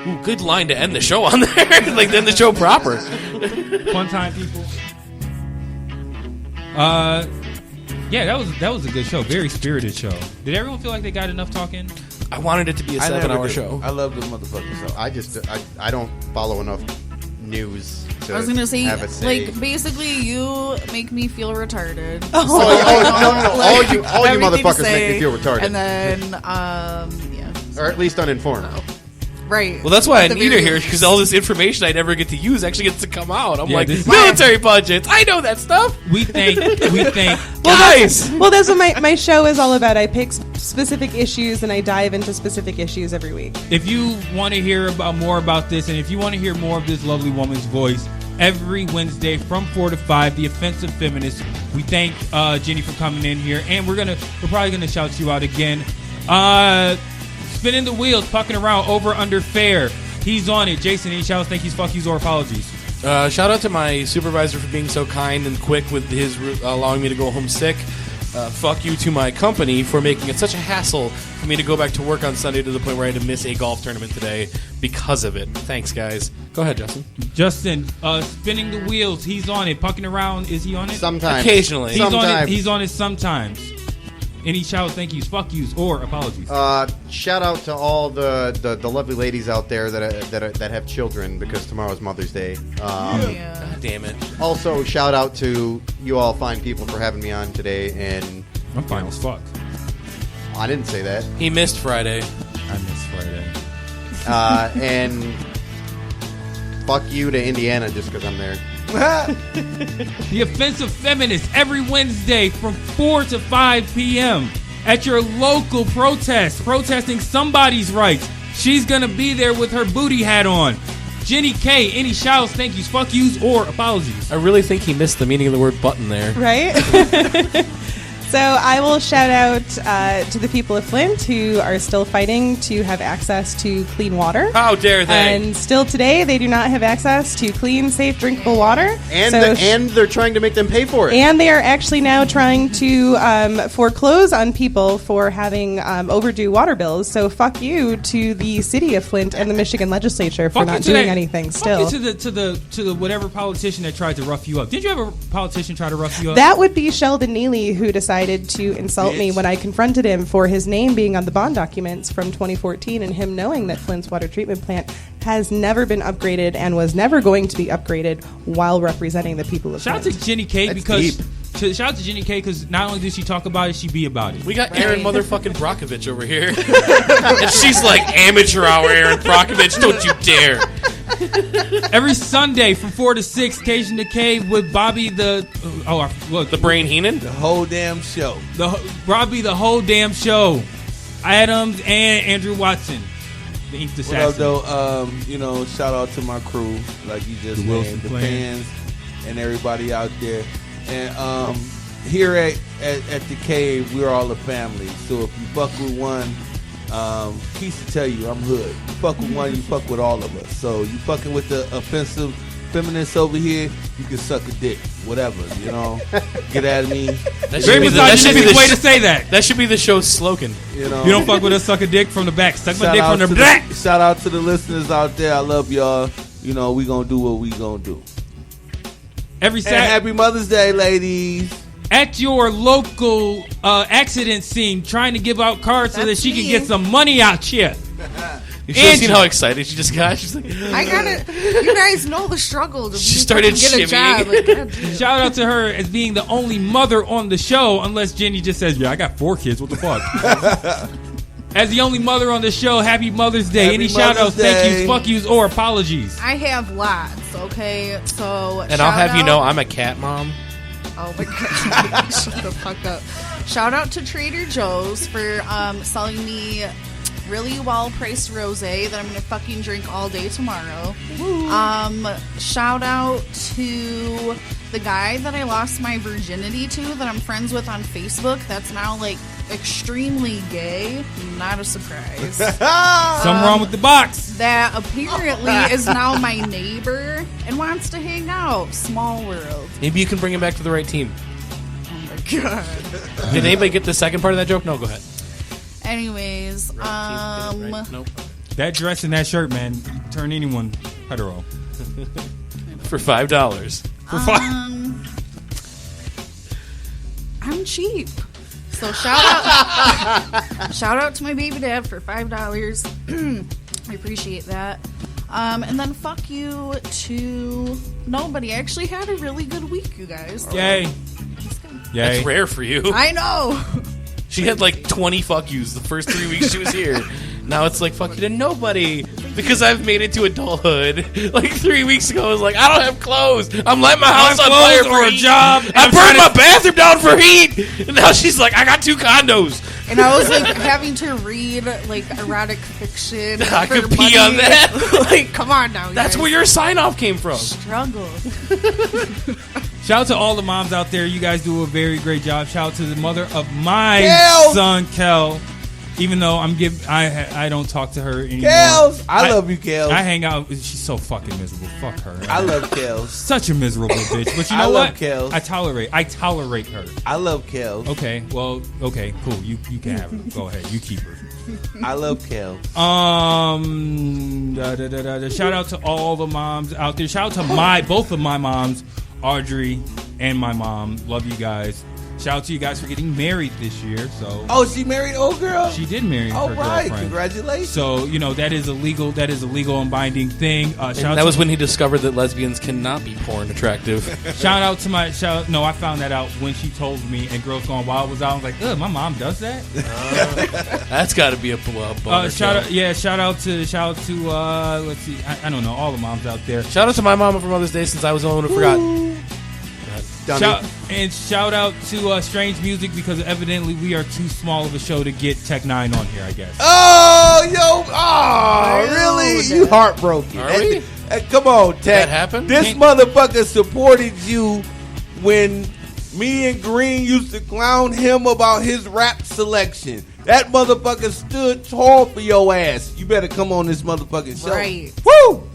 Ooh, good line to end the show on there. Like, end the show proper. Fun time, people. Yeah, that was a good show. Very spirited show. Did everyone feel like they got enough talking? I wanted it to be a 7-hour show. I love the motherfucking show. I don't follow enough news. I was gonna say, like, basically, you make me feel retarded. No. All you motherfuckers make me feel retarded. And then, yeah. Or at least uninformed. Right. Well, that's why I need her here, because all this information I never get to use actually gets to come out. I'm like, this- military budgets. I know that stuff. We think. Guys. Well, that's what my show is all about. I pick specific issues and I dive into specific issues every week. If you want to hear more about this, and if you want to hear more of this lovely woman's voice, every Wednesday from 4 to 5. The Offensive Feminist. We thank Jenny for coming in here, and we're probably gonna shout you out again. Spinning the wheels, pucking around, over under fair. He's on it. Jason, any shouts, thank yous, fuck yous, or apologies? Shout out to my supervisor for being so kind and quick with his allowing me to go home sick. Fuck you to my company for making it such a hassle for me to go back to work on Sunday to the point where I had to miss a golf tournament today because of it. Thanks, guys. Go ahead, Justin. Justin, spinning the wheels. He's on it. Pucking around. Is he on it? Sometimes. Occasionally. He's on it sometimes. Any shout, thank yous, fuck yous, or apologies? Shout out to all the lovely ladies out there that have children, because tomorrow's Mother's Day. God damn it. Also, shout out to you all fine people for having me on today. And I'm fine as fuck. I didn't say that. He missed Friday. I missed Friday. And fuck you to Indiana just because I'm there. The Offensive Feminist every Wednesday from 4 to 5 p.m. at your local protest, protesting somebody's rights. She's going to be there with her booty hat on. Jenny K, any shouts, thank yous, fuck yous, or apologies? I really think he missed the meaning of the word button there. Right? So I will shout out to the people of Flint who are still fighting to have access to clean water. How dare they? And still today, they do not have access to clean, safe, drinkable water. And and they're trying to make them pay for it. And they are actually now trying to foreclose on people for having overdue water bills. So fuck you to the city of Flint and the Michigan legislature for not doing anything still. Fuck you to the whatever politician that tried to rough you up. Did you have a politician try to rough you up? That would be Sheldon Neely, who decided to insult me when I confronted him for his name being on the bond documents from 2014 and him knowing that Flint's water treatment plant has never been upgraded and was never going to be upgraded while representing the people of Flint. Shout out to Jenny K shout out to Jenny K because not only did she talk about it, she be about it. We got Aaron motherfucking Brockovich over here. And she's like, amateur hour Aaron Brockovich, don't you dare. Every Sunday from 4 to 6, Cajun to Cave with Bobby the Brain Heenan? The whole damn show. Robbie the whole damn show. Adams and Andrew Watson. The Inked Assassin. What up, though? Shout out to my crew, like you just named, the fans and everybody out there. And here at the Cave, we're all a family. So if you fuck with one, Keith to tell you, I'm hood. You fuck with one, you fuck with all of us. So you fucking with the Offensive Feminists over here, you can suck a dick, whatever, Get at me. That should be the way to say that. That should be the show's slogan. You don't fuck with us, suck a dick from the back. Suck my dick from the back. Shout out to the listeners out there. I love y'all. We gonna do what we gonna do. Every Saturday. Happy Mother's Day, ladies. At your local accident scene, trying to give out cards so that she can get some money out here. You should have seen how excited she just got. She's like, I gotta. You guys know the struggle. She started get a job. Shout out to her as being the only mother on the show, unless Jenny just says, "Yeah, I got 4 kids. What the fuck?" As the only mother on the show, happy Mother's Day. Any shout outs, thank yous, fuck yous, or apologies? I have lots. Okay, so and I'll have you know, I'm a cat mom. Oh my god! Shut the fuck up. Shout out to Trader Joe's for selling me really well-priced rosé that I'm gonna fucking drink all day tomorrow. Shout out to the guy that I lost my virginity to that I'm friends with on Facebook. That's now like extremely gay. Not a surprise. Something wrong with the box. That apparently is now my neighbor and wants to hang out. Small world. Maybe you can bring him back to the right team. Oh my god. Did anybody get the second part of that joke? No, go ahead. Anyways, Nope. That dress and that shirt, man, turn anyone hetero. For $5. For I'm cheap. So shout out to my baby dad for $5. I appreciate that. And then fuck you to nobody. I actually had a really good week, you guys. Yay. Yay. That's rare for you. I know. She had like 20 fuck yous the first 3 weeks she was here. Now it's like fuck you to nobody. because I've made it to adulthood. Like 3 weeks ago, I was like, I don't have clothes. I'm letting my house on fire for a job. I burned my bathroom down for heat. And now she's like, I got 2 condos. And I was like having to read like erotic fiction. I for could pee money. on that. Like, come on now. That's guys. where your sign off came from. Struggle. Shout out to all the moms out there. You guys do a very great job. Shout out to the mother of my Kel! son, Kel. Even though I don't talk to her anymore. Kels! I love you, Kels. I hang out. She's so fucking miserable. Fuck her. I love Kels. Such a miserable bitch. But you know I what? love Kels. I tolerate her. I love Kels. Okay. Well. Okay. Cool. You can have her. Go ahead. You keep her. I love Kels. Shout out to all the moms out there. Shout out to both of my moms, Audrey and my mom. Love you guys. Shout out to you guys for getting married this year. So, she married old girl. She did marry her girlfriend. Congratulations. So that is a legal and binding thing. That was when he discovered that lesbians cannot be porn attractive. Shout out to I found that out when she told me. And Girls Gone Wild was out. I was like, ugh, my mom does that. That's got to be a bummer. Shout out to let's see, I don't know, all the moms out there. Shout out to my mama for Mother's Day since I was the one who forgot. Shout out to Strange Music because evidently we are too small of a show to get Tech 9 on here, I guess. Really? You heartbroken. Are we? Come on, Tech. That happened? This motherfucker supported you when me and Green used to clown him about his rap selection. That motherfucker stood tall for your ass. You better come on this motherfucking show. Right. Woo!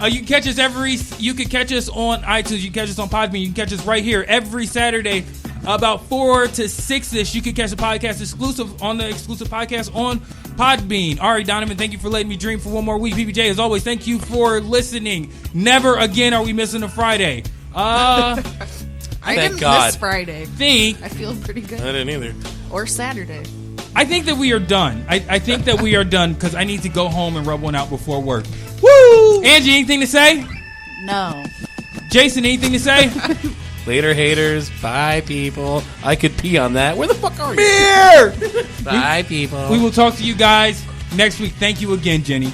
You can catch us you can catch us on iTunes, you can catch us on Podbean, you can catch us right here every Saturday about 4 to 6ish. You can catch the podcast exclusive on the exclusive podcast on Podbean. Ari Donovan, thank you for letting me dream for one more week. PBJ, as always, thank you for listening. Never again are we missing a Friday. I didn't miss Friday. I feel pretty good. I didn't either. Or Saturday. I think that we are done. I think that we are done because I need to go home and rub one out before work. Woo! Angie, anything to say? No. Jason, anything to say? Later, haters. Bye, people. I could pee on that. Where the fuck are you? Beer! Bye, people. We will talk to you guys next week. Thank you again, Jenny.